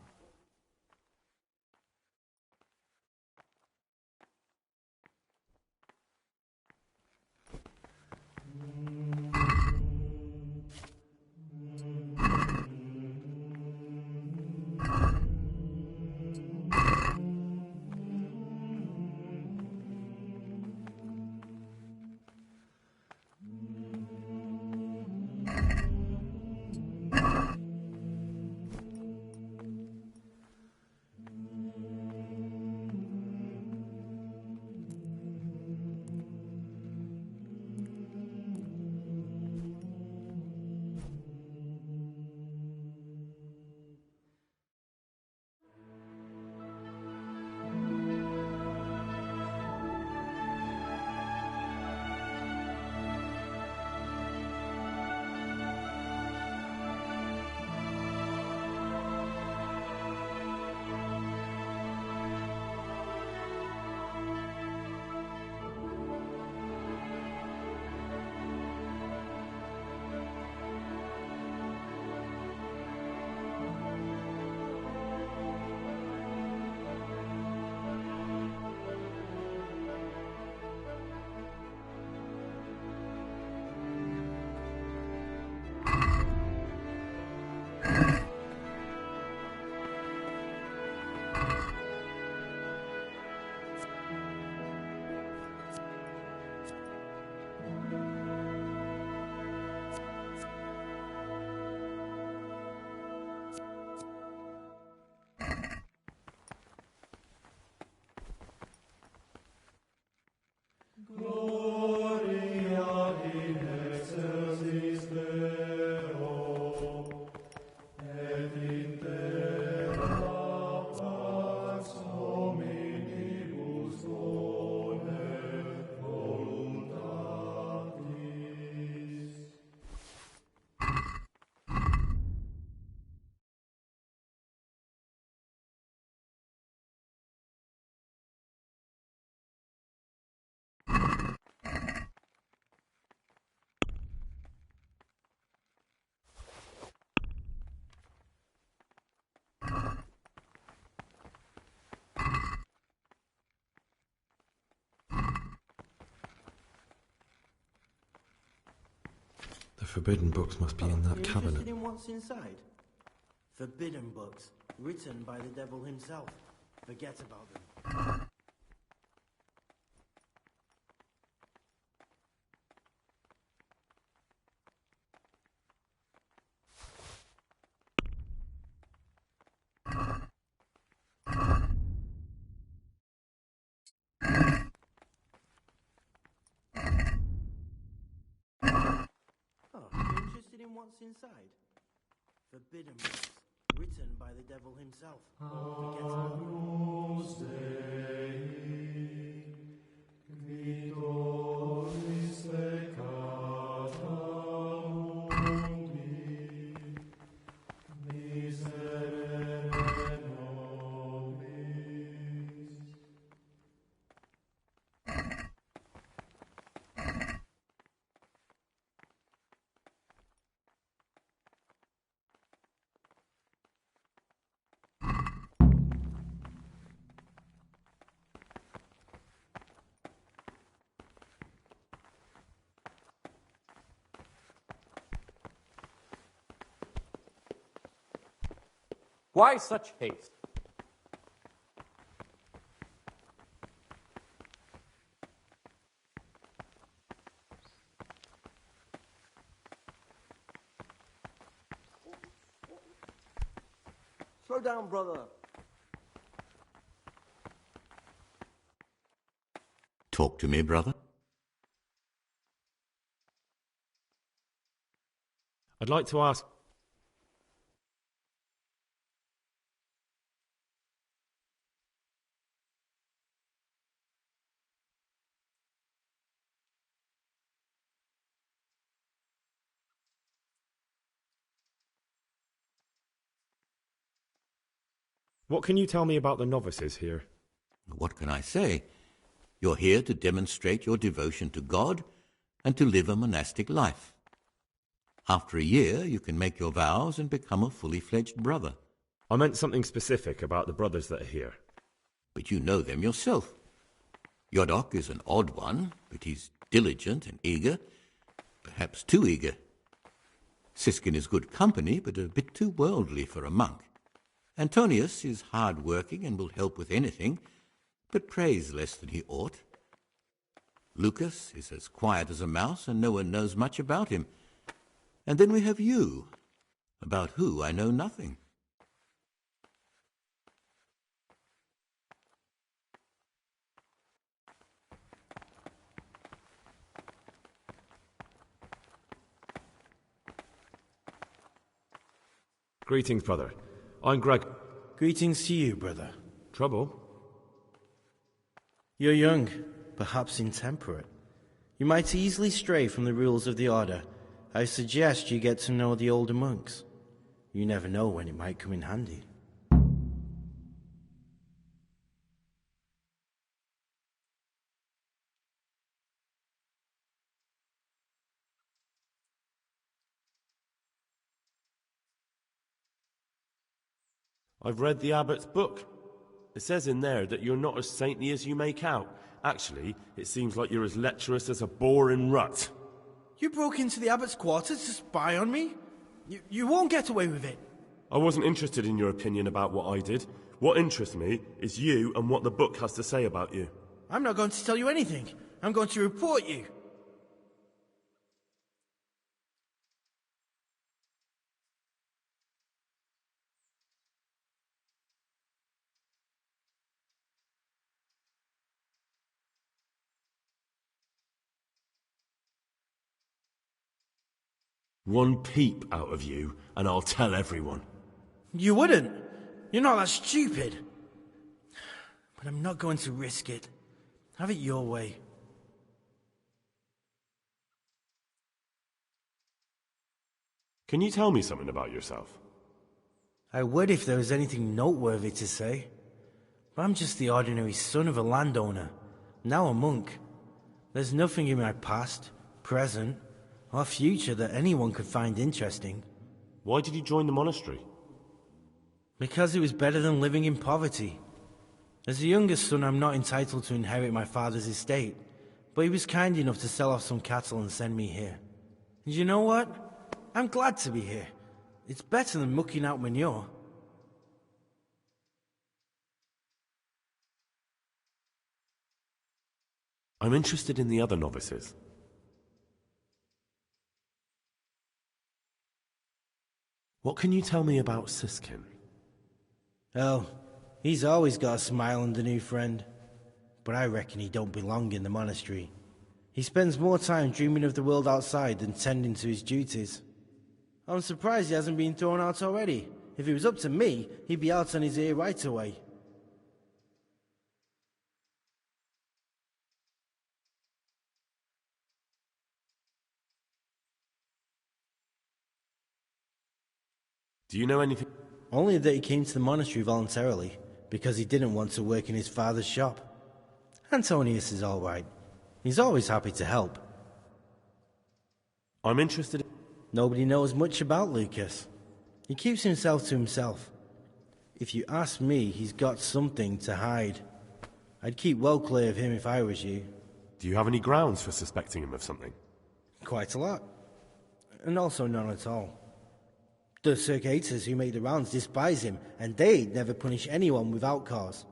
forbidden books must be in that You're cabinet. interested in what's inside? Forbidden books, written by the devil himself. Forget about them. What's inside? Forbidden books, written by the devil himself. Forget about Why such haste? Slow down, brother. Talk to me, brother. I'd like to ask... What can you tell me about the novices here? What can I say? You're here to demonstrate your devotion to God and to live a monastic life. After a year, you can make your vows and become a fully fledged brother. I meant something specific about the brothers that are here. But you know them yourself. Yodok is an odd one, but he's diligent and eager, perhaps too eager. Siskin is good company, but a bit too worldly for a monk. Antonius is hard-working and will help with anything, but prays less than he ought. Lucas is as quiet as a mouse, and no one knows much about him. And then we have you, about who I know nothing. Greetings, brother. I'm Greg. Greetings to you, brother. Trouble? You're young, perhaps intemperate. You might easily stray from the rules of the order. I suggest you get to know the older monks. You never know when it might come in handy. I've read the abbot's book. It says in there that you're not as saintly as you make out. Actually, it seems like you're as lecherous as a boring rut. You broke into the abbot's quarters to spy on me? You won't get away with it. I wasn't interested in your opinion about what I did. What interests me is you and what the book has to say about you. I'm not going to tell you anything. I'm going to report you. One peep out of you, and I'll tell everyone. You wouldn't. You're not that stupid. But I'm not going to risk it. Have it your way. Can you tell me something about yourself? I would if there was anything noteworthy to say. But I'm just the ordinary son of a landowner, now a monk. There's nothing in my past, present, or future that anyone could find interesting. Why did you join the monastery? Because it was better than living in poverty. As the youngest son, I'm not entitled to inherit my father's estate, but he was kind enough to sell off some cattle and send me here. And you know what? I'm glad to be here. It's better than mucking out manure. I'm interested in the other novices. What can you tell me about Siskin? Oh, he's always got a smile on the new friend. But I reckon he don't belong in the monastery. He spends more time dreaming of the world outside than tending to his duties. I'm surprised he hasn't been thrown out already. If it was up to me, he'd be out on his ear right away. Do you know anything? Only that he came to the monastery voluntarily, because he didn't want to work in his father's shop. Antonius is all right. He's always happy to help. I'm interested in... Nobody knows much about Lucas. He keeps himself to himself. If you ask me, he's got something to hide. I'd keep well clear of him if I was you. Do you have any grounds for suspecting him of something? Quite a lot. And also none at all. The Circators who make the rounds despise him, and they'd never punish anyone without cause.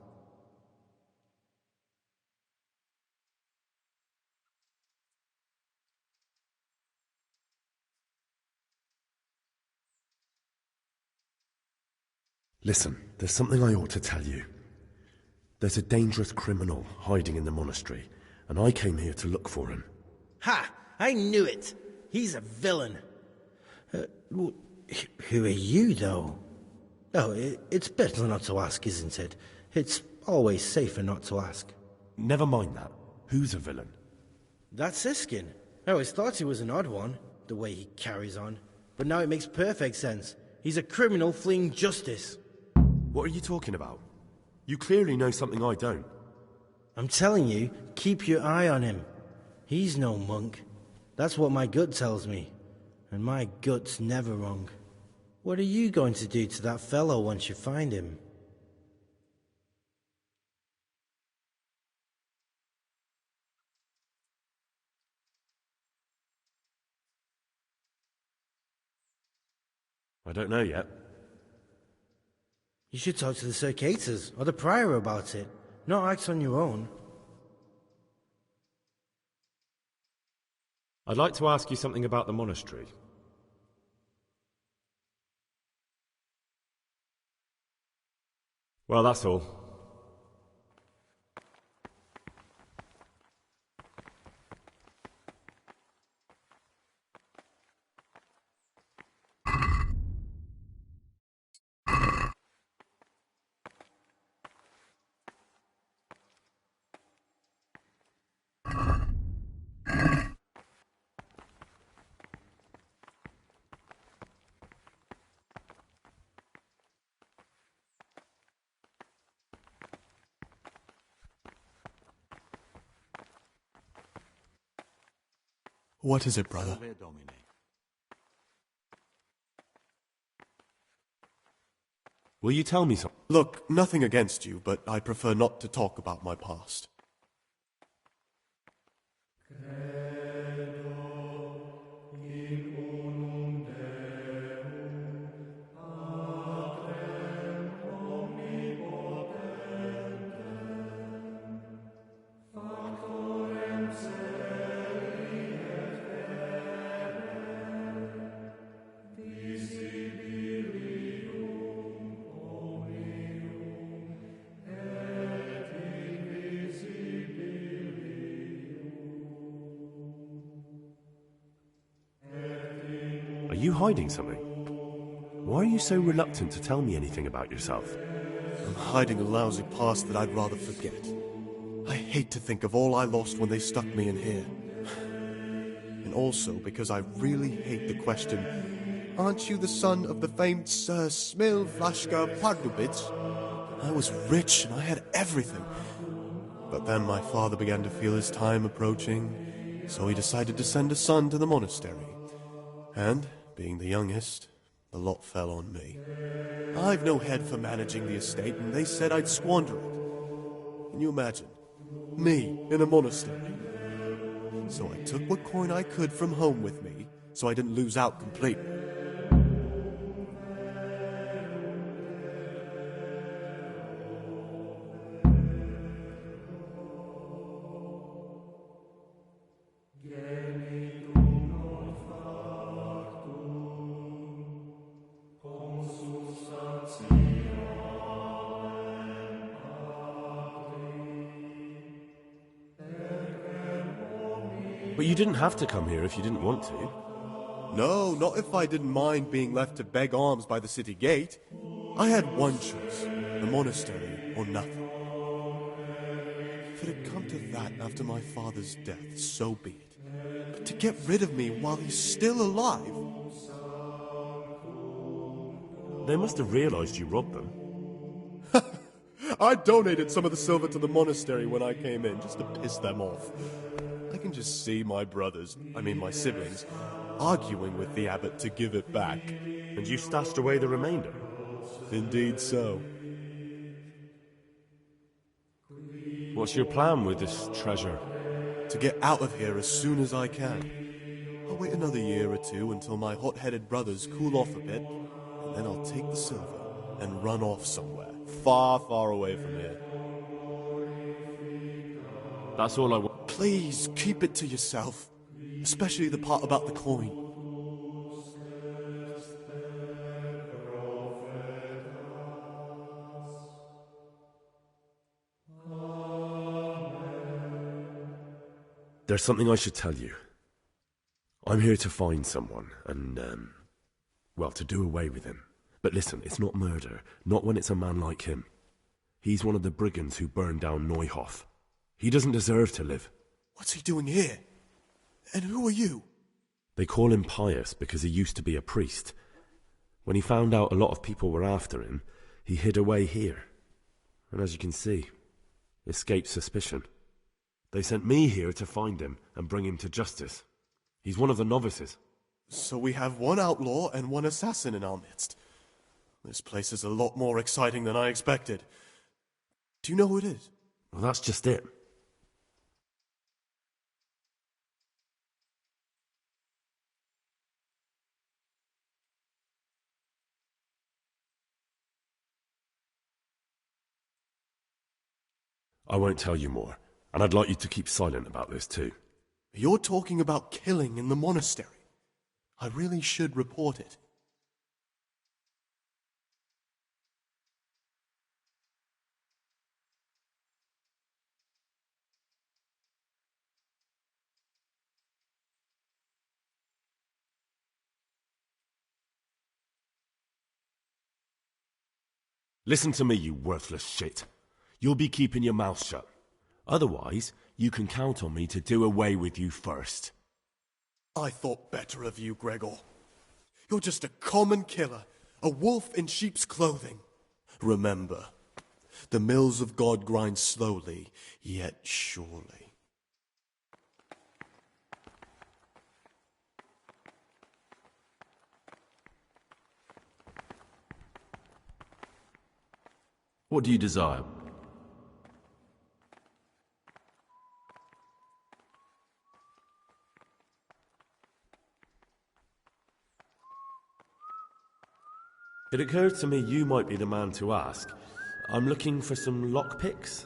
Listen, there's something I ought to tell you. There's a dangerous criminal hiding in the monastery, and I came here to look for him. Ha! I knew it! He's a villain. Who are you, though? Oh, it's better not to ask, isn't it? It's always safer not to ask. Never mind that. Who's a villain? That's Siskin. I always thought he was an odd one, the way he carries on. But now it makes perfect sense. He's a criminal fleeing justice. What are you talking about? You clearly know something I don't. I'm telling you, keep your eye on him. He's no monk. That's what my gut tells me. And my gut's never wrong. What are you going to do to that fellow once you find him? I don't know yet. You should talk to the Circators or the Prior about it, not act on your own. I'd like to ask you something about the monastery. Well, that's all. What is it, brother? Will you tell me something? Look, nothing against you, but I prefer not to talk about my past. Are you hiding something? Why are you so reluctant to tell me anything about yourself? I'm hiding a lousy past that I'd rather forget. I hate to think of all I lost when they stuck me in here. And also because I really hate the question, aren't you the son of the famed Sir Smil Vlaška Pardubitz? I was rich and I had everything. But then my father began to feel his time approaching, so he decided to send a son to the monastery. And, being the youngest, the lot fell on me. I've no head for managing the estate, and they said I'd squander it. Can you imagine? Me, in a monastery. So I took what coin I could from home with me, so I didn't lose out completely. But you didn't have to come here if you didn't want to. No, not if I didn't mind being left to beg alms by the city gate. I had one choice, the monastery or nothing. If it had come to that after my father's death, so be it. But to get rid of me while he's still alive... They must have realized you robbed them. I donated some of the silver to the monastery when I came in, just to piss them off. I can just see my my siblings, arguing with the abbot to give it back. And you stashed away the remainder? Indeed so. What's your plan with this treasure? To get out of here as soon as I can. I'll wait another year or two until my hot-headed brothers cool off a bit, and then I'll take the silver and run off somewhere, far, far away from here. That's all I want. Please, keep it to yourself. Especially the part about the coin. There's something I should tell you. I'm here to find someone, and, to do away with him. But listen, it's not murder, not when it's a man like him. He's one of the brigands who burned down Neuhof. He doesn't deserve to live. What's he doing here? And who are you? They call him Pius because he used to be a priest. When he found out a lot of people were after him, he hid away here. And as you can see, escaped suspicion. They sent me here to find him and bring him to justice. He's one of the novices. So we have one outlaw and one assassin in our midst. This place is a lot more exciting than I expected. Do you know who it is? Well, that's just it. I won't tell you more, and I'd like you to keep silent about this too. You're talking about killing in the monastery. I really should report it. Listen to me, you worthless shit. You'll be keeping your mouth shut. Otherwise, you can count on me to do away with you first. I thought better of you, Gregor. You're just a common killer, a wolf in sheep's clothing. Remember, the mills of God grind slowly, yet surely. What do you desire? It occurred to me you might be the man to ask. I'm looking for some lockpicks.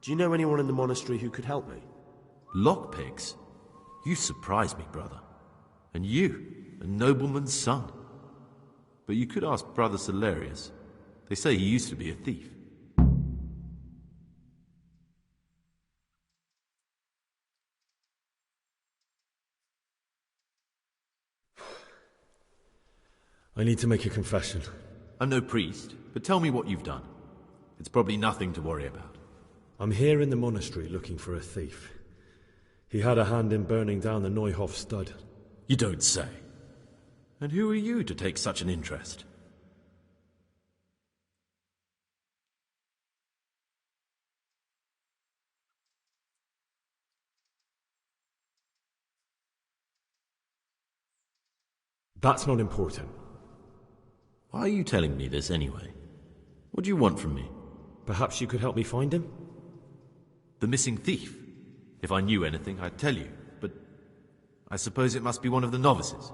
Do you know anyone in the monastery who could help me? Lockpicks? You surprise me, brother. And you, a nobleman's son. But you could ask Brother Salarius. They say he used to be a thief. I need to make a confession. I'm no priest, but tell me what you've done. It's probably nothing to worry about. I'm here in the monastery looking for a thief. He had a hand in burning down the Neuhof stud. You don't say. And who are you to take such an interest? That's not important. Why are you telling me this anyway? What do you want from me? Perhaps you could help me find him? The missing thief? If I knew anything, I'd tell you, but I suppose it must be one of the novices.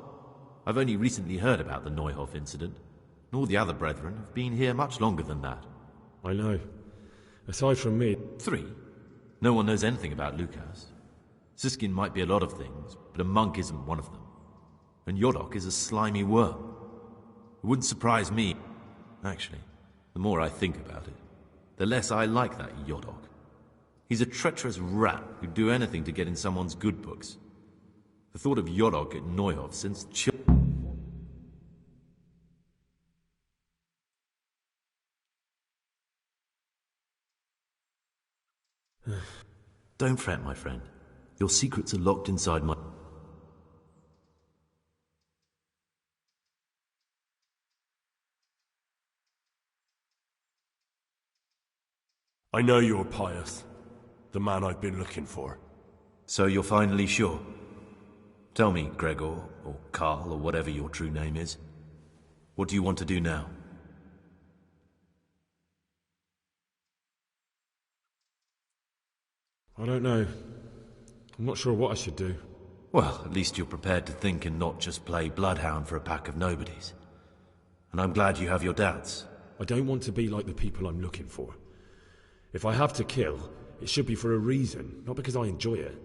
I've only recently heard about the Neuhof incident, and all the other brethren have been here much longer than that. I know. Aside from me... 3? No one knows anything about Lukas. Siskin might be a lot of things, but a monk isn't one of them. And Yodok is a slimy worm. It wouldn't surprise me. Actually, the more I think about it, the less I like that Yodok. He's a treacherous rat who'd do anything to get in someone's good books. The thought of Yodok at Neuhof since Don't fret, my friend. Your secrets are locked inside my... I know you're Pius, the man I've been looking for. So you're finally sure? Tell me, Gregor, or Karl, or whatever your true name is. What do you want to do now? I don't know. I'm not sure what I should do. Well, at least you're prepared to think and not just play bloodhound for a pack of nobodies. And I'm glad you have your doubts. I don't want to be like the people I'm looking for. If I have to kill, it should be for a reason, not because I enjoy it.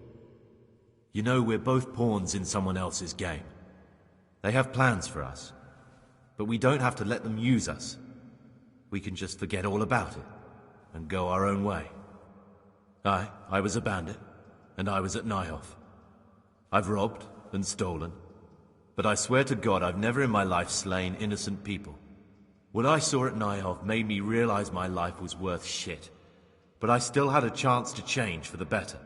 You know, we're both pawns in someone else's game. They have plans for us, but we don't have to let them use us. We can just forget all about it, and go our own way. I was a bandit, and I was at Neuhof. I've robbed and stolen, but I swear to God I've never in my life slain innocent people. What I saw at Neuhof made me realize my life was worth shit, but I still had a chance to change for the better.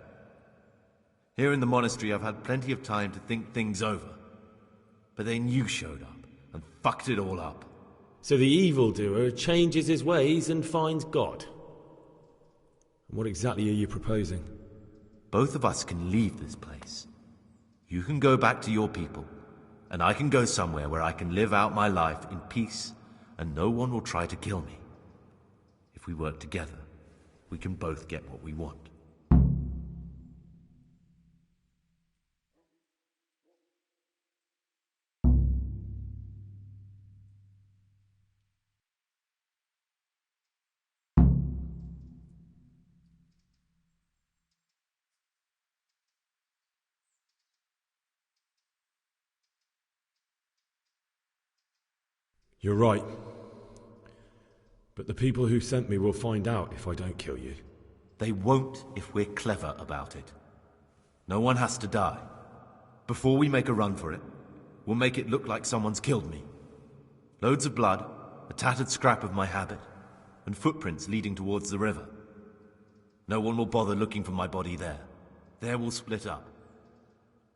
Here in the monastery I've had plenty of time to think things over, but then you showed up and fucked it all up. So the evildoer changes his ways and finds God. What exactly are you proposing? Both of us can leave this place. You can go back to your people, and I can go somewhere where I can live out my life in peace, and no one will try to kill me. If we work together, we can both get what we want. You're right. But the people who sent me will find out if I don't kill you. They won't if we're clever about it. No one has to die. Before we make a run for it, we'll make it look like someone's killed me. Loads of blood, a tattered scrap of my habit, and footprints leading towards the river. No one will bother looking for my body there. There we'll split up.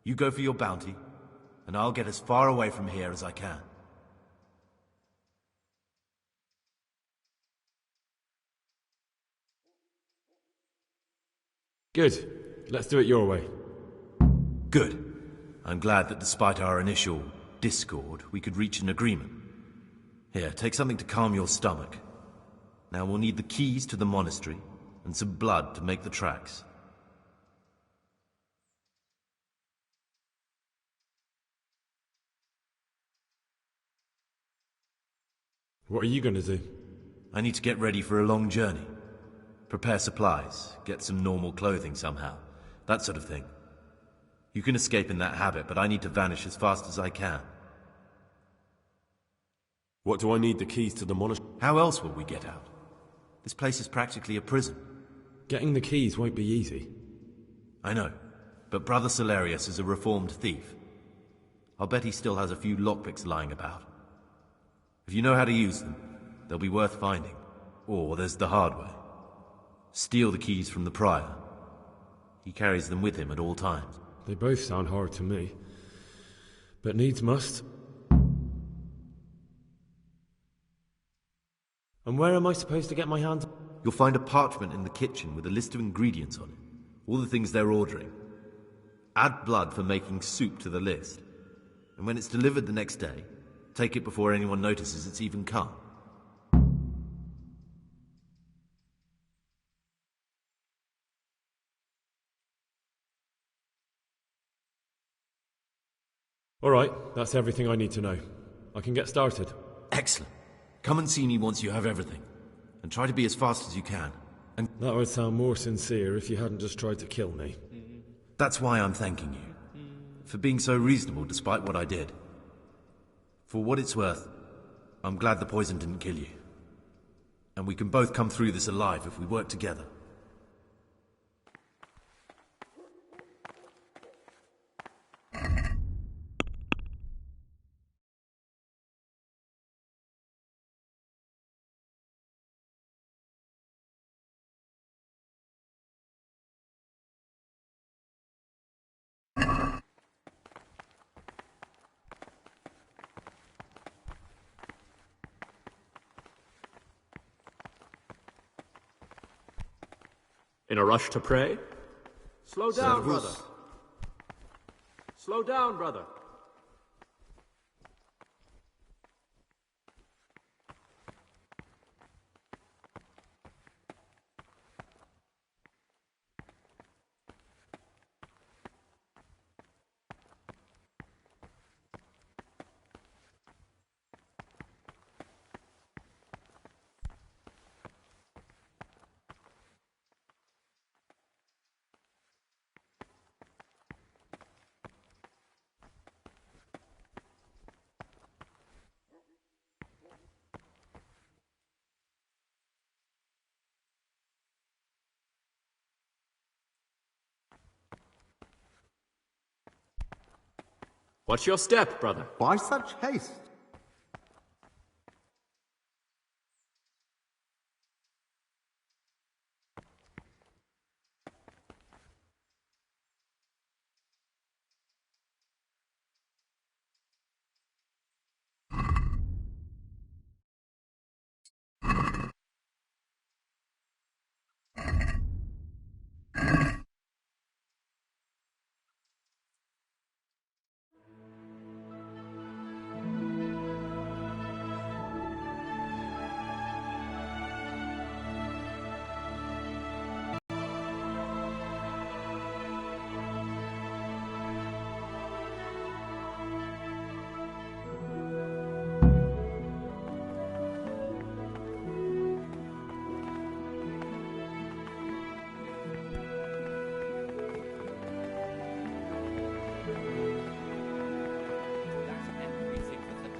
You go for your bounty, and I'll get as far away from here as I can. Good. Let's do it your way. Good. I'm glad that despite our initial discord, we could reach an agreement. Here, take something to calm your stomach. Now we'll need the keys to the monastery, and some blood to make the tracks. What are you going to do? I need to get ready for a long journey. Prepare supplies, get some normal clothing somehow, that sort of thing. You can escape in that habit, but I need to vanish as fast as I can. What do I need the keys to the monastery? How else will we get out? This place is practically a prison. Getting the keys won't be easy. I know, but Brother Salarius is a reformed thief. I'll bet he still has a few lockpicks lying about. If you know how to use them, they'll be worth finding. Or there's the hard way. Steal the keys from the prior. He carries them with him at all times. They both sound hard to me. But needs must. And where am I supposed to get my hands? You'll find a parchment in the kitchen with a list of ingredients on it. All the things they're ordering. Add blood for making soup to the list. And when it's delivered the next day, take it before anyone notices it's even come. All right, that's everything I need to know. I can get started. Excellent. Come and see me once you have everything. And try to be as fast as you can. And that would sound more sincere if you hadn't just tried to kill me. That's why I'm thanking you. For being so reasonable despite what I did. For what it's worth, I'm glad the poison didn't kill you. And we can both come through this alive if we work together. In a rush to pray? Slow down, Servus. brother. Slow down, brother. What's your step, brother? Why such haste?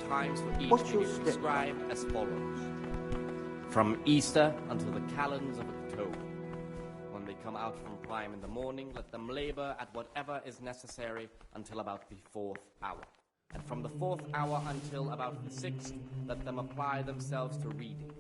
Times for each What's to your be step? prescribed as follows. From Easter until the calends of October. When they come out from prime in the morning, let them labor at whatever is necessary until about the 4th hour. And from the 4th hour until about the 6th, let them apply themselves to reading.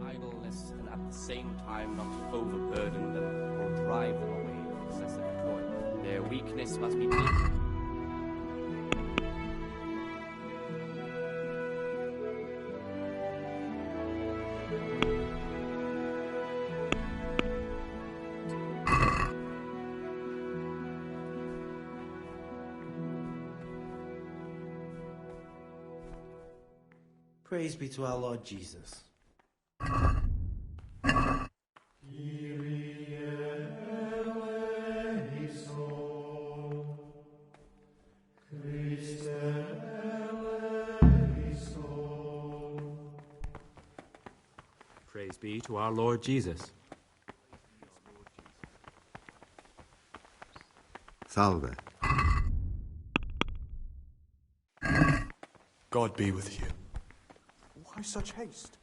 Idleness, and at the same time not to overburden them or drive them away with excessive toil. Their weakness must be taken. Praise be to our Lord Jesus. Praise be to our Lord Jesus. Salve. God be with you. Why such haste?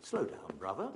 Slow down, brother.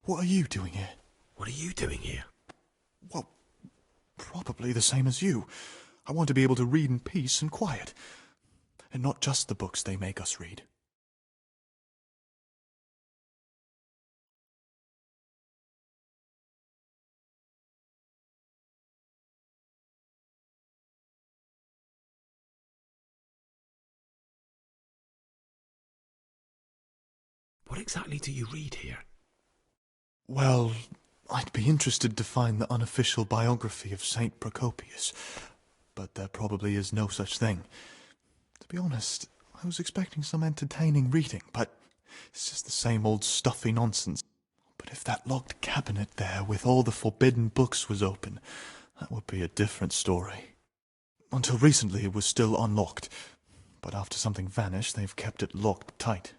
What are you doing here? What are you doing here? Well, probably the same as you. I want to be able to read in peace and quiet. And not just the books they make us read. What exactly do you read here? Well, I'd be interested to find the unofficial biography of Saint Procopius, but there probably is no such thing. To be honest, I was expecting some entertaining reading, but it's just the same old stuffy nonsense. But if that locked cabinet there with all the forbidden books was open, that would be a different story. Until recently it was still unlocked, but after something vanished, they've kept it locked tight.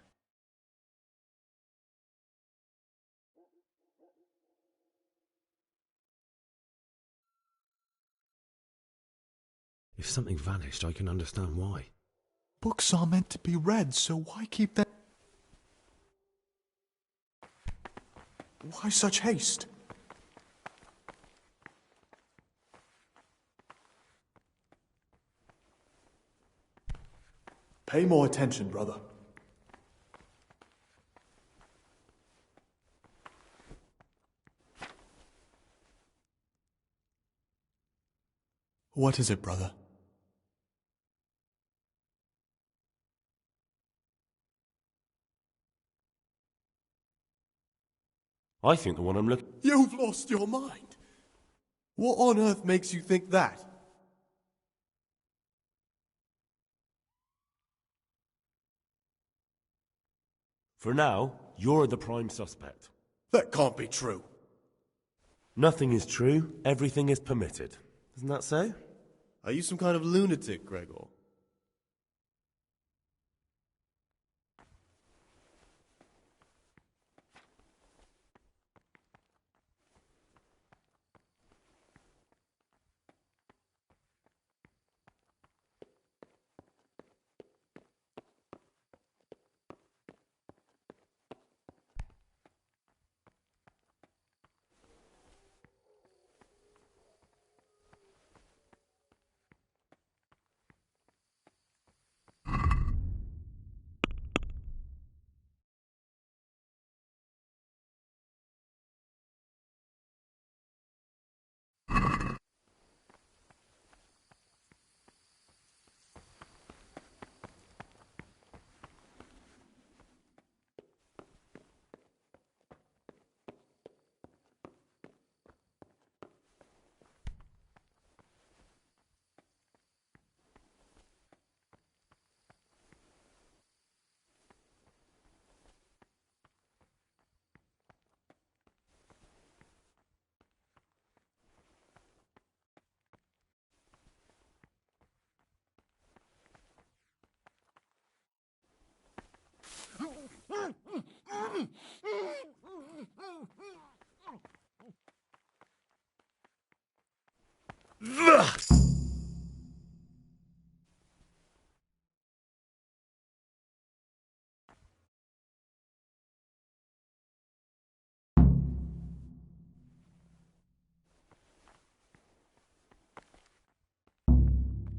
If something vanished, I can understand why. Books are meant to be read, so why keep them? Why such haste? Pay more attention, brother. What is it, brother? I think the one I'm looking... You've lost your mind. What on earth makes you think that? For now, you're the prime suspect. That can't be true. Nothing is true, everything is permitted. Isn't that so? Are you some kind of lunatic, Gregor?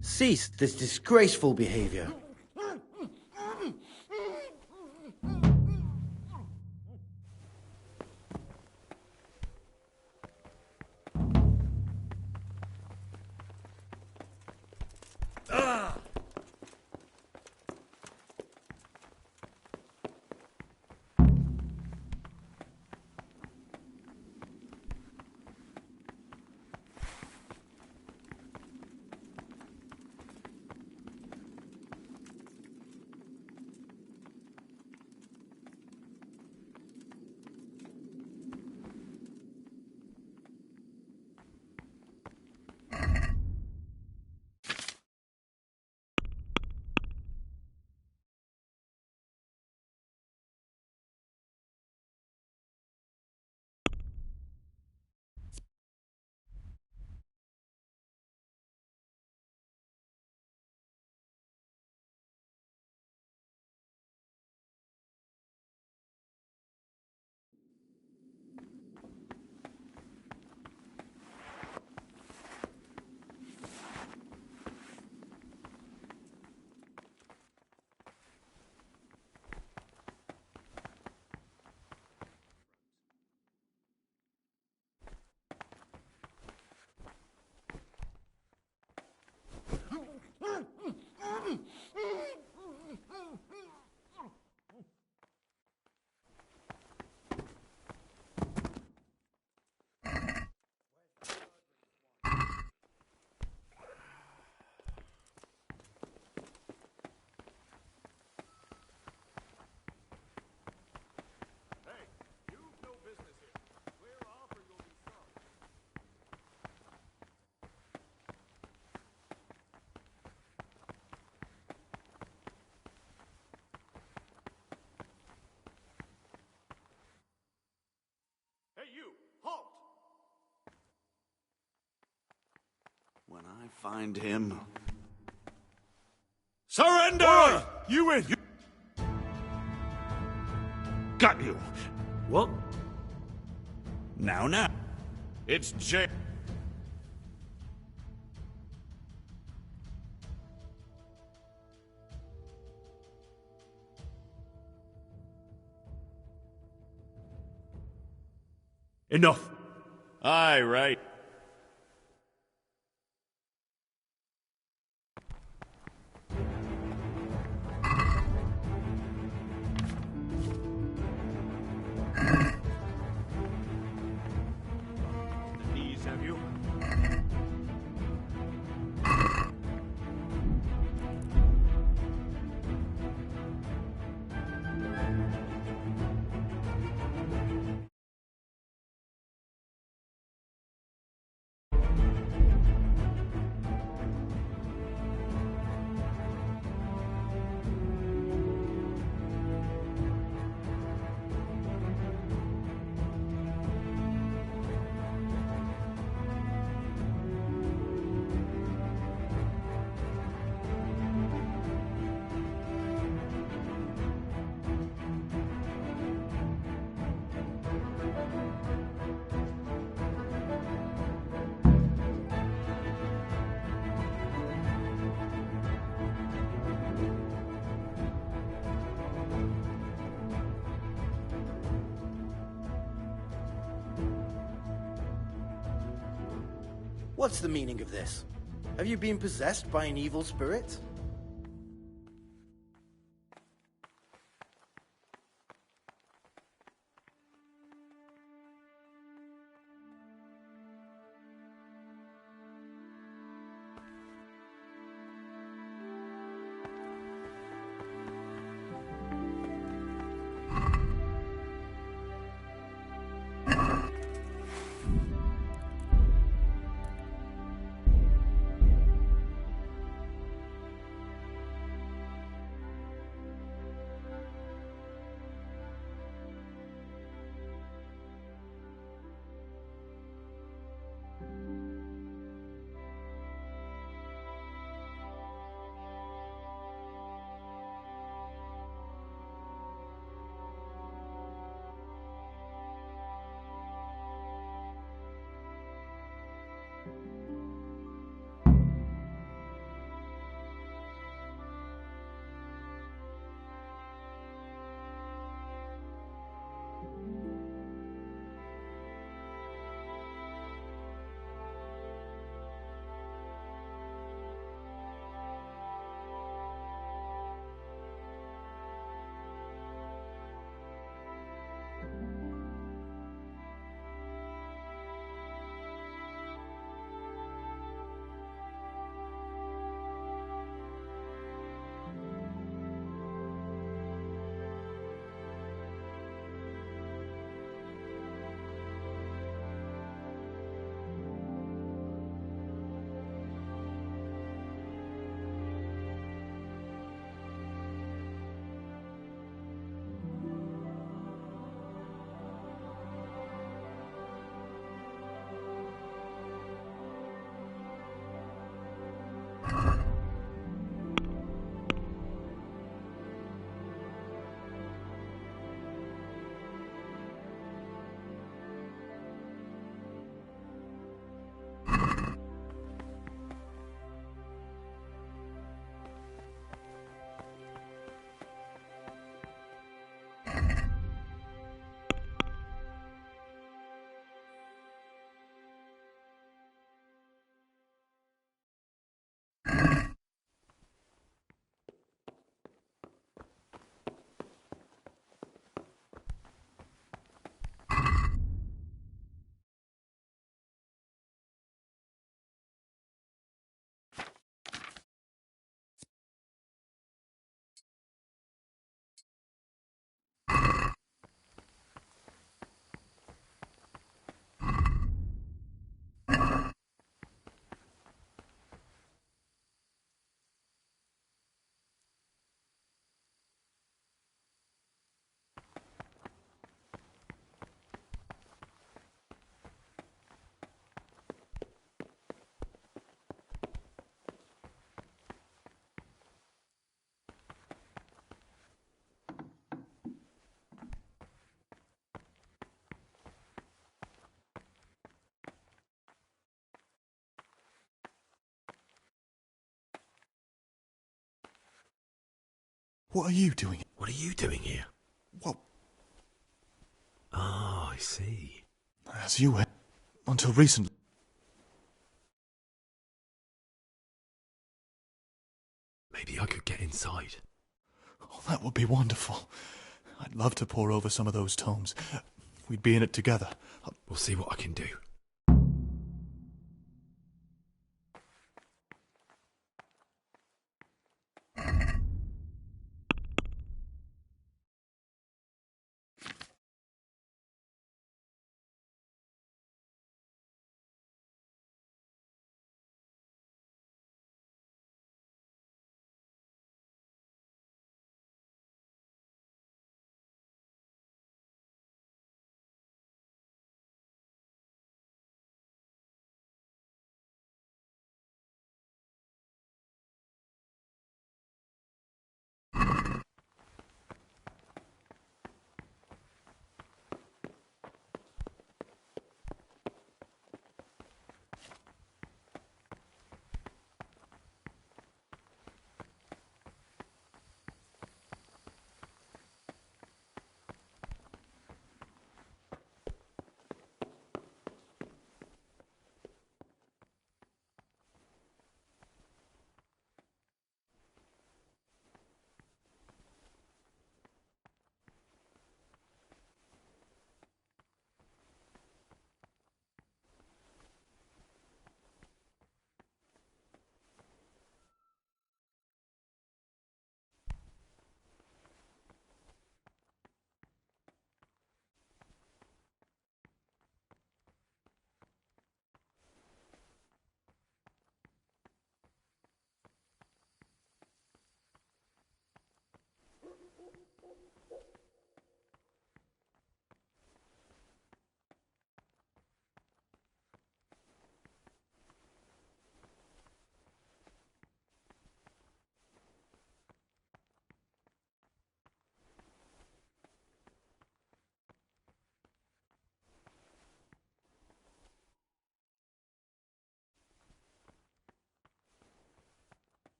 Cease this disgraceful behavior. find him. Surrender! Oi! You in! Got you. What? Now. It's Jay. Enough. Aye, right. These have you? What's the meaning of this? Have you been possessed by an evil spirit? What are you doing? What are you doing here? Well... Oh, I see. As you were. Until recently. Maybe I could get inside. Oh, that would be wonderful. I'd love to pore over some of those tomes. We'd be in it together. We'll see what I can do.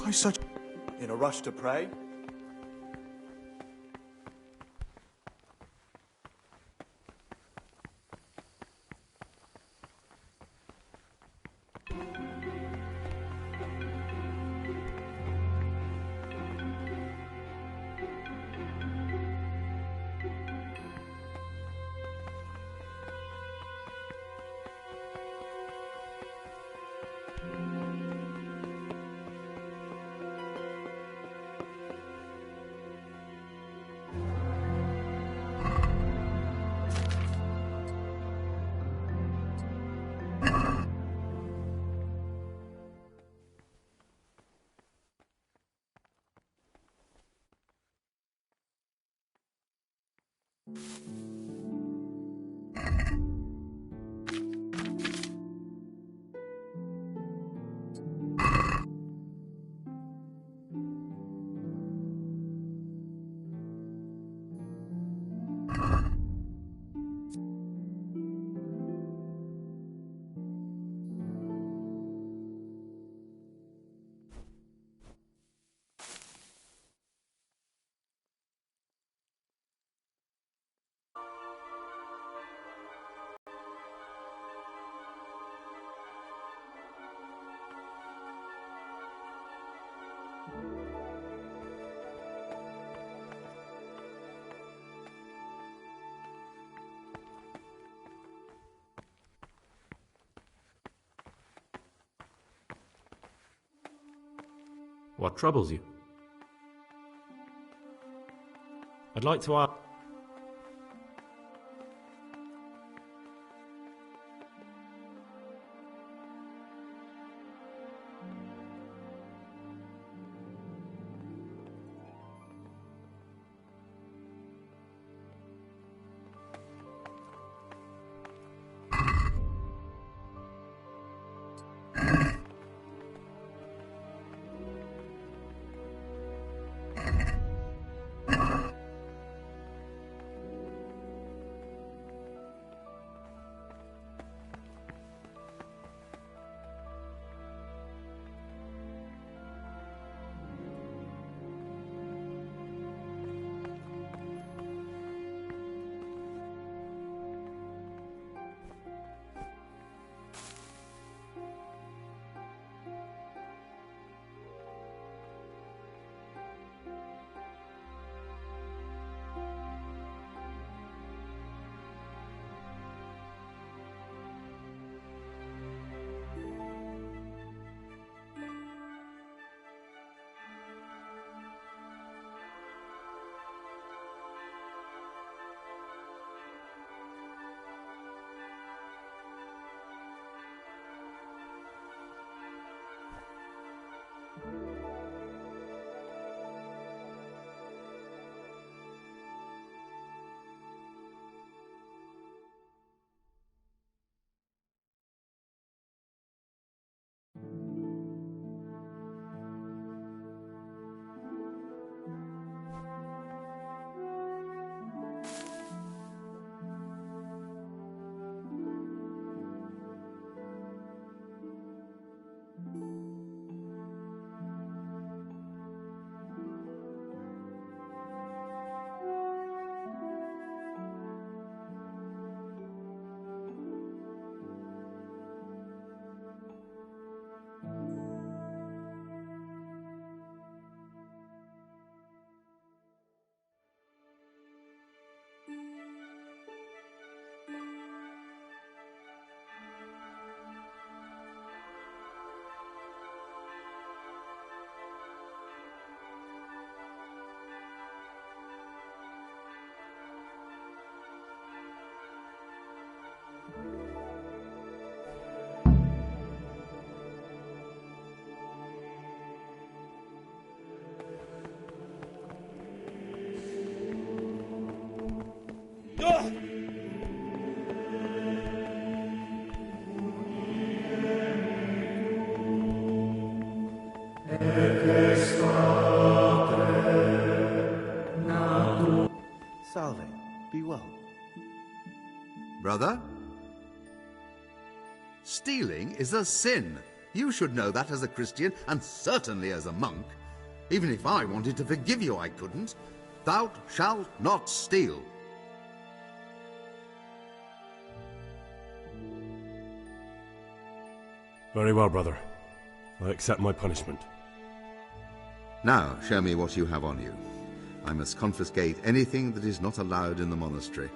Why such... In a rush to pray? What troubles you? I'd like to ask... Salve, be well. Brother? Stealing is a sin. You should know that as a Christian, and certainly as a monk. Even if I wanted to forgive you, I couldn't. Thou shalt not steal. Very well, brother. I accept my punishment. Now, show me what you have on you. I must confiscate anything that is not allowed in the monastery.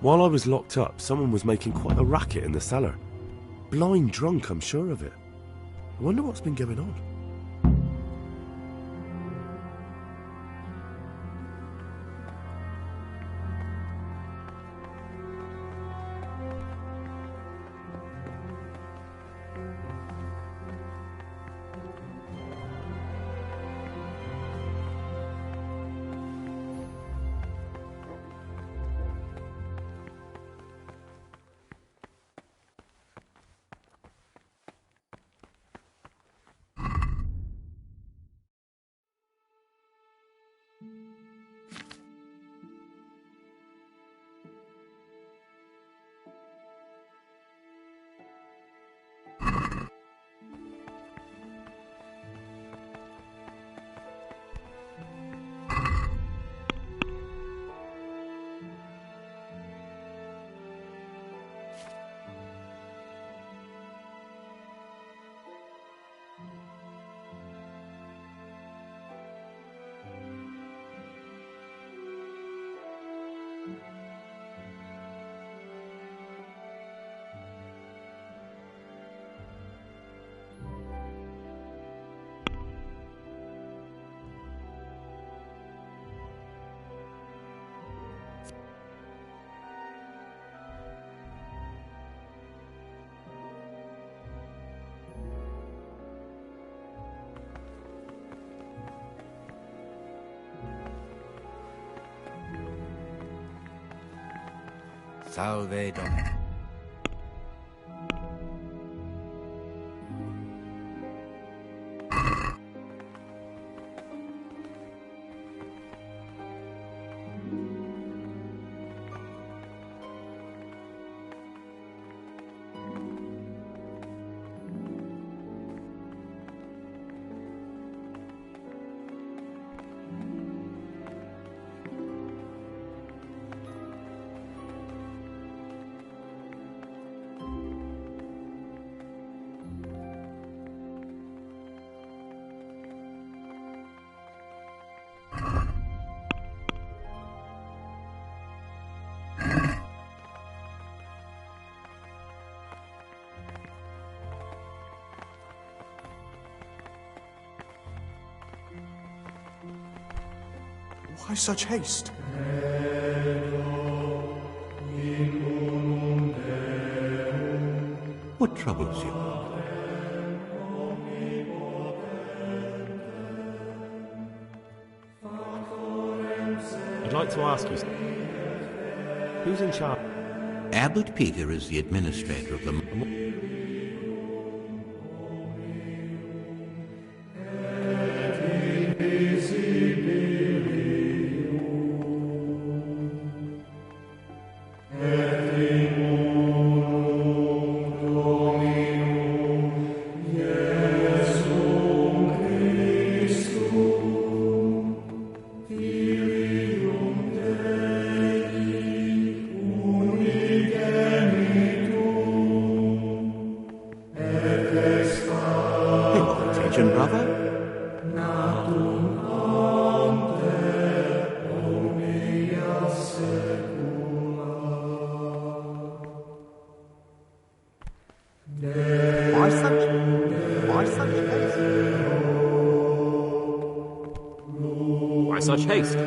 While I was locked up, someone was making quite a racket in the cellar. Blind drunk, I'm sure of it. I wonder what's been going on. Salve Donna. Why such haste? What troubles you? I'd like to ask you, who's in charge? Abbot Peter is the administrator of the... Attention, brother. Why such haste?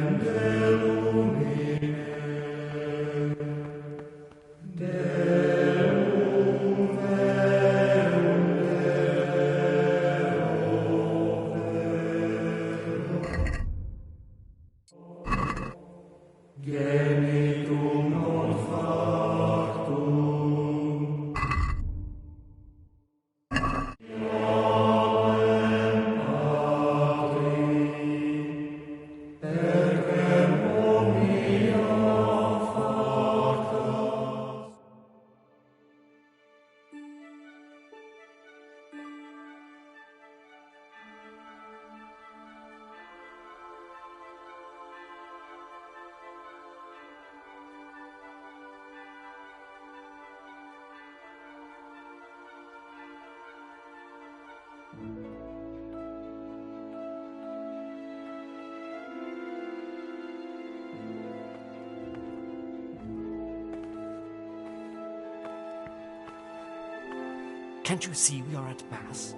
Can't you see we are at Mass?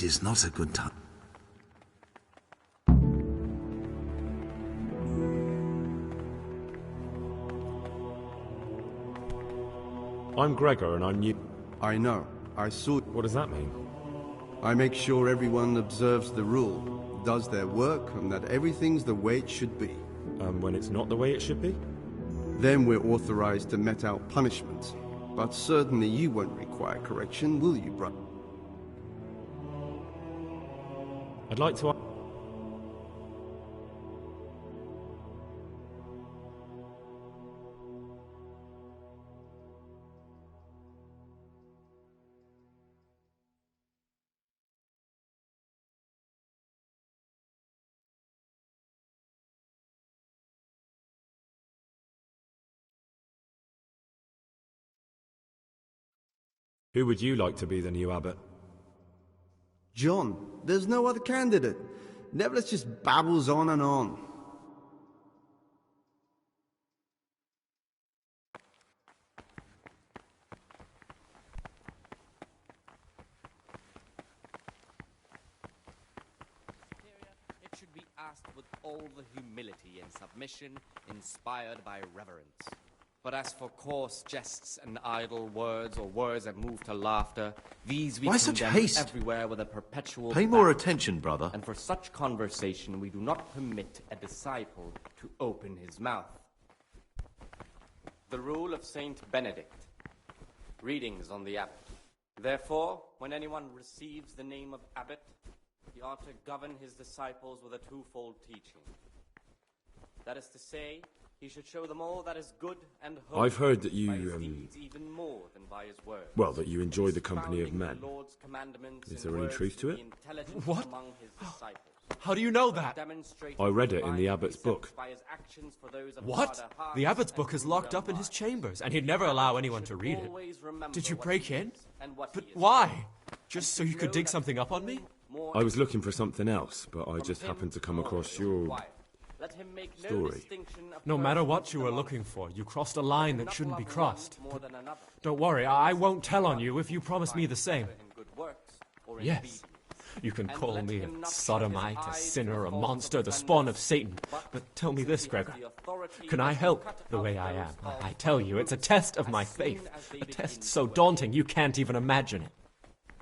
This is not a good time. I'm Gregor and I'm new. I know. I saw... What does that mean? I make sure everyone observes the rule, does their work, and that everything's the way it should be. And when it's not the way it should be? Then we're authorized to mete out punishment. But certainly you won't require correction, will you, brother? I'd like to... Who would you like to be the new abbot? John, there's no other candidate. Nevertheless just babbles on and on. It should be asked with all the humility and submission inspired by reverence. But as for coarse jests and idle words, or words that move to laughter, these we Why such condemn haste? everywhere with a perpetual Pay more ban. attention, brother. And for such conversation we do not permit a disciple to open his mouth. The rule of Saint Benedict. Readings on the abbot. Therefore, when anyone receives the name of abbot, he ought to govern his disciples with a twofold teaching. That is to say, he should show them all that is good and holy. I've heard that by his you, deeds even more than by his words. well, that you enjoy the company of men. Expounding the Lord's commandments Is in there any words truth to the it? intelligent What? among his disciples. How do you know that? Demonstrating I read it in the divine abbot's precepts book. by his actions for those of What? harder hearts The abbot's and book is ruder locked up in his minds. chambers, and he'd never allow anyone to read it. Always remember Did you what break he in? is and what But he is why? Just so you could dig something up on me? I was looking for something else, but I just happened to come across your Let him make no story. distinction of No matter persons what you in were the looking for, you crossed a line that not shouldn't be love crossed. one more than another. Don't worry, I won't tell on you if you promise me the same. in good works or in Yes. obedience. You can And call let me a him not shut his sodomite, a eyes sinner, to a false monster, the offenders, spawn of Satan. But tell me since this, he has Gregor. the authority Can to I help cut the out way I those am? faults I tell you, it's a test of as my soon faith. as they A begin test to so appear. daunting you can't even imagine it.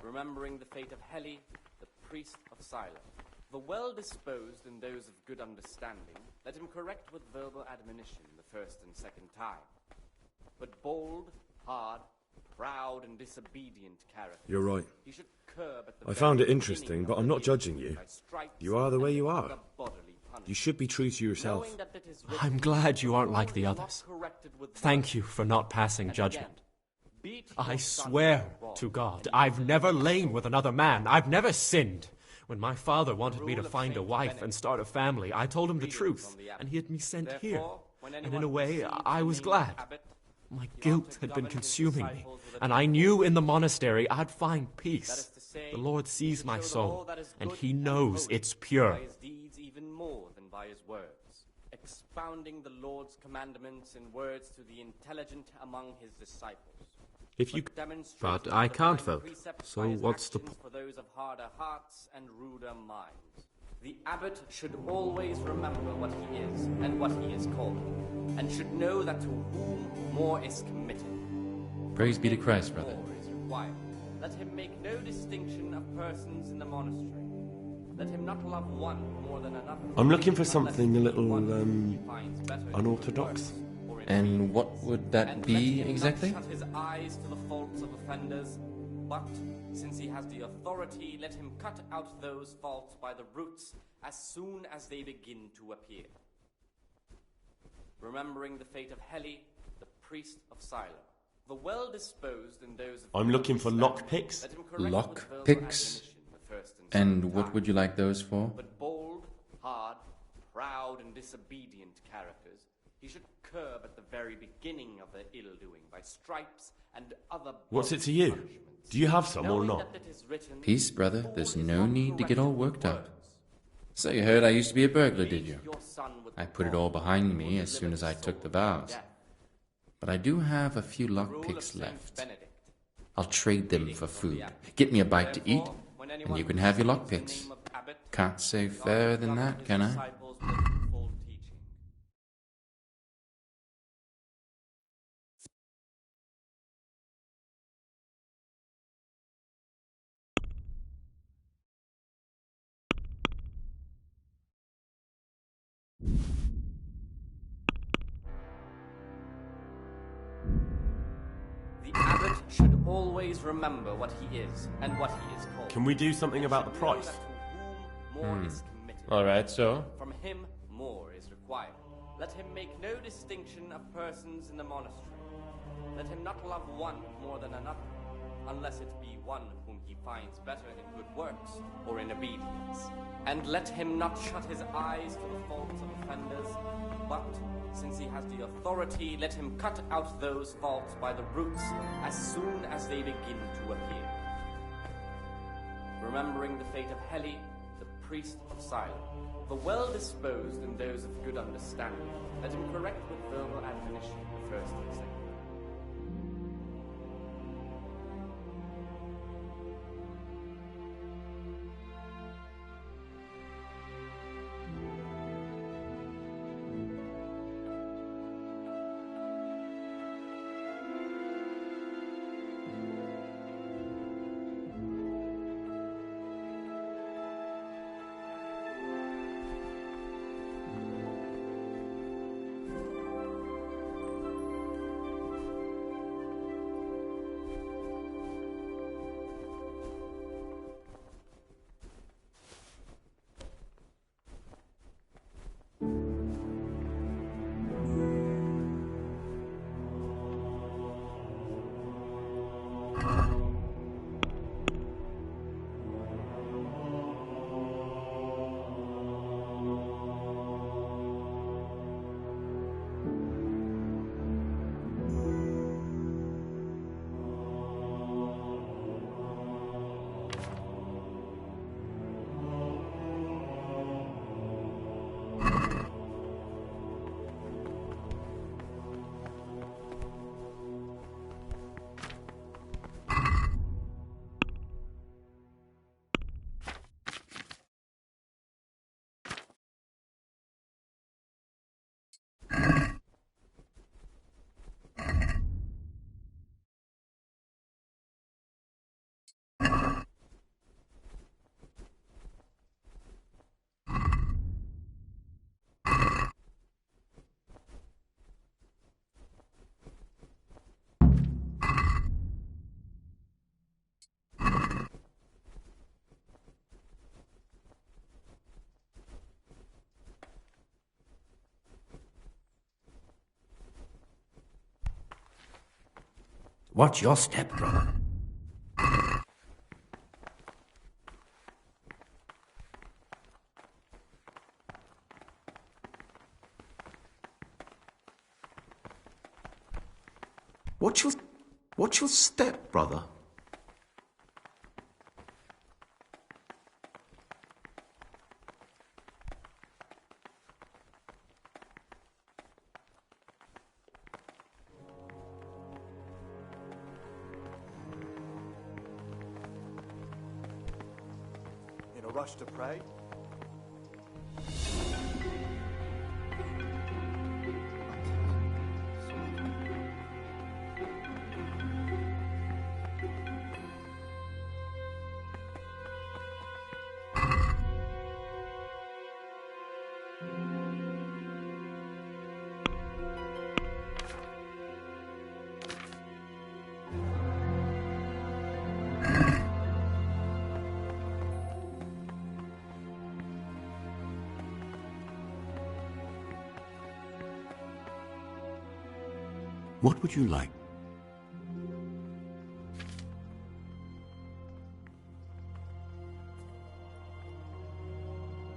Remembering the fate of Heli, the priest of Silas. The well-disposed and those of good understanding, let him correct with verbal admonition the first and second time. But bold, hard, proud, and disobedient character. You're right. He should curb at the I found it very interesting, beginning but of I'm the not judging you. by stripes You are the way and you other are. bodily punishment. You should be true to yourself. Knowing that it is written, I'm glad you aren't like the "All is others. not corrected with Thank you for not passing And judgment. again, beat I your son swear for wrong, to God, and I've you never will lain be with another man. I've never sinned. When my father wanted me to rule of find a Saint wife Benedict. and start a family, I told him the Readings truth, on the abbot. and he had me sent here. Therefore, when And in anyone a way, receives I the was name of glad. abbot, My he ought guilt to had been govern his consuming me, disciples with a and I twofold knew in the monastery I'd find That peace. is to say, The Lord sees my show them all soul, that is and good He and knows holy it's pure. By his deeds even more than by his words, expounding the Lord's commandments in words to the intelligent among his disciples. If you, But demonstrating but I the can't divine vote. precepts So by his what's the? actions for those of harder hearts and ruder minds. The abbot should always remember what he is and what he is called, and should know that to whom more is committed. Praise be to Christ, brother. More is required. Let him make no distinction of persons in the monastery. Let him not love one more than another. I'm looking for unless something a it be little one whom he finds better in unorthodox. good works or in And what would that and be let him exactly? not shut his eyes to the faults of offenders, but since he has the authority, let him cut out those faults by the roots as soon as they begin to appear. Remembering the fate of Heli, the priest of Silo, the well-disposed and those of I'm looking for lockpicks. let him correct with Lock verbal picks? admonition the first and And second what time. would you like those for? But bold, hard, proud, and disobedient characters he should curb at the very beginning of their ill-doing by stripes and other What's it to bodily you? punishments. Do you have some or Knowing not? that it is written, Peace, brother. "Fool There's is no not need to get all corrected worked with up. words." So you heard I used to be a burglar, did you? Your son with I the put it law, all behind and me will as soon deliver as I the took soul the from vows. death. But I do have a few The rule of lockpicks Saint left. Benedict. I'll trade them for food. Get me a bite to eat, and you can have your lockpicks. Can't say fairer than that, can I? Disciples with full teaching. The abbot should always remember what he is and what he is called. Can we do something about the Should know price? that to whom more is committed. Alright, so? From him, more is required. Let him make no distinction of persons in the monastery. Let him not love one more than another, unless it be one whom he finds better in good works or in obedience. And let him not shut his eyes to the faults of offenders, but, since he has the authority, let him cut out those faults by the roots as soon as they begin to appear. Remembering the fate of Heli, the priest of Silo, the well-disposed and those of good understanding, let him correct with verbal admonition the first and second. Watch your step, brother. Watch your step, brother. In a rush to pray? What would you like?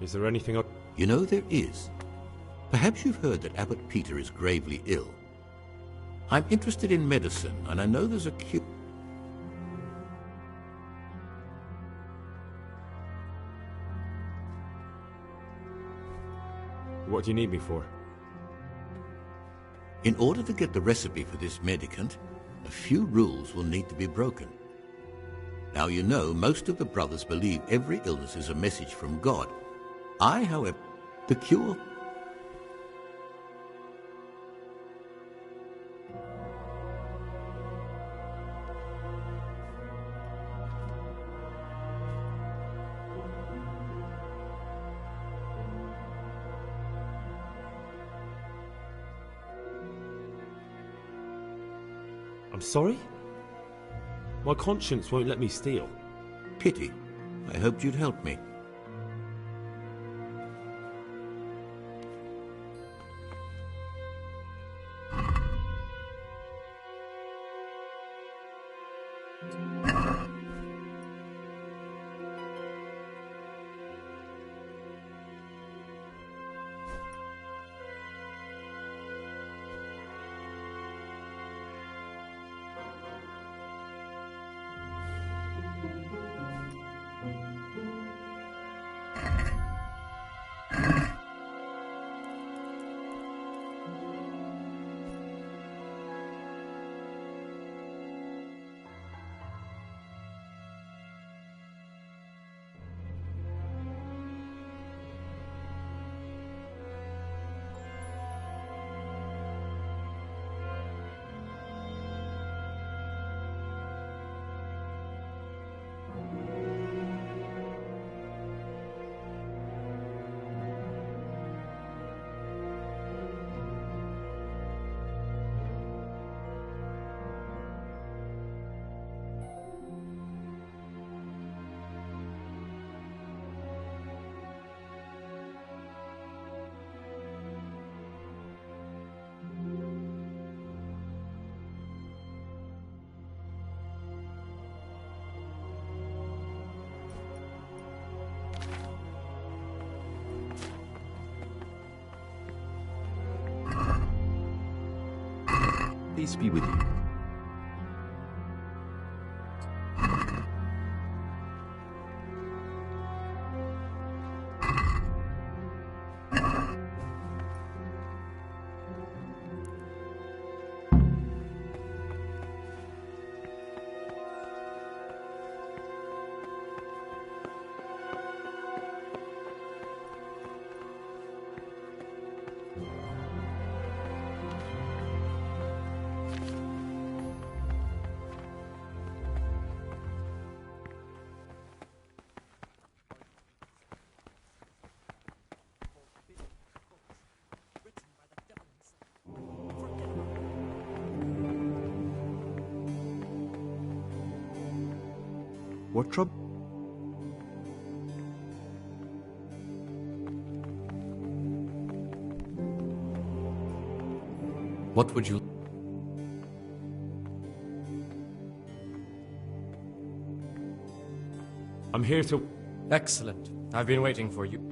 Is there anything I... You know, there is. Perhaps you've heard that Abbot Peter is gravely ill. I'm interested in medicine, and I know there's a cure. What do you need me for? In order to get the recipe for this medicament, a few rules will need to be broken. Now, you know, most of the brothers believe every illness is a message from God. I, however, the cure... I'm sorry? My conscience won't let me steal. Pity. I hoped you'd help me. Peace be with you. What trouble? What would you... I'm here to... Excellent. I've been waiting for you.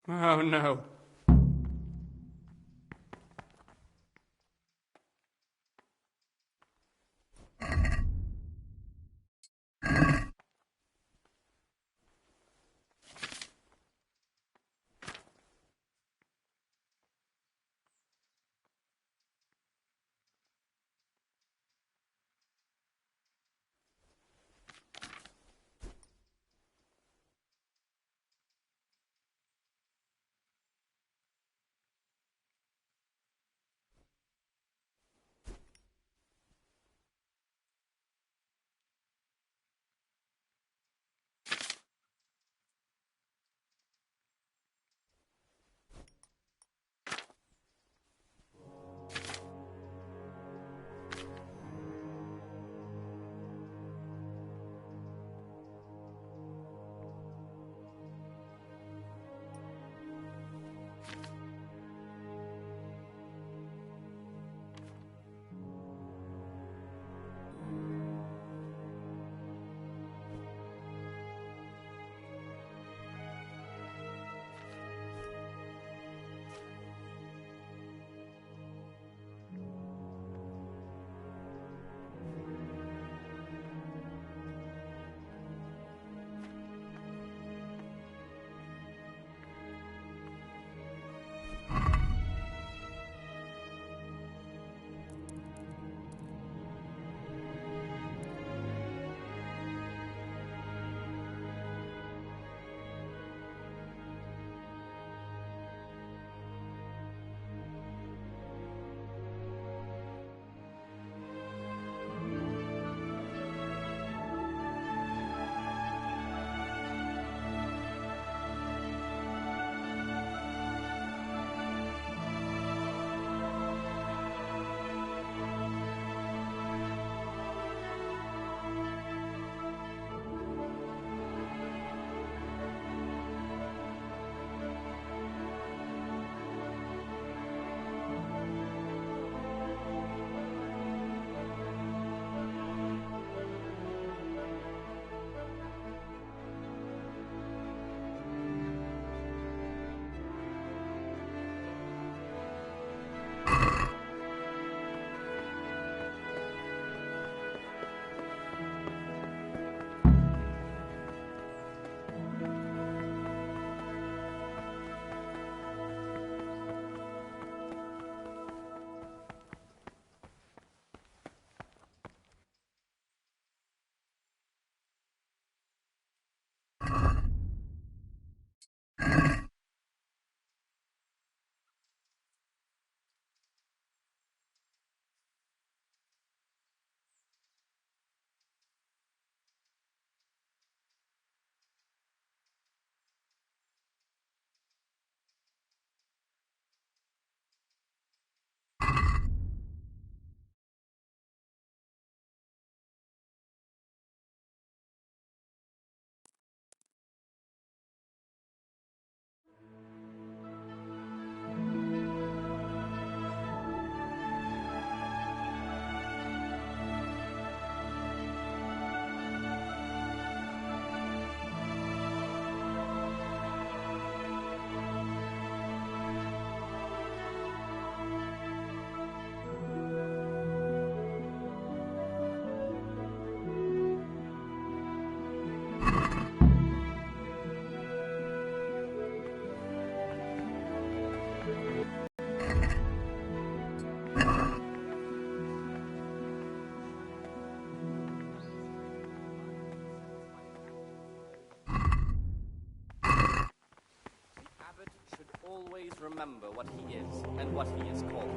Oh no. always remember what he is and what he is called,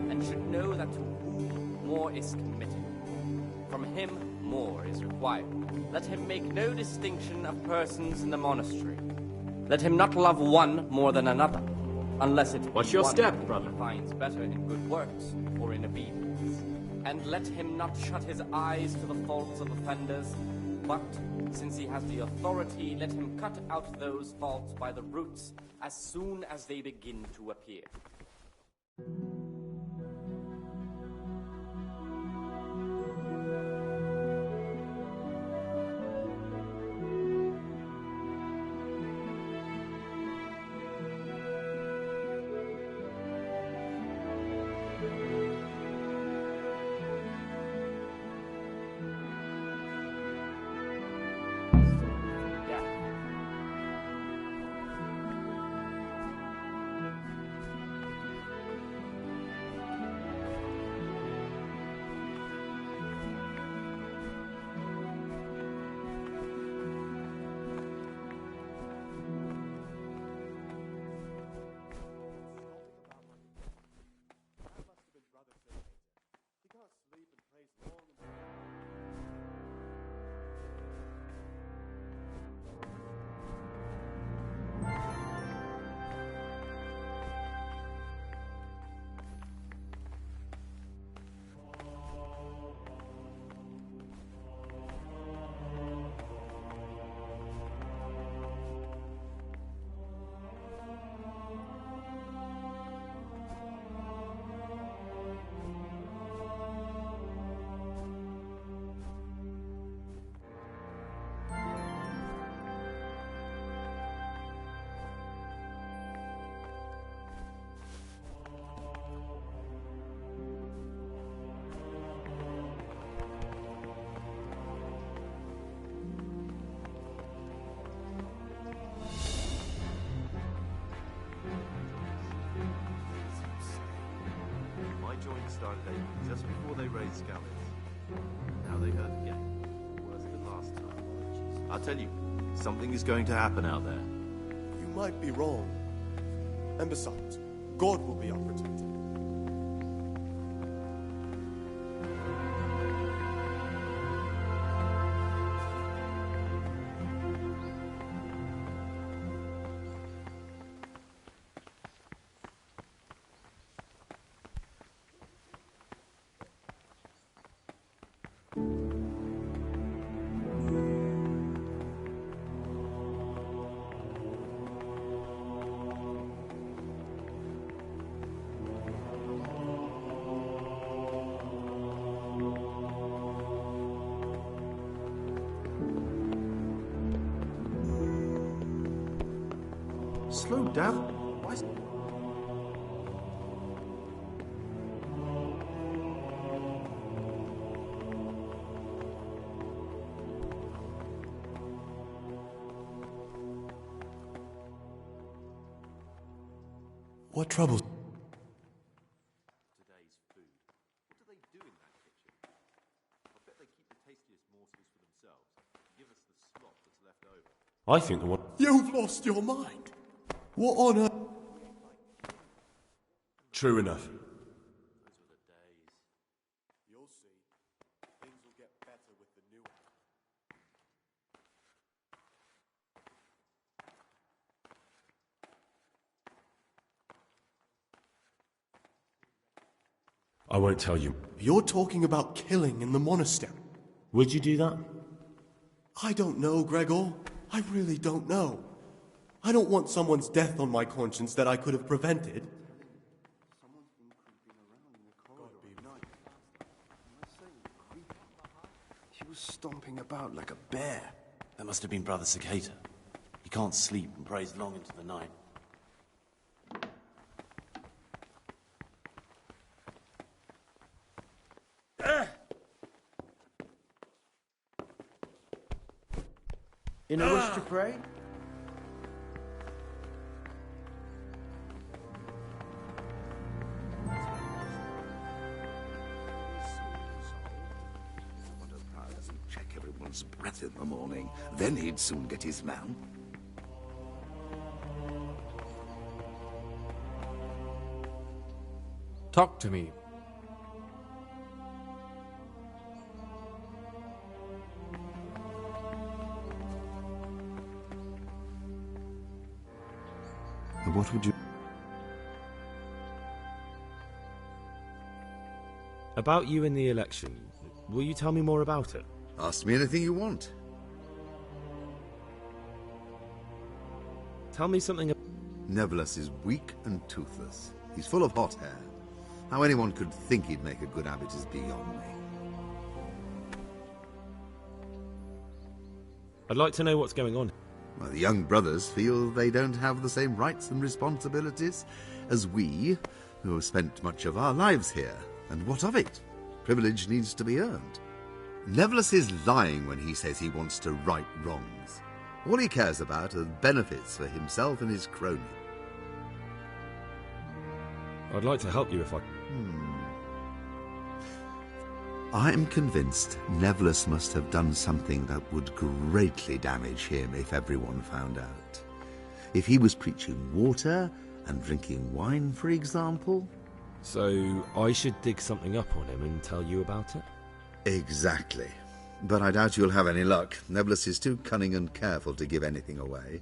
and should know that to whom more is committed, from him more is required. Let him make no distinction of persons in the monastery. Let him not love one more than another, unless it What's your step, he brother? finds better in good works or in obedience. And let him not shut his eyes to the faults of offenders, but, since he has the authority, let him cut out those faults by the roots as soon as they begin to appear. Started aching just before they raised Scalis. Now they hurt again. Worse than last time. I'll tell you, something is going to happen out there. You might be wrong. And besides, God will be our protector. Slow down. Why is... What troubles? Today's food. What do they do in that kitchen? I bet they keep the tastiest morsels for themselves. Give us the slop that's left over. I think the one... You've lost your mind. What on earth? True enough. Those were the days. You'll see. Things will get better with the new one. I won't tell you. You're talking about killing in the monastery. Would you do that? I don't know, Gregor. I really don't know. I don't want someone's death on my conscience that I could have prevented. Someone's been creeping around in the corridor at night. I say creeping. She was stomping about like a bear. That must have been Brother Cicada. He can't sleep and prays long into the night. In a rush to pray? Doesn't check everyone's breath in the morning. Then he'd soon get his man. Talk to me. What would you... About you in the election. Will you tell me more about it? Ask me anything you want. Tell me something... Neverlas is weak and toothless. He's full of hot hair. How anyone could think he'd make a good abbot is beyond me. I'd like to know what's going on. Well, the young brothers feel they don't have the same rights and responsibilities as we, who have spent much of our lives here. And what of it? Privilege needs to be earned. Neverlas is lying when he says he wants to right wrongs. All he cares about are benefits for himself and his crony. I'd like to help you if I... I'm convinced Neverlas must have done something that would greatly damage him if everyone found out. If he was preaching water and drinking wine, for example. So I should dig something up on him and tell you about it? Exactly. But I doubt you'll have any luck. Neverlas is too cunning and careful to give anything away.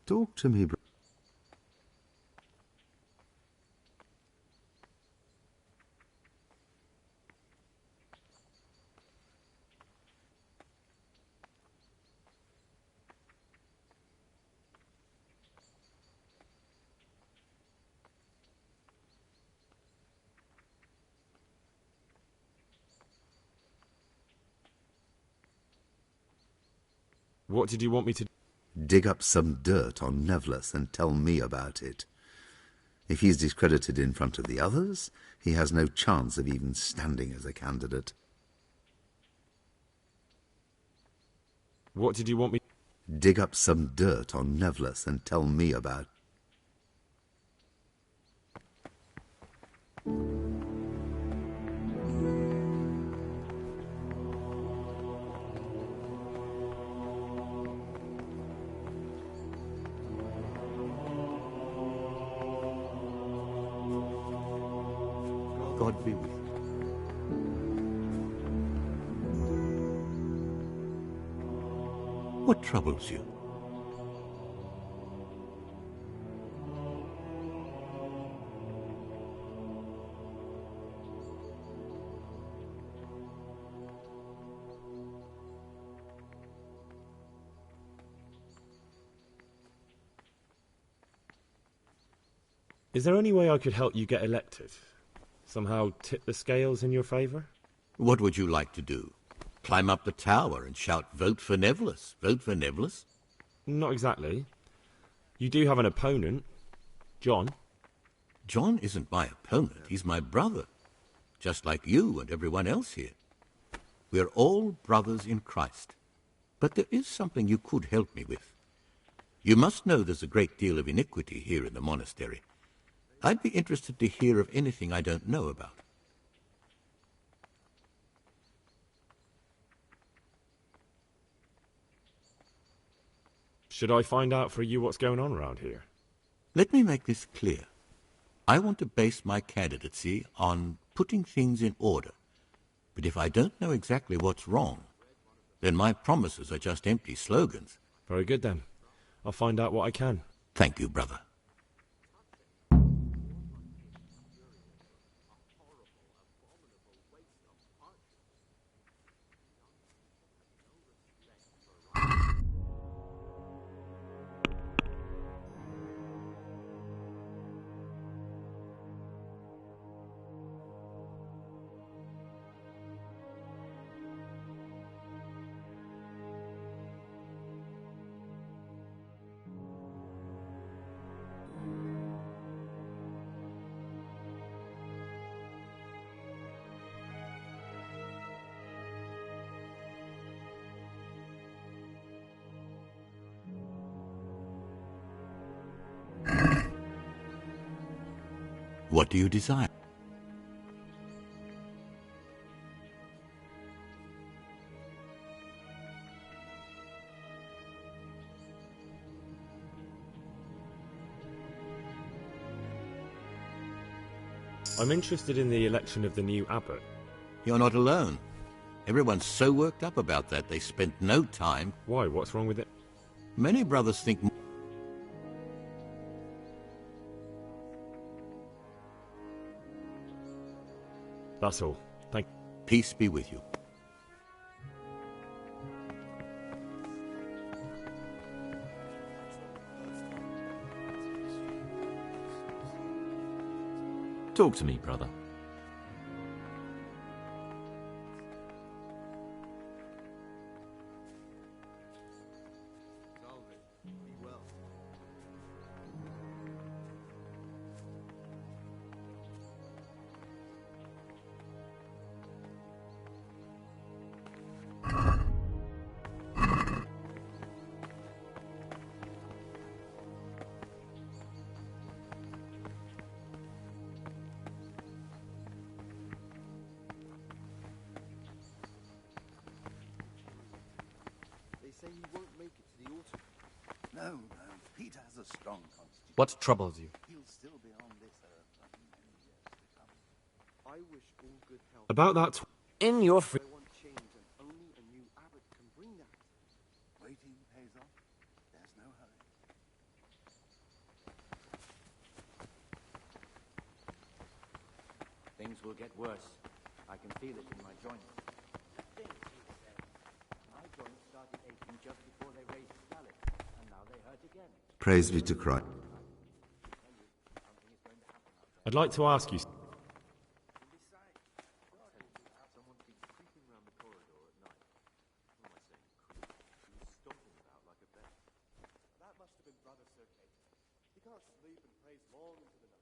Talk to me, bro. What did you want me to... Dig up some dirt on Neverlas and tell me about it. If he's discredited in front of the others, he has no chance of even standing as a candidate. What did you want me... Dig up some dirt on Neverlas and tell me about... God be with you. What troubles you? Is there any way I could help you get elected? Somehow tip the scales in your favour? What would you like to do? Climb up the tower and shout, "Vote for Neverlas, vote for Neverlas"? Not exactly. You do have an opponent, John. John isn't my opponent, he's my brother. just like you and everyone else here. We're all brothers in Christ. But there is something you could help me with. You must know there's a great deal of iniquity here in the monastery. I'd be interested to hear of anything I don't know about. Should I find out for you what's going on around here? Let me make this clear. I want to base my candidacy on putting things in order. But if I don't know exactly what's wrong, then my promises are just empty slogans. Very good, then. I'll find out what I can. Thank you, brother. What do you desire? I'm interested in the election of the new abbot. You're not alone. Everyone's so worked up about that they spent no time. Why? What's wrong with it? Many brothers think... That's all. Thank you. Peace be with you. Talk to me, brother. No, Peter has a strong constitution. What troubles you? He'll still be on this earth for many years to come. I wish all good health. About that... In your free... I want change, and only a new abbot can bring that. Waiting pays off. There's no hurry. Things will get worse. I can feel it in my joints. My joints started aching just before they raised Scarlet, and now they hurt again. Praise be to Christ. I'd like to ask you... That must have been Brother Sir Kate. He can't sleep and prays long into the night.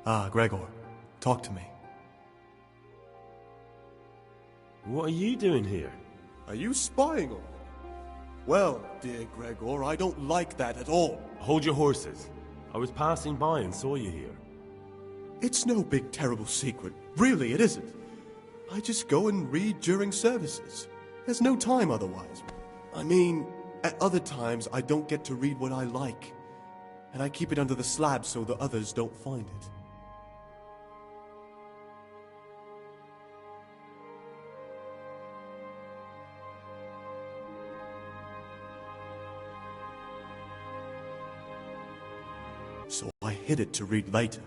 Ah, Gregor, talk to me. What are you doing here? Are you spying on me? Well, dear Gregor, I don't like that at all. Hold your horses. I was passing by and saw you here. It's no big terrible secret. Really, it isn't. I just go and read during services. There's no time otherwise. I mean, at other times I don't get to read what I like. And I keep it under the slab so the others don't find it. So I hid it to read later.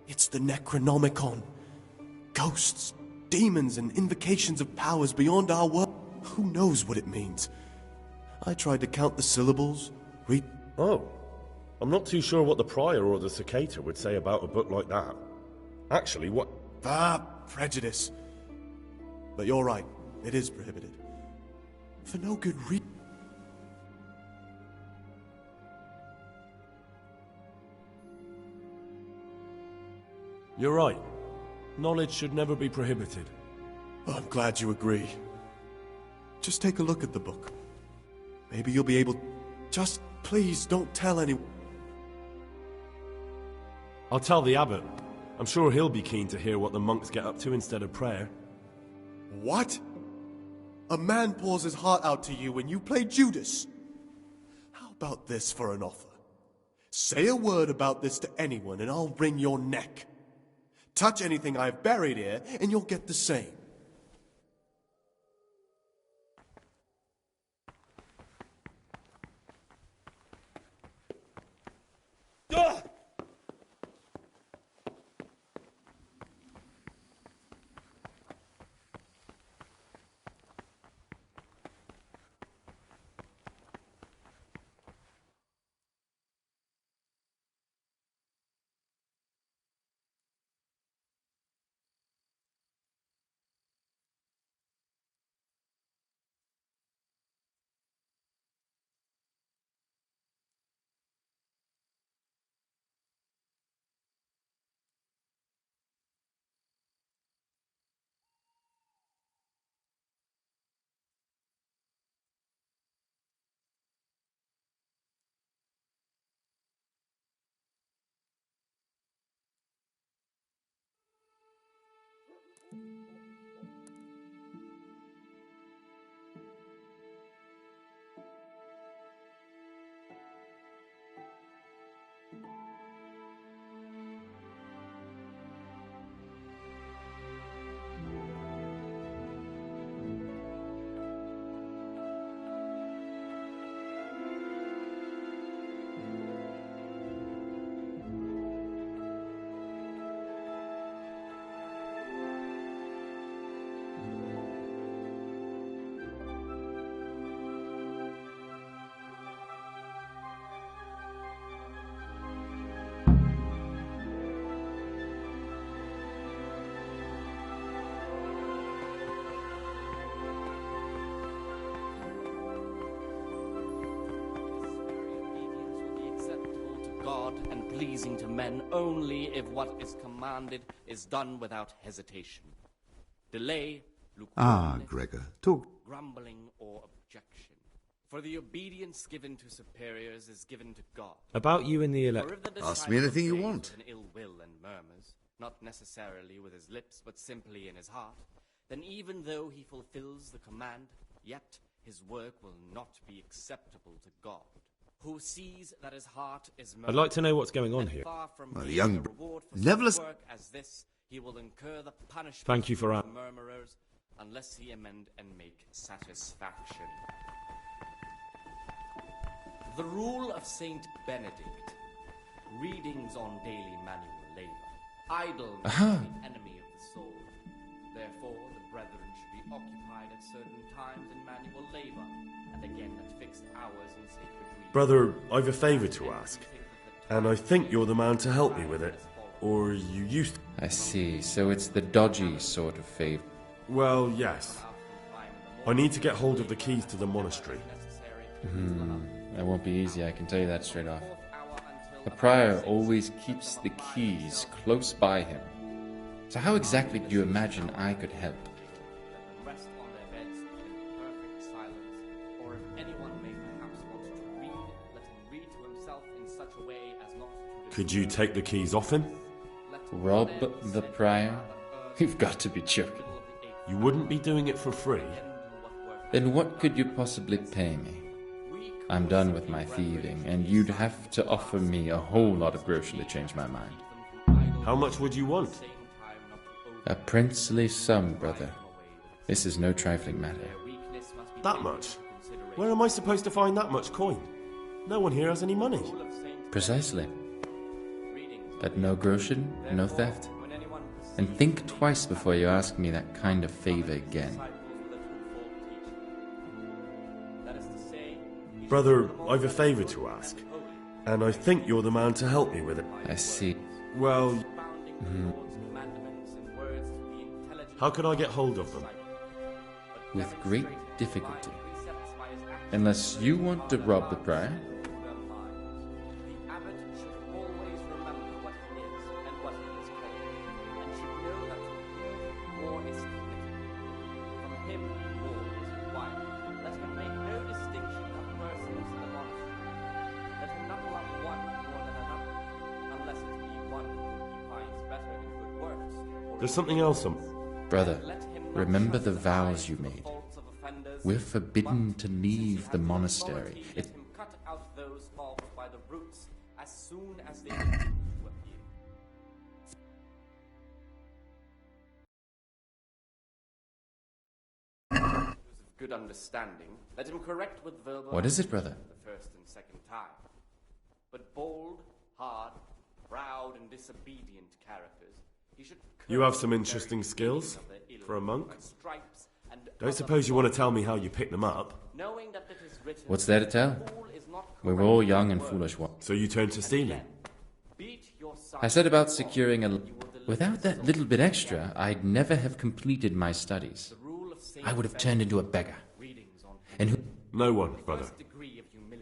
It's the Necronomicon. Ghosts, demons, and invocations of powers beyond our world. Who knows what it means? I tried to count the syllables, read... Oh. I'm not too sure what the Prior or the Cicada would say about a book like that. Actually, what... prejudice. But you're right, it is prohibited. For no good reason. You're right. Knowledge should never be prohibited. I'm glad you agree. Just take a look at the book. Maybe you'll be able... Just please don't tell anyone. I'll tell the abbot. I'm sure he'll be keen to hear what the monks get up to instead of prayer. What? A man pours his heart out to you when you play Judas. How about this for an offer? Say a word about this to anyone and I'll wring your neck. Touch anything I've buried here and you'll get the same. God and pleasing to men only if what is commanded is done without hesitation. Delay, Gregor, talk. grumbling, or objection. For the obedience given to superiors is given to God. About you and the elect. Ask me anything you want. An ill will and murmurs, not necessarily with his lips, but simply in his heart, then even though he fulfills the command, yet his work will not be acceptable to God. Who sees that his heart is I'd like to know what's going on here. The young Nevertheless, work as this, he will incur the punishment Thank you for of murmurers unless he amend and make satisfaction. The rule of Saint Benedict. Readings on daily manual labor. Idleness is the enemy of the soul. Therefore, the brethren should be occupied at certain times in manual labor, and again at fixed hours in sacred reading. Brother, I've a favour to ask, and I think you're the man to help me with it. Or you used to. I see, so it's the dodgy sort of favor. Well, yes. I need to get hold of the keys to the monastery. That won't be easy, I can tell you that straight off. The prior always keeps the keys close by him. So how exactly do you imagine I could help? Rest on their beds in perfect silence, or if anyone may perhaps want to read, let him read to himself in such a way as not to... Could you take the keys off him? Rob the prior? You've got to be joking. You wouldn't be doing it for free? Then what could you possibly pay me? I'm done with my thieving, and you'd have to offer me a whole lot of groschen to change my mind. How much would you want? A princely sum, brother. This is no trifling matter. That much? Where am I supposed to find that much coin? No one here has any money. Precisely. But no groschen, no theft. And think twice before you ask me that kind of favor again. Brother, I've a favor to ask. And I think you're the man to help me with it. I see. Well... How could I get hold of them? With great difficulty. Unless you want to rob the prior? There's something else Brother, remember the vows you made. We're forbidden to leave the monastery. Cut out those faults by the roots as soon as they begin to appear. Of good understanding, let him correct with verbal. What is it, brother? The first and second time. But bold, hard, proud, and disobedient characters, he should. You have some interesting skills for a monk. Don't suppose you want to tell me how you picked them up? What's there to tell? We were all young and foolish. So you turned to stealing? I set about securing a... Without that little bit extra, I'd never have completed my studies. I would have turned into a beggar. And who... No one, brother.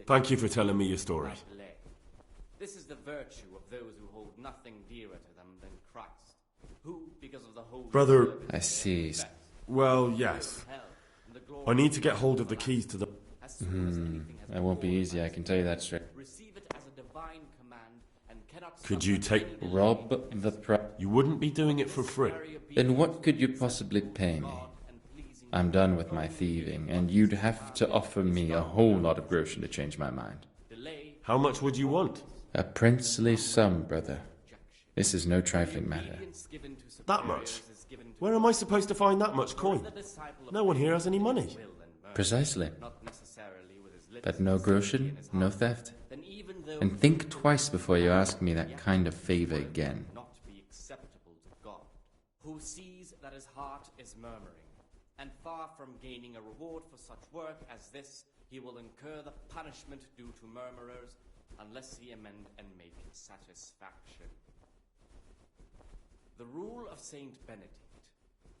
Thank you for telling me your story. This is the virtue of those who hold nothing dearer to them than Christ. Who, because of the holy Brother... I see. Well, yes. I need to get hold of the keys to the... That won't be easy, I can tell you that straight. Could you take... Rob the prior? You wouldn't be doing it for free. Then what could you possibly pay me? I'm done with my thieving, and you'd have to offer me a whole lot of groschen to change my mind. How much would you want? A princely sum, brother. This is no trifling matter. That much? Where am I supposed to find that much coin? No one here has any money. Precisely. But no groschen, no theft. And think twice before you ask me that kind of favor again. Not be acceptable to God, who sees that his heart is murmuring, and far from gaining a reward for such work as this, he will incur the punishment due to murmurers, unless he amend and make satisfaction. The rule of Saint Benedict,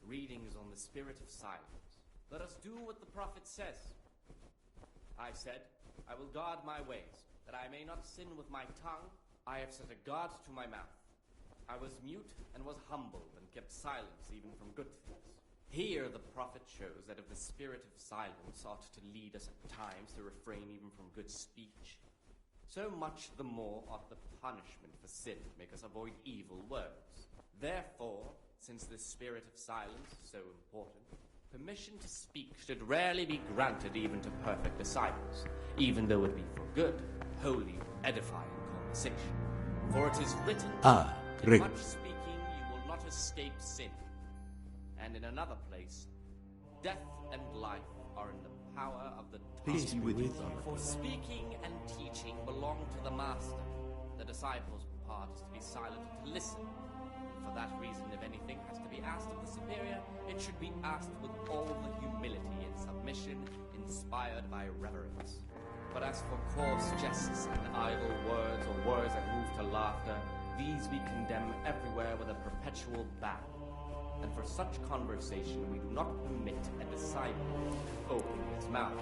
readings on the spirit of silence. Let us do what the prophet says. I said, I will guard my ways, that I may not sin with my tongue. I have set a guard to my mouth. I was mute and was humble and kept silence even from good things. Here the prophet shows that if the spirit of silence ought to lead us at times to refrain even from good speech, so much the more ought the punishment for sin make us avoid evil words. Therefore, since the spirit of silence is so important, permission to speak should rarely be granted even to perfect disciples, even though it be for good, holy, edifying conversation. For it is written, in much speaking you will not escape sin. And in another place, death and life are in the power of the tongue. Peace be with you. For speaking and teaching belong to the master. The disciples' part is to be silent and to listen. For that reason, if anything has to be asked of the superior, it should be asked with all the humility and submission inspired by reverence. But as for coarse jests and idle words, or words that move to laughter, these we condemn everywhere with a perpetual ban. And for such conversation we do not permit a disciple to open his mouth.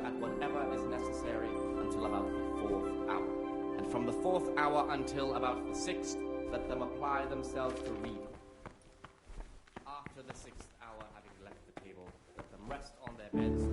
at whatever is necessary until about the 4th hour. And from the 4th hour until about the 6th, let them apply themselves to reading. After the 6th hour, having left the table, let them rest on their beds.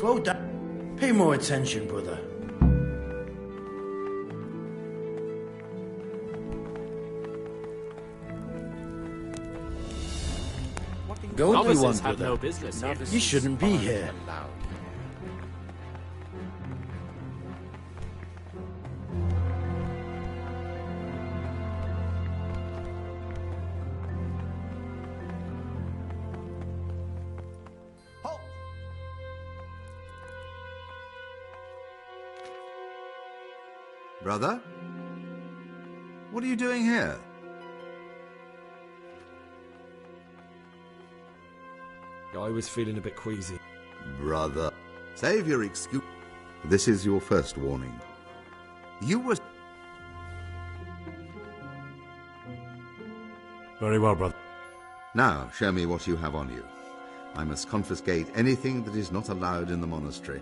Slow down. Pay more attention, brother. Go if you Novices want, have brother. no business here. You shouldn't be here. Brother? What are you doing here? I was feeling a bit queasy. Brother, save your excuse. This is your first warning. You were... Very well, brother. Now, show me what you have on you. I must confiscate anything that is not allowed in the monastery.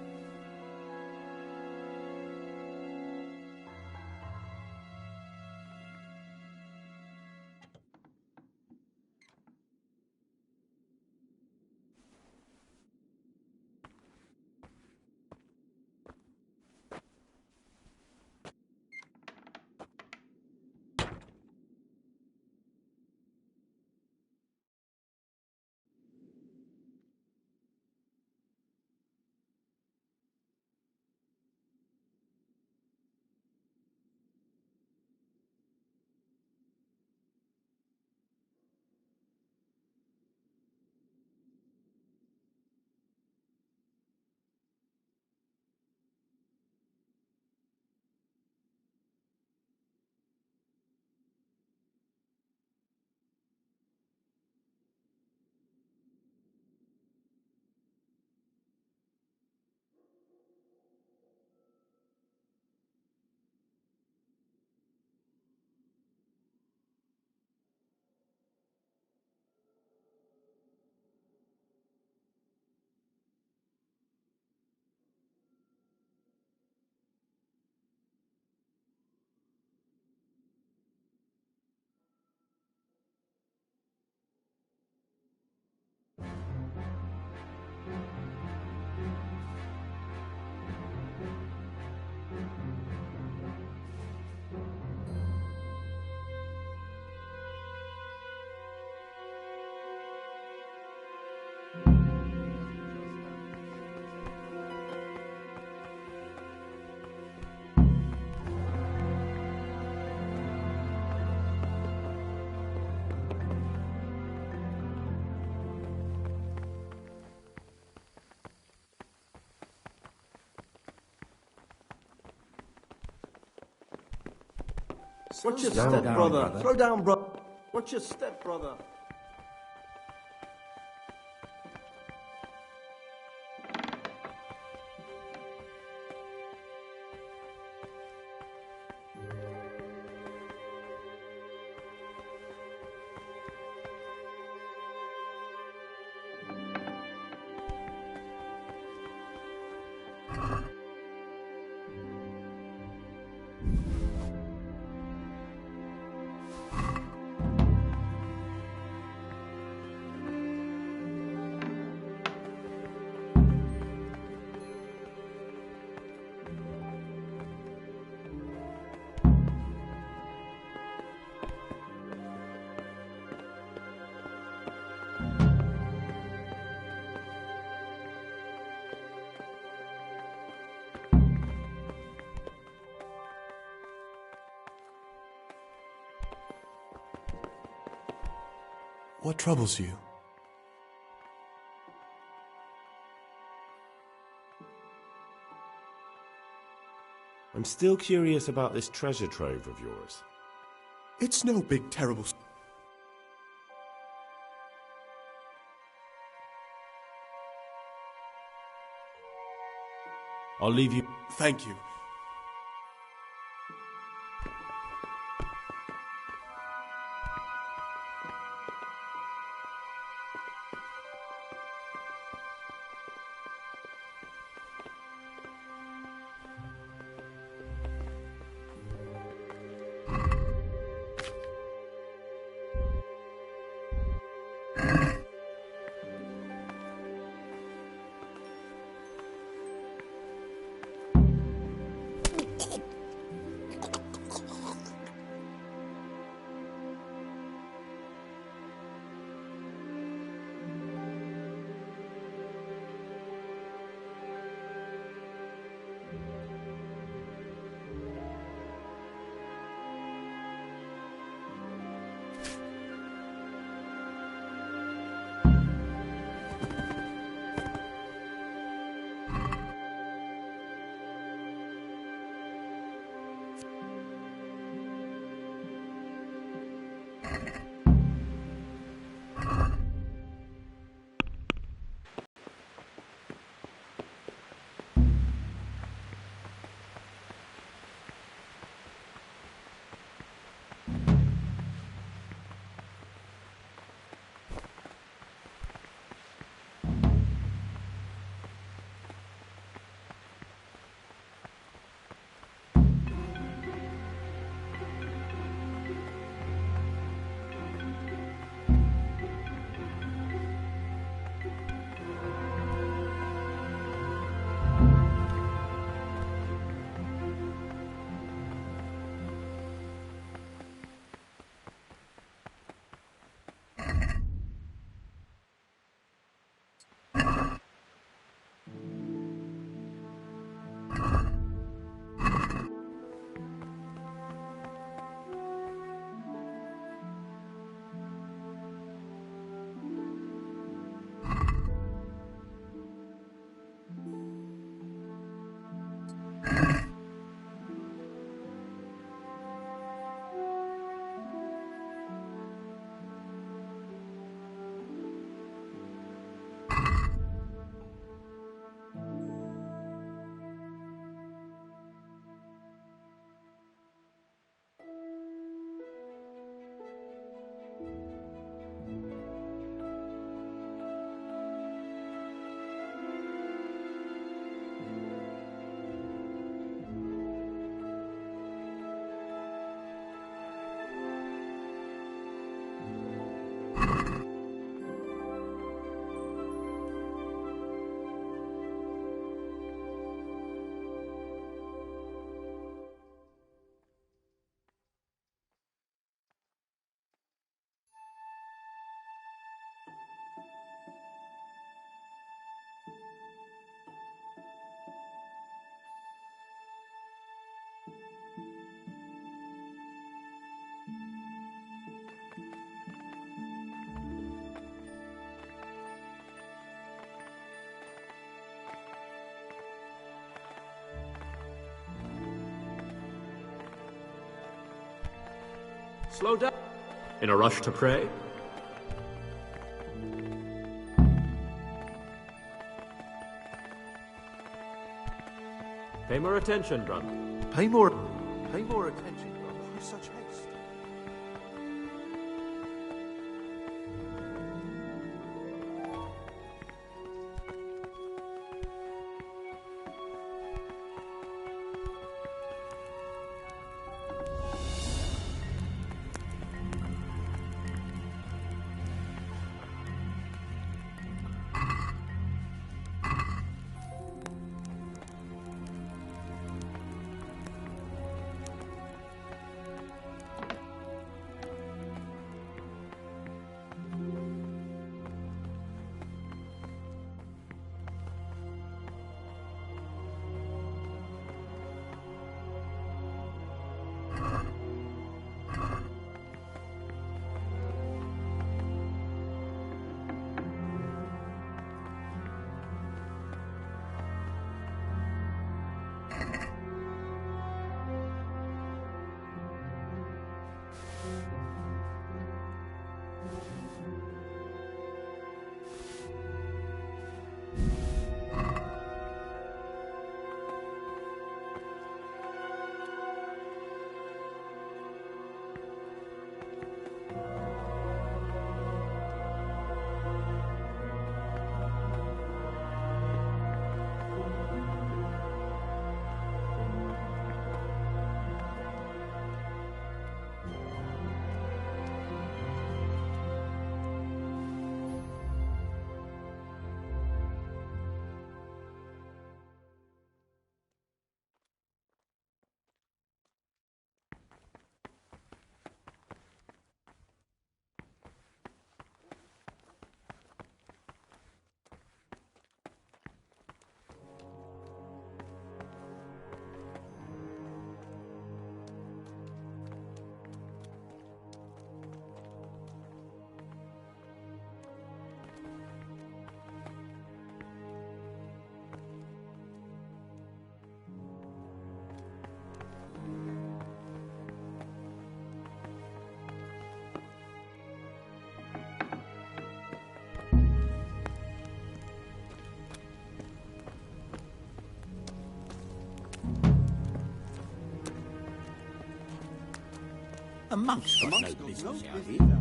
Watch your Slow step, down, brother. brother. Throw down, brother. Watch your step, brother. What troubles you? I'm still curious about this treasure trove of yours. It's no big, terrible... I'll leave you... Thank you. Slow down. In a rush to pray? Pay more attention, brother. Pay more attention, brother. Why such haste? A monk's got no business out here.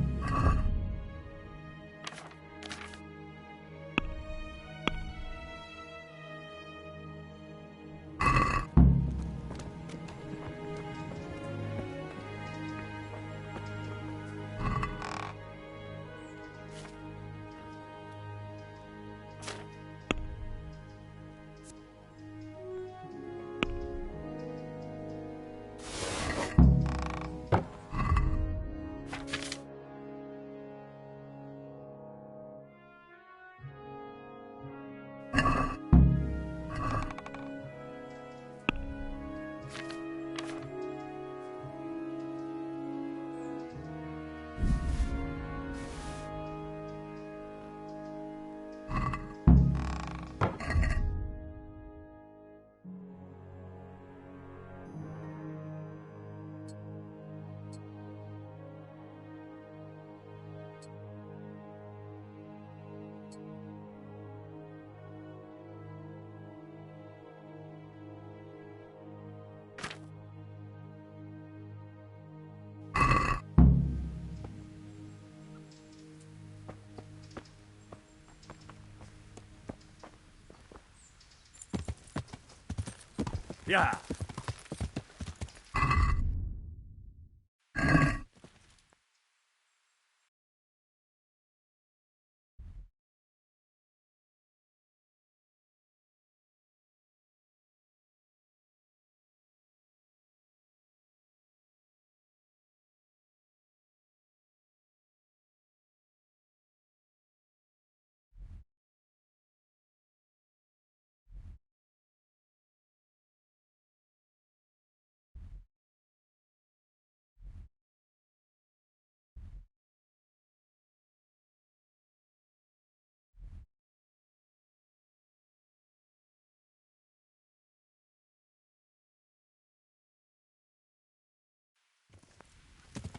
Yeah.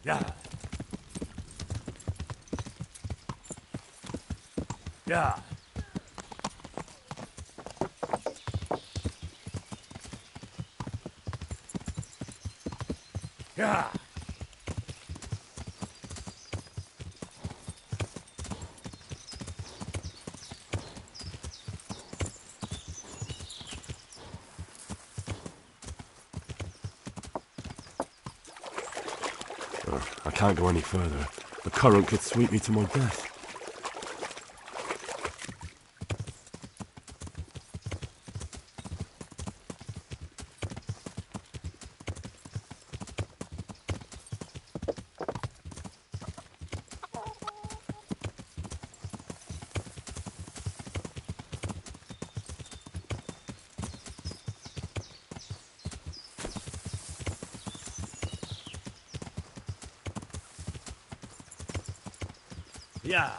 Yeah. Yeah. Yeah. I can't go any further. The current could sweep me to my death. Yeah.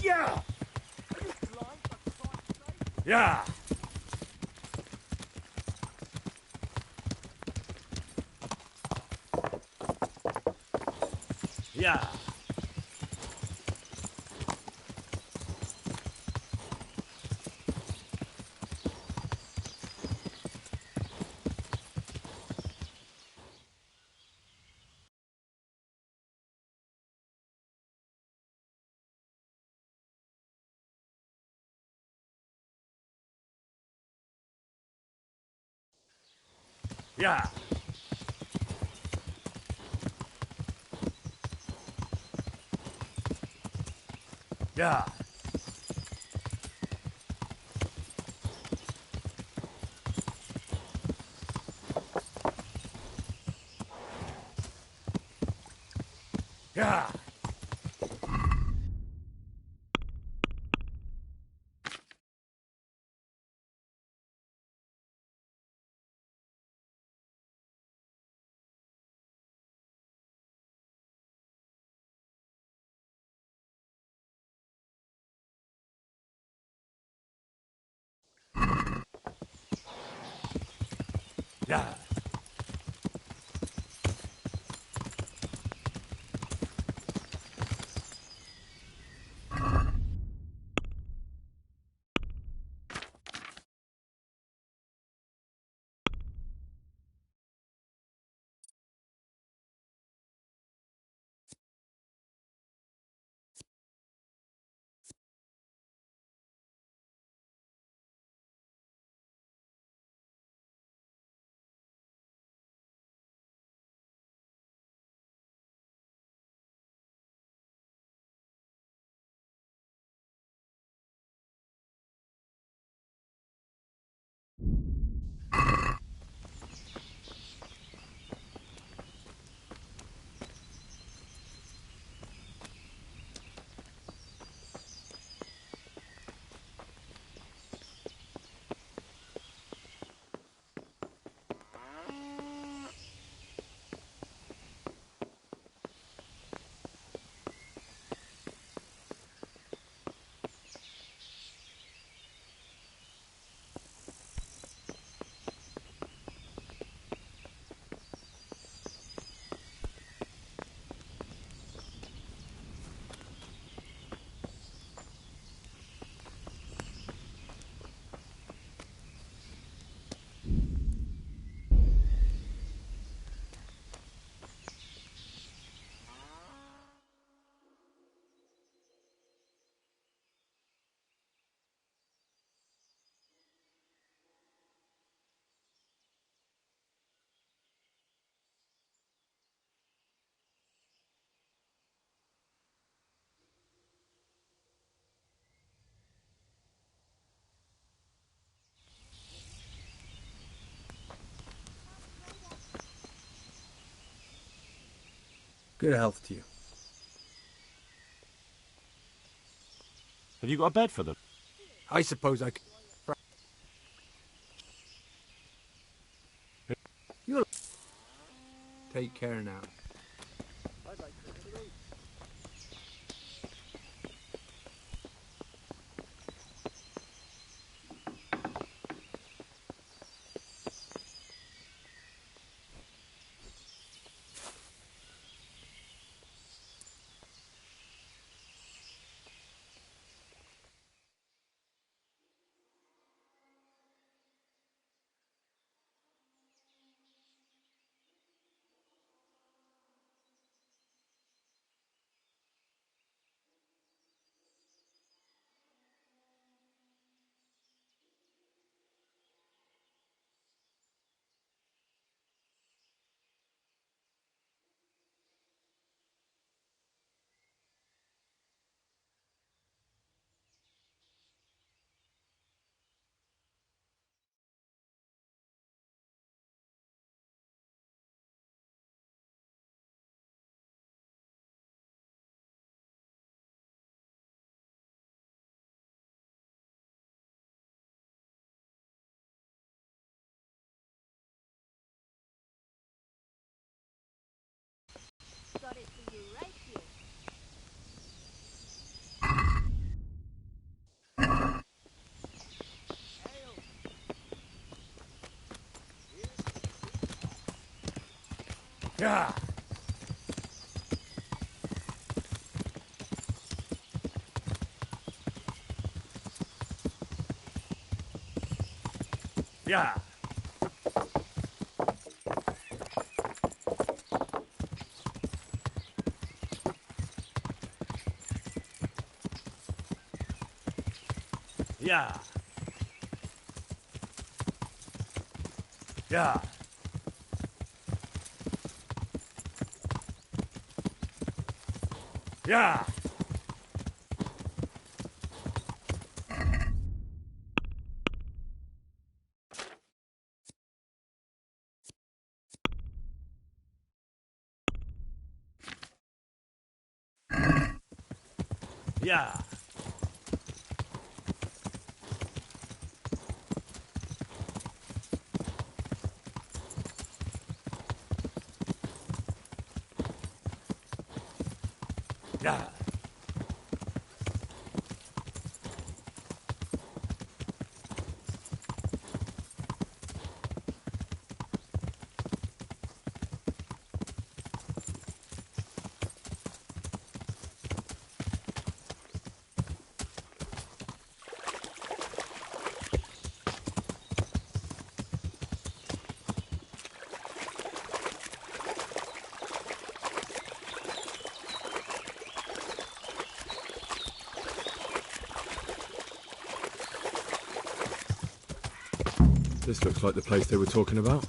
Yeah. Yeah. Yeah. Yeah. Yeah. Yeah. Yeah. Good health to you. Have you got a bed for them? I suppose I could. You'll take care now. Got it for you right here. Yeah. Yeah. Yeah. Yeah. Yeah. Yeah. Yeah. This looks like the place they were talking about.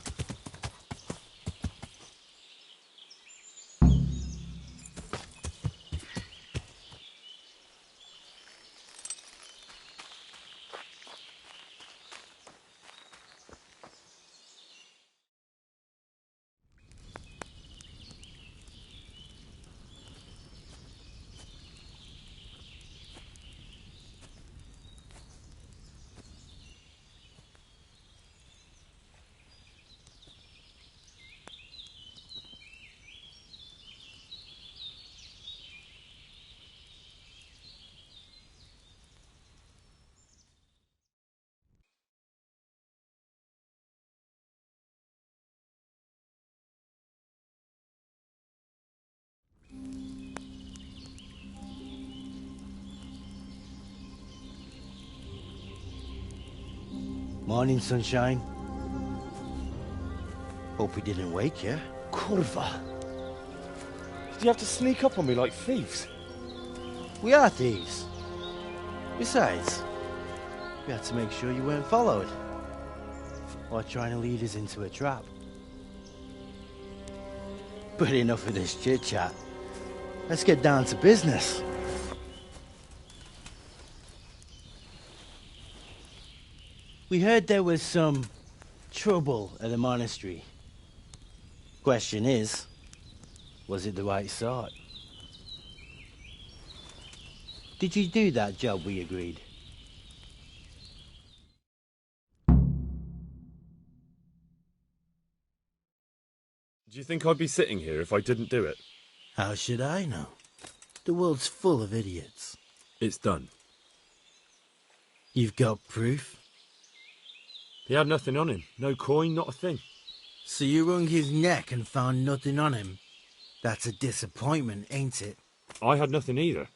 Morning, sunshine. Hope we didn't wake you. Kurva! Did you have to sneak up on me like thieves? We are thieves. Besides, we had to make sure you weren't followed. Or trying to lead us into a trap. But enough of this chit-chat. Let's get down to business. We heard there was some trouble at the monastery. Question is, Was it the right sort? Did you do that job we agreed? Do you think I'd be sitting here if I didn't do it? How should I know? The world's full of idiots. It's done. You've got proof? He had nothing on him. No coin, not a thing. So you wrung his neck and found nothing on him? That's a disappointment, ain't it? I had nothing either.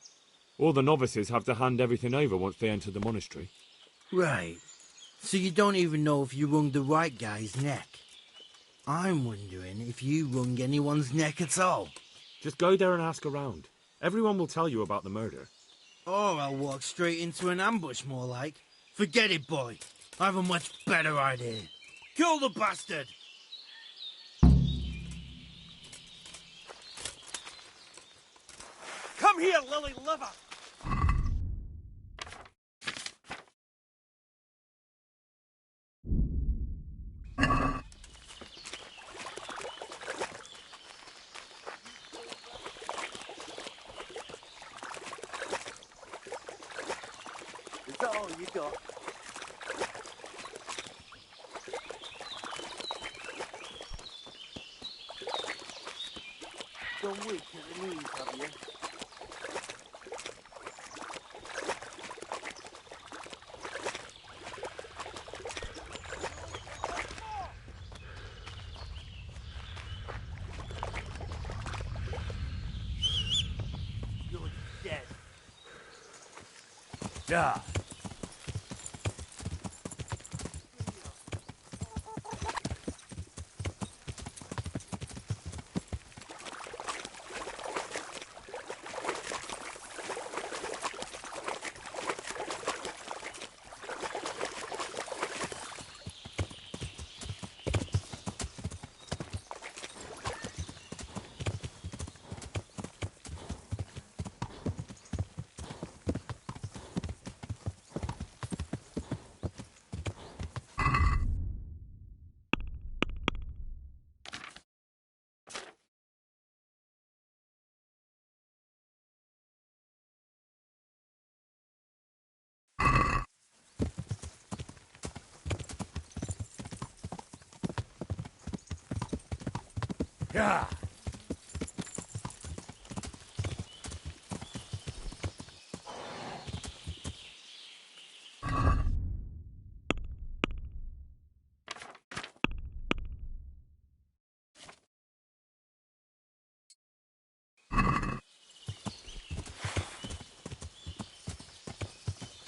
All the novices have to hand everything over once they enter the monastery. Right. So you don't even know if you wrung the right guy's neck. I'm wondering if you wrung anyone's neck at all. Just go there and ask around. Everyone will tell you about the murder. Or I'll walk straight into an ambush, more like. Forget it, boy. I have a much better idea. Kill the bastard! Come here, lily liver! Is that all you got? Gone weak at the knees, have you? You're dead. Die. Yeah.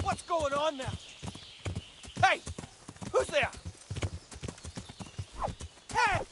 What's going on now? Hey! Who's there? Hey!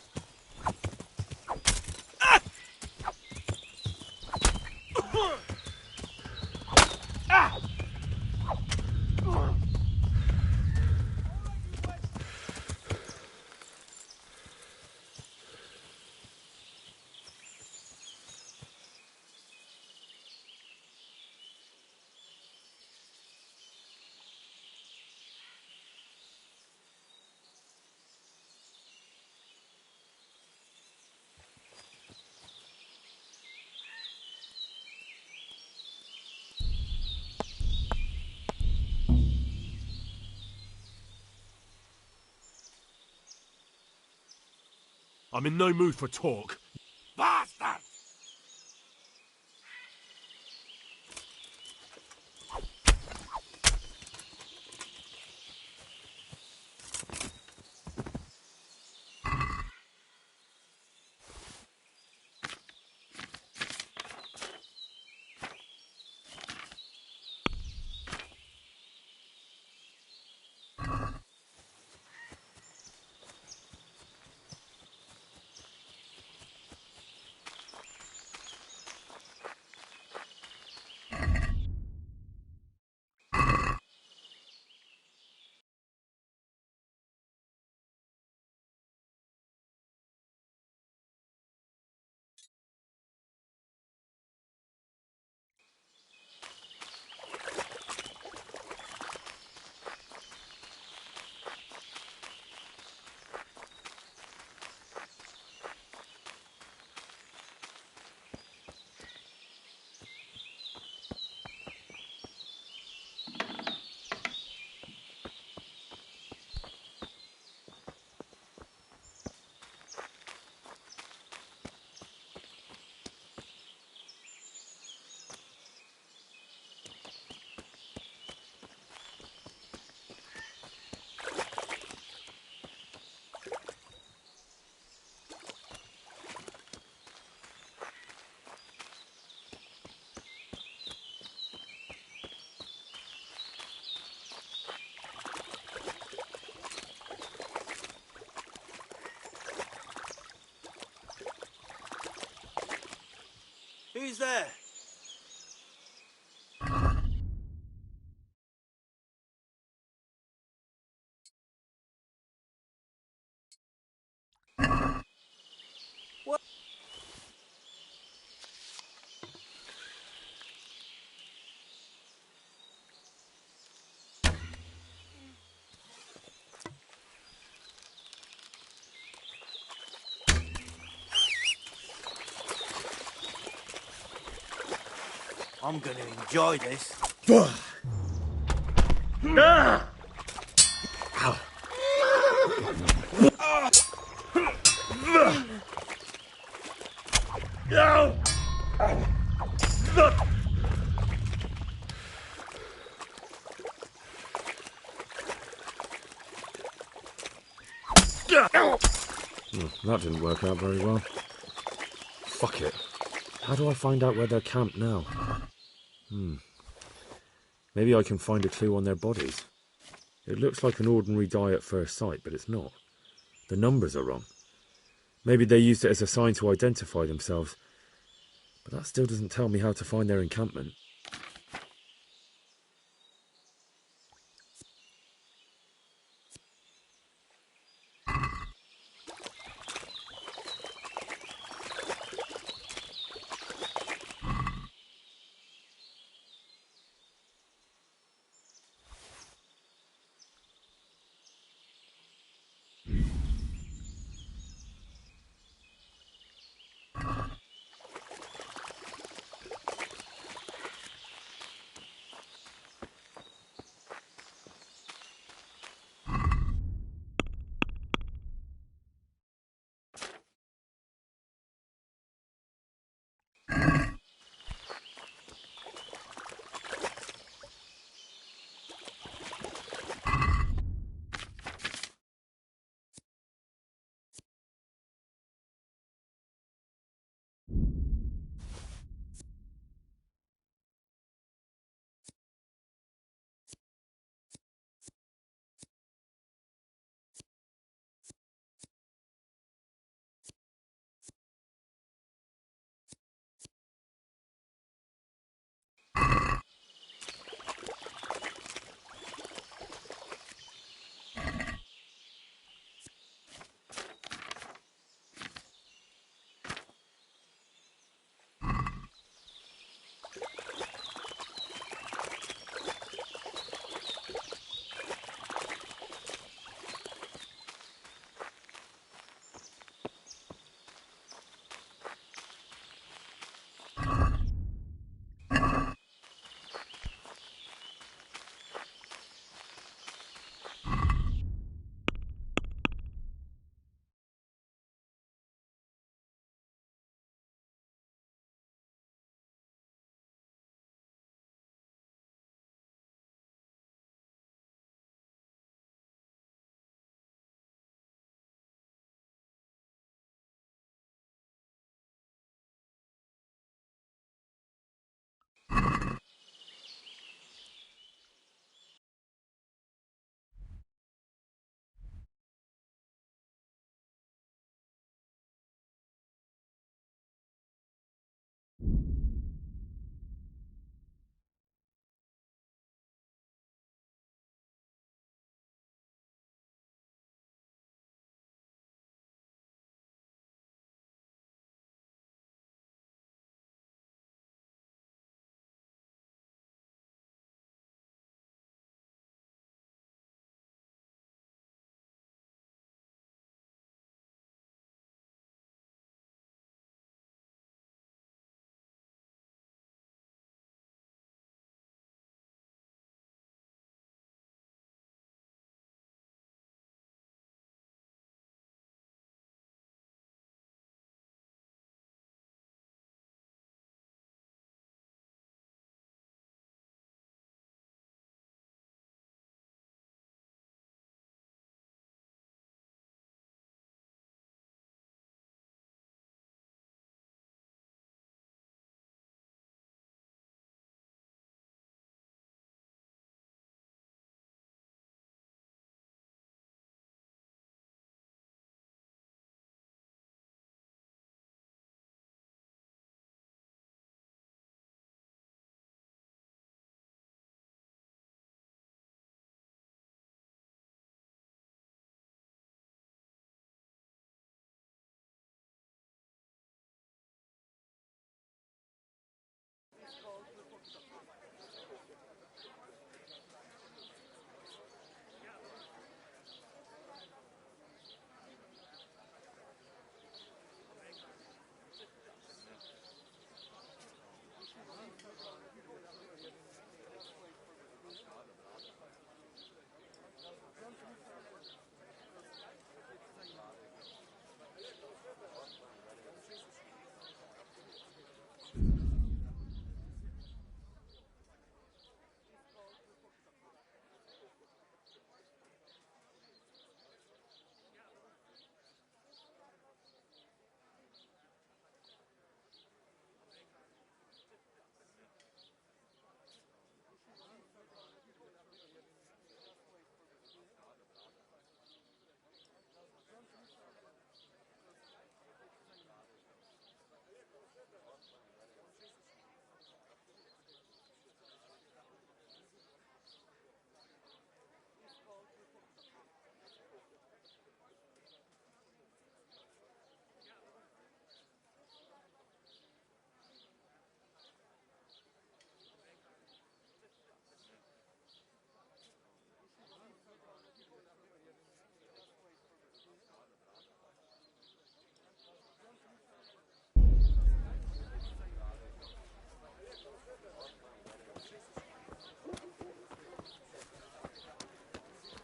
I'm in no mood for talk. Bastard! Who's there? What? I'm gonna enjoy this. That didn't work out very well. Fuck it. How do I find out where they're camped now? Maybe I can find a clue on their bodies. It looks like an ordinary die at first sight, but it's not. The numbers are wrong. Maybe they used it as a sign to identify themselves. But that still doesn't tell me how to find their encampment.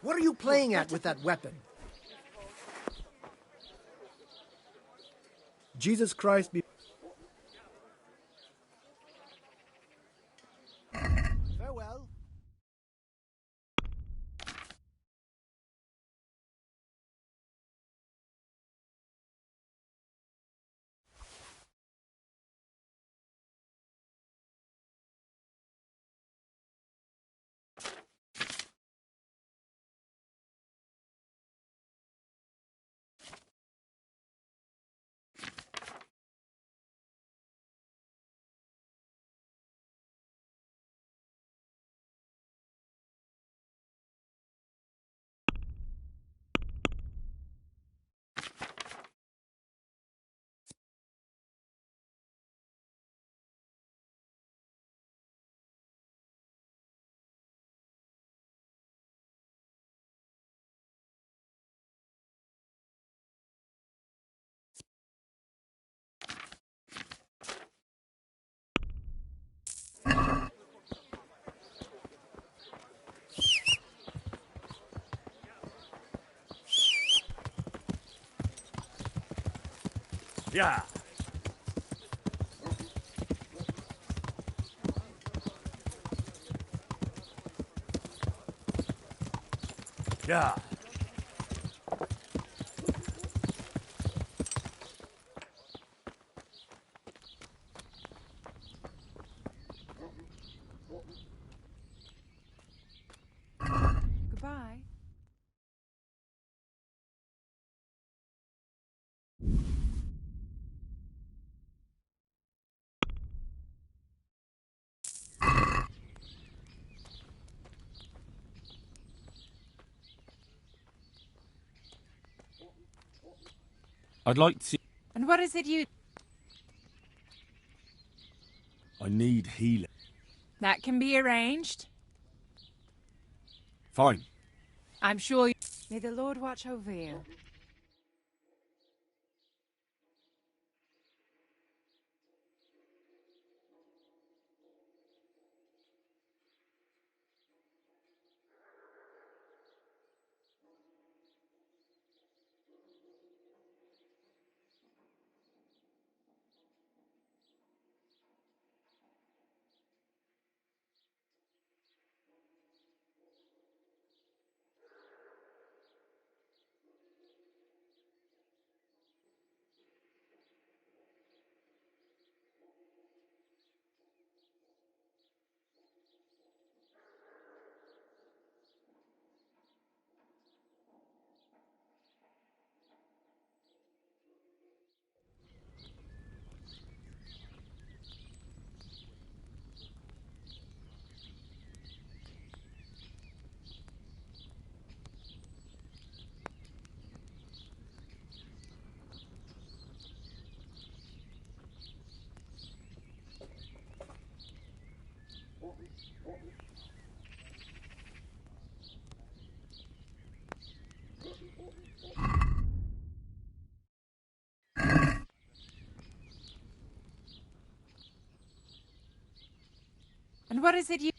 What are you playing at with that weapon? Jesus Christ be... Farewell. Yeah. Yeah. Goodbye. I'd like to... And what is it you... I need healing. That can be arranged. Fine. I'm sure you... May the Lord watch over you. And what is it you...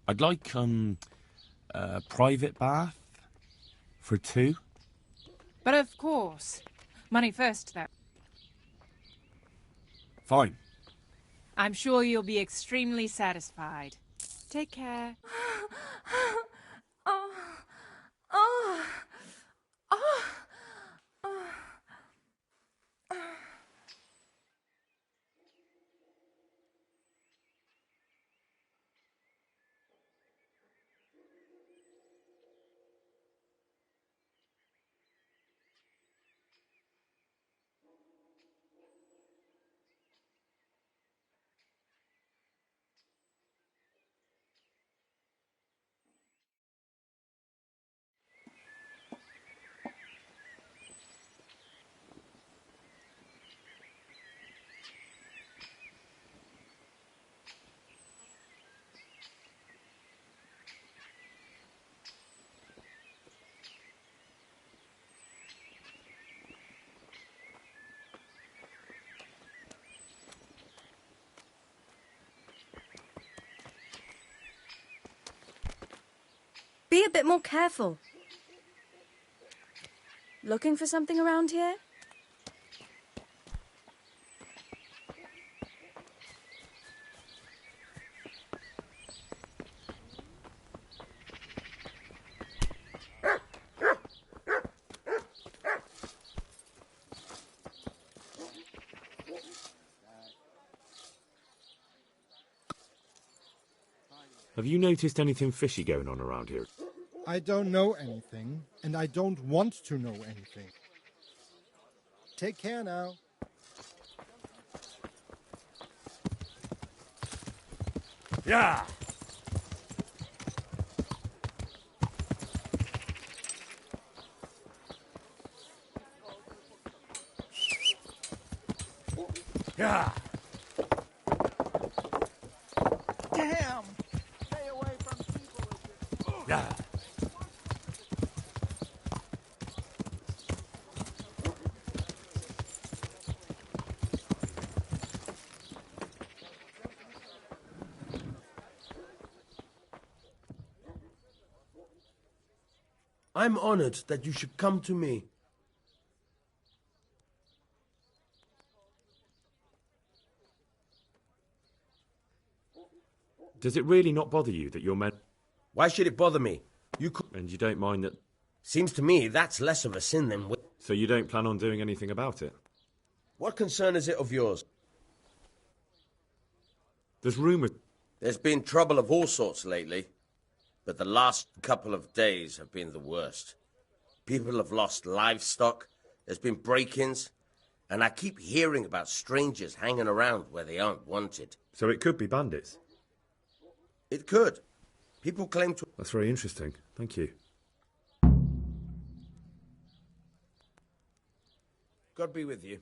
I'd like, a private bath for 2. But of course. Money first, though. Fine. I'm sure you'll be extremely satisfied. Take care. Oh, oh, oh, oh. Be a bit more careful. Looking for something around here? Have you noticed anything fishy going on around here? I don't know anything, and I don't want to know anything. Take care now. Yeah! Yeah! Damn! Stay away from people. Yeah! I'm honored that you should come to me. Does it really not bother you that your men... Why should it bother me? And you don't mind that... Seems to me that's less of a sin than... So you don't plan on doing anything about it? What concern is it of yours? There's rumours... There's been trouble of all sorts lately, but the last couple of days have been the worst. People have lost livestock, there's been break-ins, and I keep hearing about strangers hanging around where they aren't wanted. So it could be bandits? It could. People claim to... That's very interesting. Thank you. God be with you.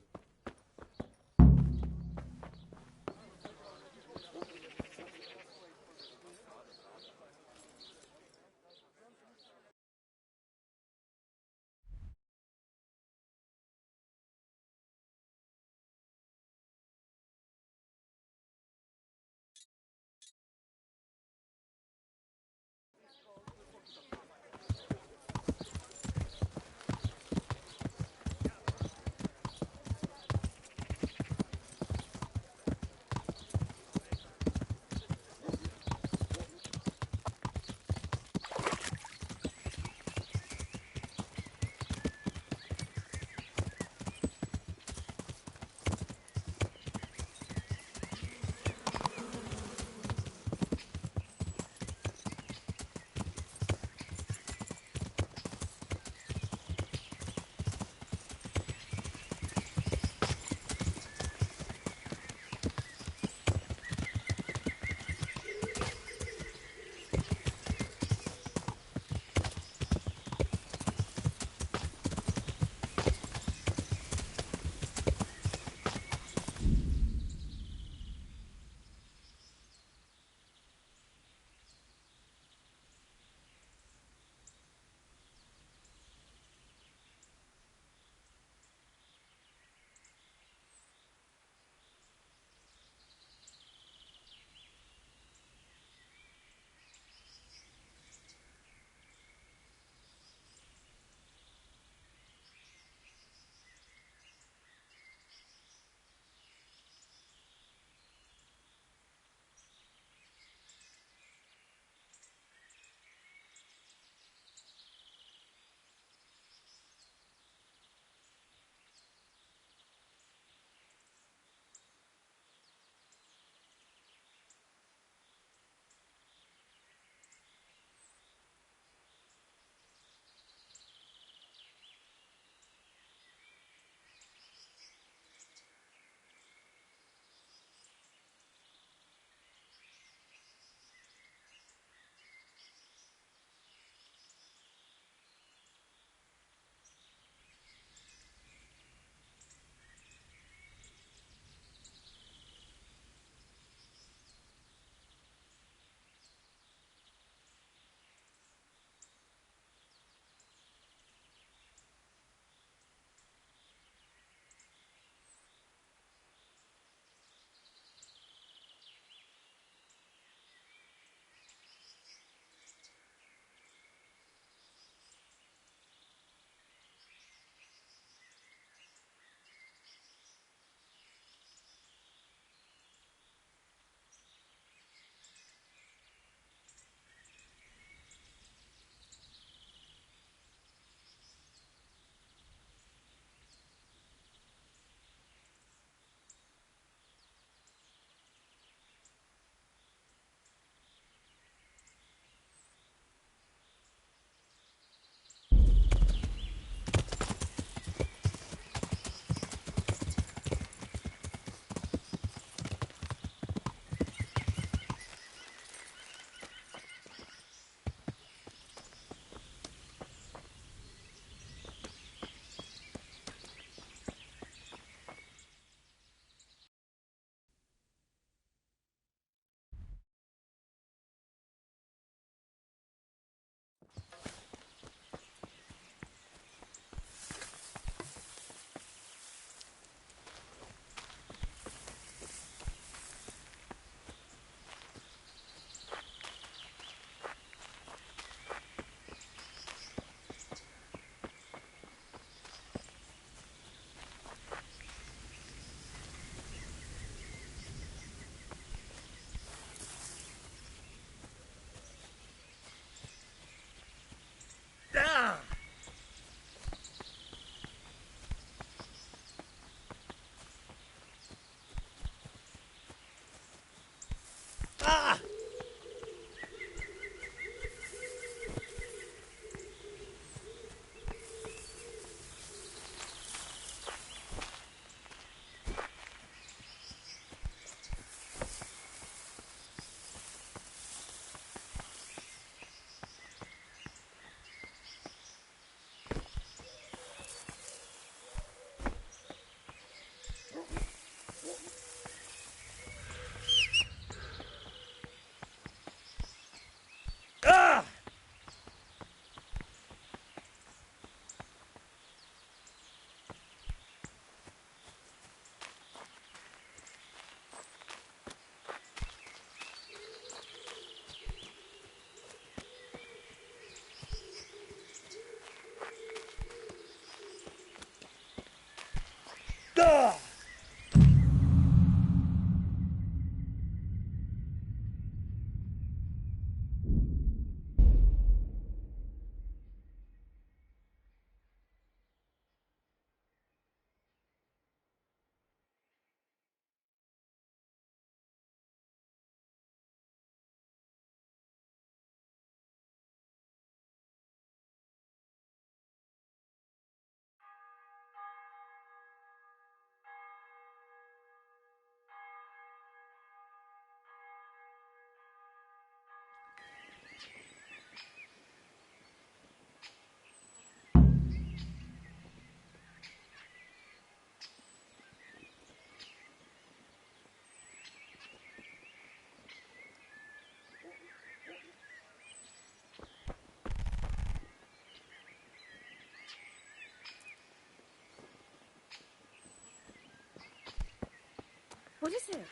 What is it?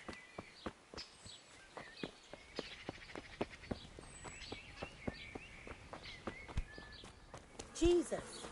Jesus.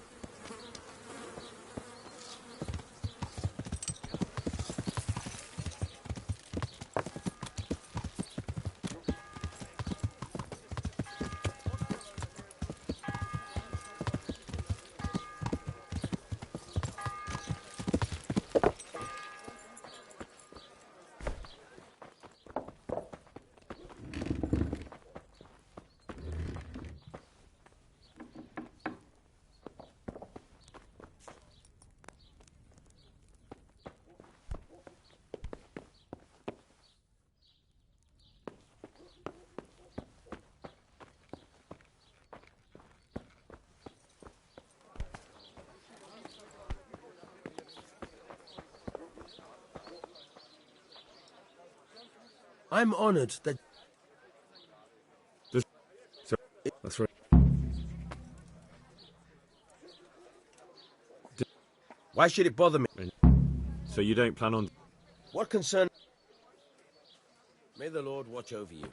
I'm honored that... That's right. Why should it bother me? So you don't plan on... What concern... May the Lord watch over you.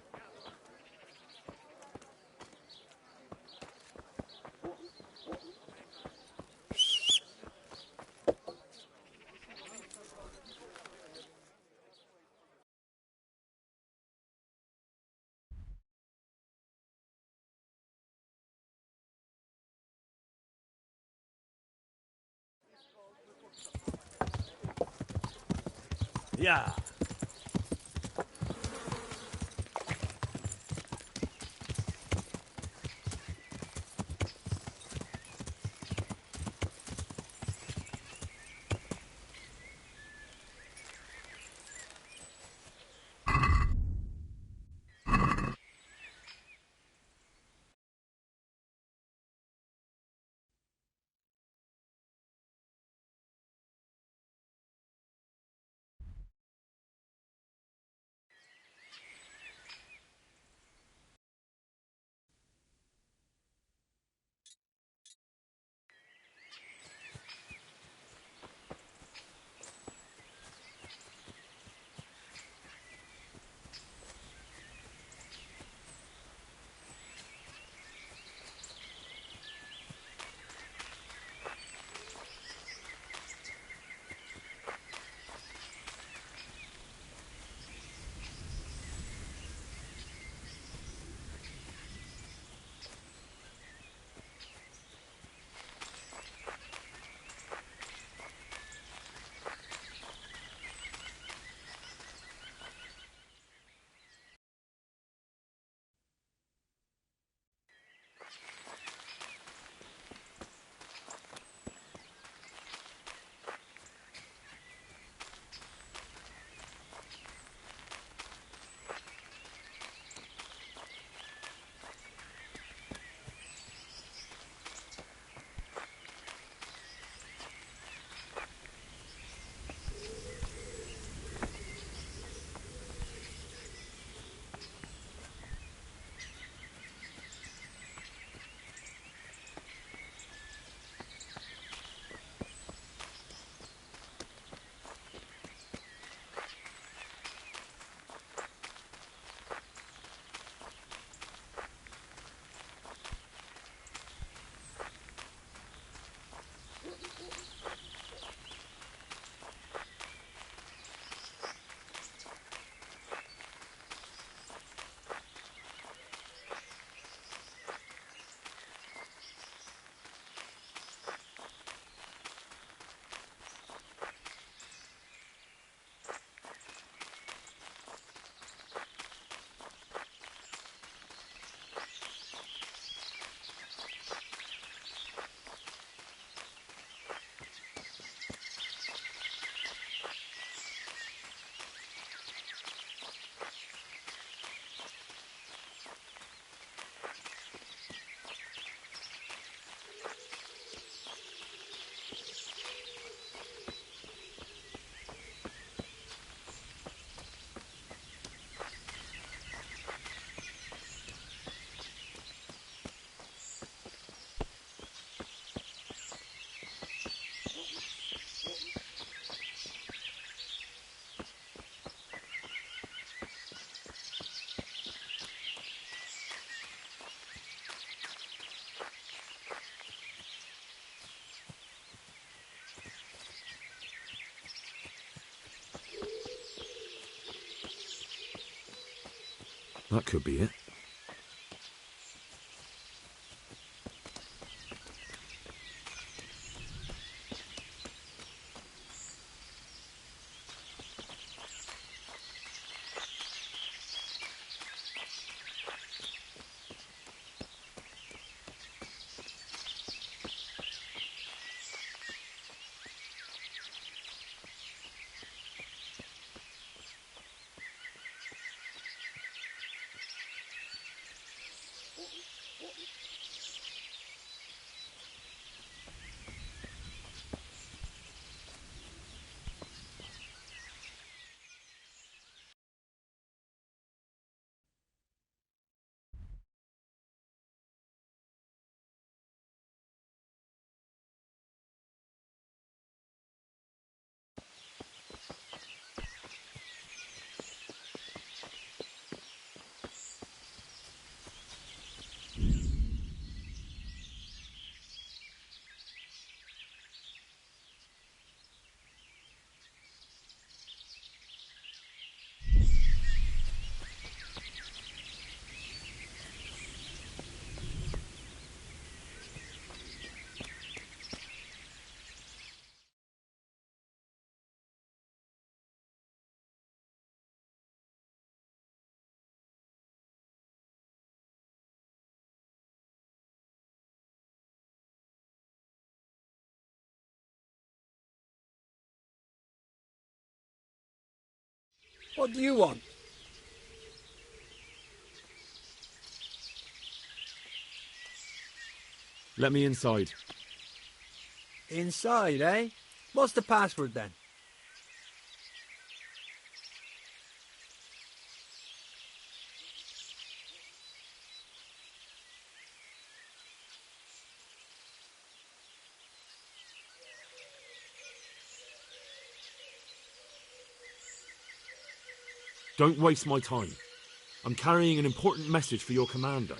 Yeah. That could be it. What do you want? Let me inside. Inside, eh? What's the password then? Don't waste my time. I'm carrying an important message for your commander.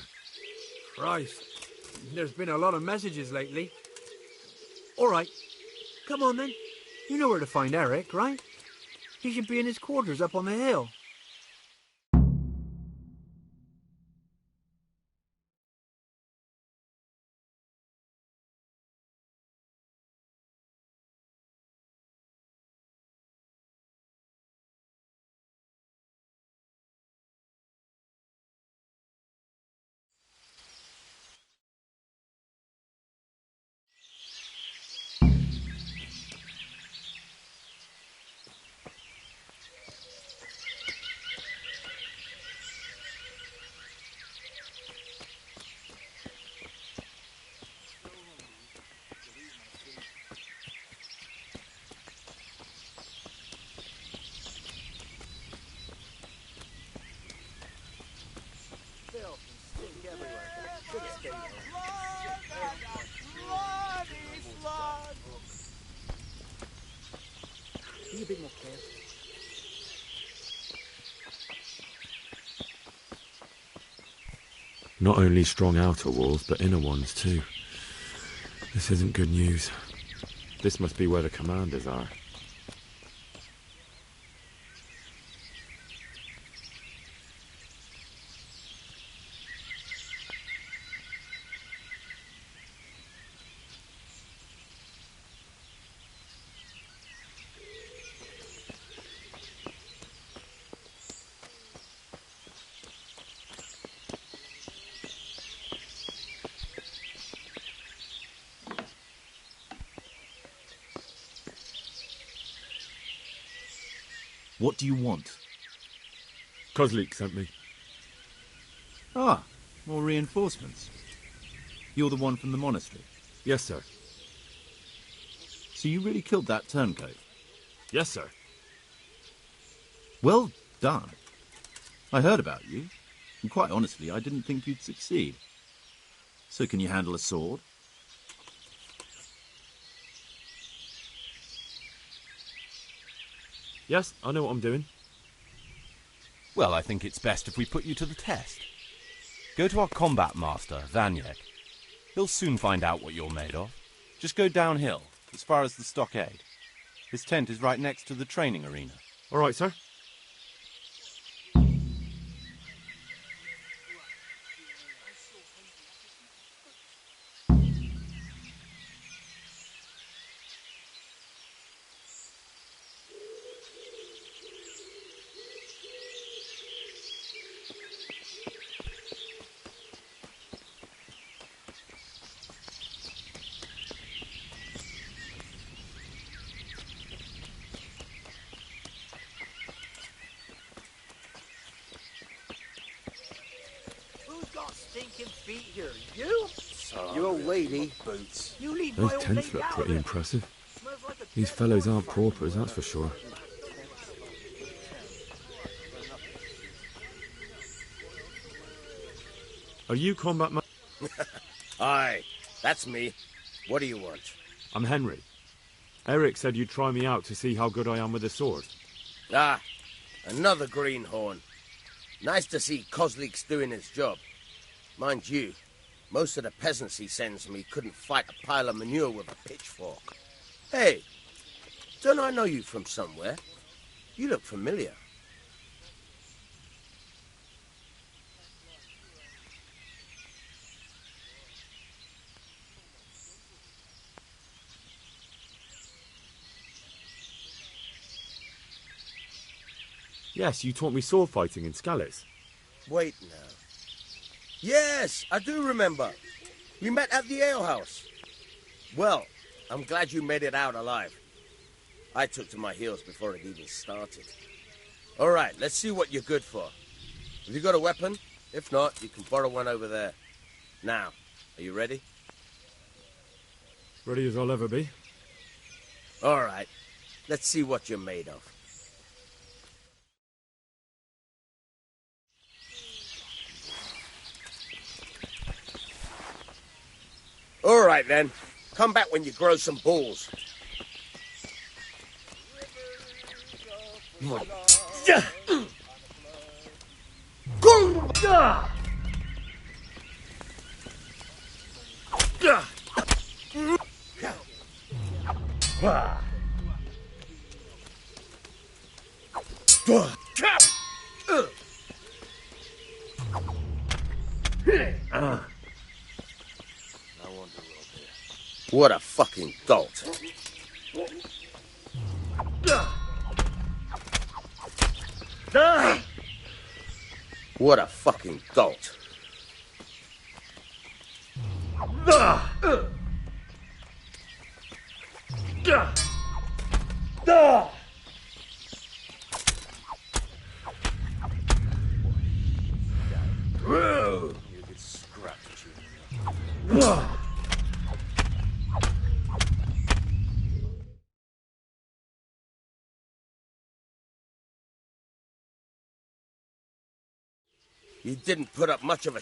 Christ, there's been a lot of messages lately. All right, come on then. You know where to find Eric, right? He should be in his quarters up on the hill. Be a bit more careful. Not only strong outer walls, but inner ones too. This isn't good news. This must be where the commanders are. What do you want? Kozlik sent me. Ah, more reinforcements. You're the one from the monastery? Yes, sir. So you really killed that turncoat? Yes, sir. Well done. I heard about you, and quite honestly, I didn't think you'd succeed. So can you handle a sword? Yes, I know what I'm doing. Well, I think it's best if we put you to the test. Go to our combat master, Vanyek. He'll soon find out what you're made of. Just go downhill, as far as the stockade. His tent is right next to the training arena. All right, sir. got stinking feet here? You? You old lady. Boots. You leave Those my old tents lady look out pretty of it. impressive. These fellows aren't paupers, that's for sure. Are you combat ma- Aye, that's me. What do you want? I'm Henry. Eric said you'd try me out to see how good I am with the sword. Ah, another greenhorn. Nice to see Kozlik's doing his job. Mind you, most of the peasants he sends me couldn't fight a pile of manure with a pitchfork. Hey, don't I know you from somewhere? You look familiar. Yes, you taught me sword fighting in Skalitz. Wait now. Yes, I do remember. We met at the alehouse. Well, I'm glad you made it out alive. I took to my heels before it even started. All right, let's see what you're good for. Have you got a weapon? If not, you can borrow one over there. Now, are you ready? Ready as I'll ever be. All right, let's see what you're made of. All right, then. Come back when you grow some balls. What a fucking dolt. What a fucking dolt. You get scratched. You didn't put up much of a...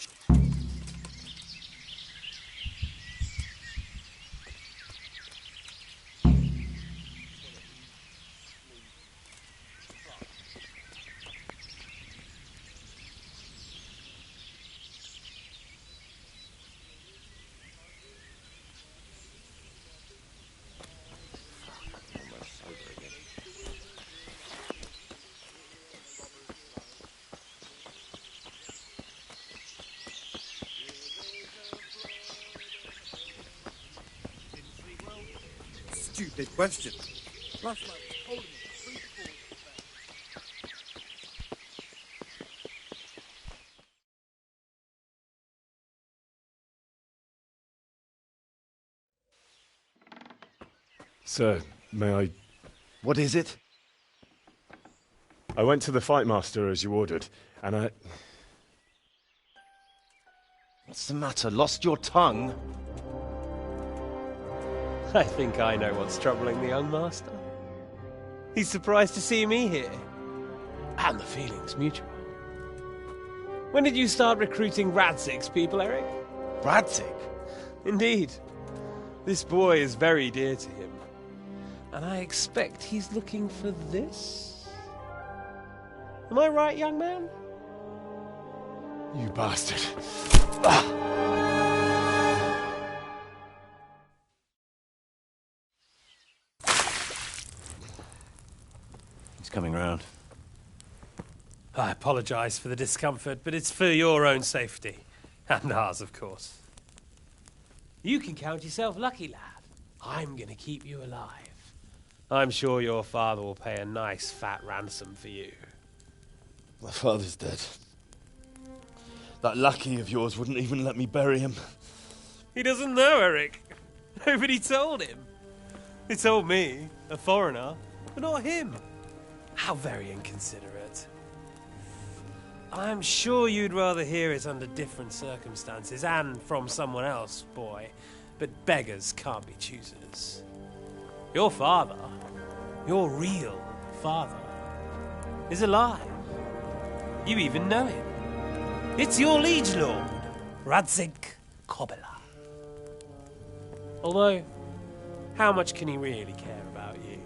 Stupid question. Sir, may I... What is it? I went to the fight master as you ordered, and I... What's the matter? Lost your tongue? I think I know what's troubling the young master. He's surprised to see me here. And the feeling's mutual. When did you start recruiting Radzig's people, Eric? Radzig? Indeed. This boy is very dear to him. And I expect he's looking for this? Am I right, young man? You bastard. He's coming round. I apologise for the discomfort, but it's for your own safety. And ours, of course. You can count yourself lucky, lad. I'm going to keep you alive. I'm sure your father will pay a nice fat ransom for you. My father's dead. That lackey of yours wouldn't even let me bury him. He doesn't know, Eric. Nobody told him. He told me, a foreigner, but not him. How very inconsiderate. I'm sure you'd rather hear it under different circumstances and from someone else, boy. But beggars can't be choosers. Your father, your real father, is alive. You even know him. It's your liege lord, Radzig Kobyla. Although, how much can he really care about you?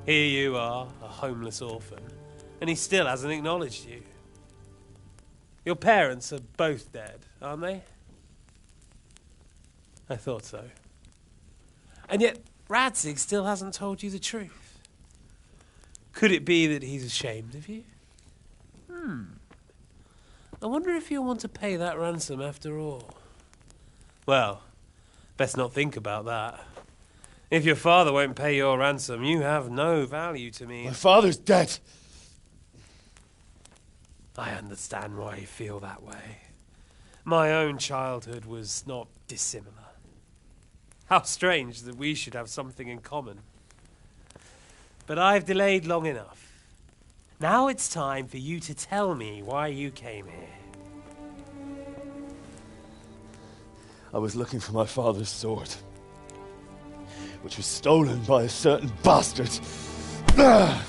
Here you are, a homeless orphan, and he still hasn't acknowledged you. Your parents are both dead, aren't they? I thought so. And yet, Radzig still hasn't told you the truth. Could it be that he's ashamed of you? I wonder if you'll want to pay that ransom after all. Well, best not think about that. If your father won't pay your ransom, you have no value to me. My father's dead. I understand why you feel that way. My own childhood was not dissimilar. How strange that we should have something in common. But I've delayed long enough. Now it's time for you to tell me why you came here. I was looking for my father's sword, which was stolen by a certain bastard. And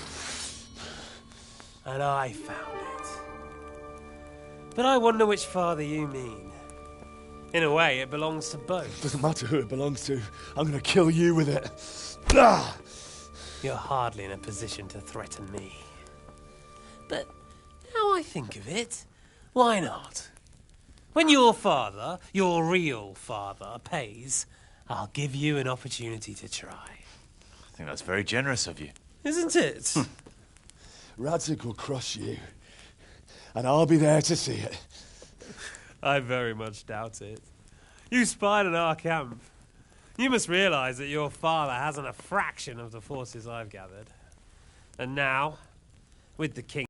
I found it. But I wonder which father you mean. In a way, it belongs to both. Doesn't matter who it belongs to. I'm going to kill you with it. You're hardly in a position to threaten me. But now I think of it, why not? When your father, your real father, pays, I'll give you an opportunity to try. I think that's very generous of you. Isn't it? Radzig will crush you, and I'll be there to see it. I very much doubt it. You spied on our camp. You must realize that your father hasn't a fraction of the forces I've gathered. And now, with the king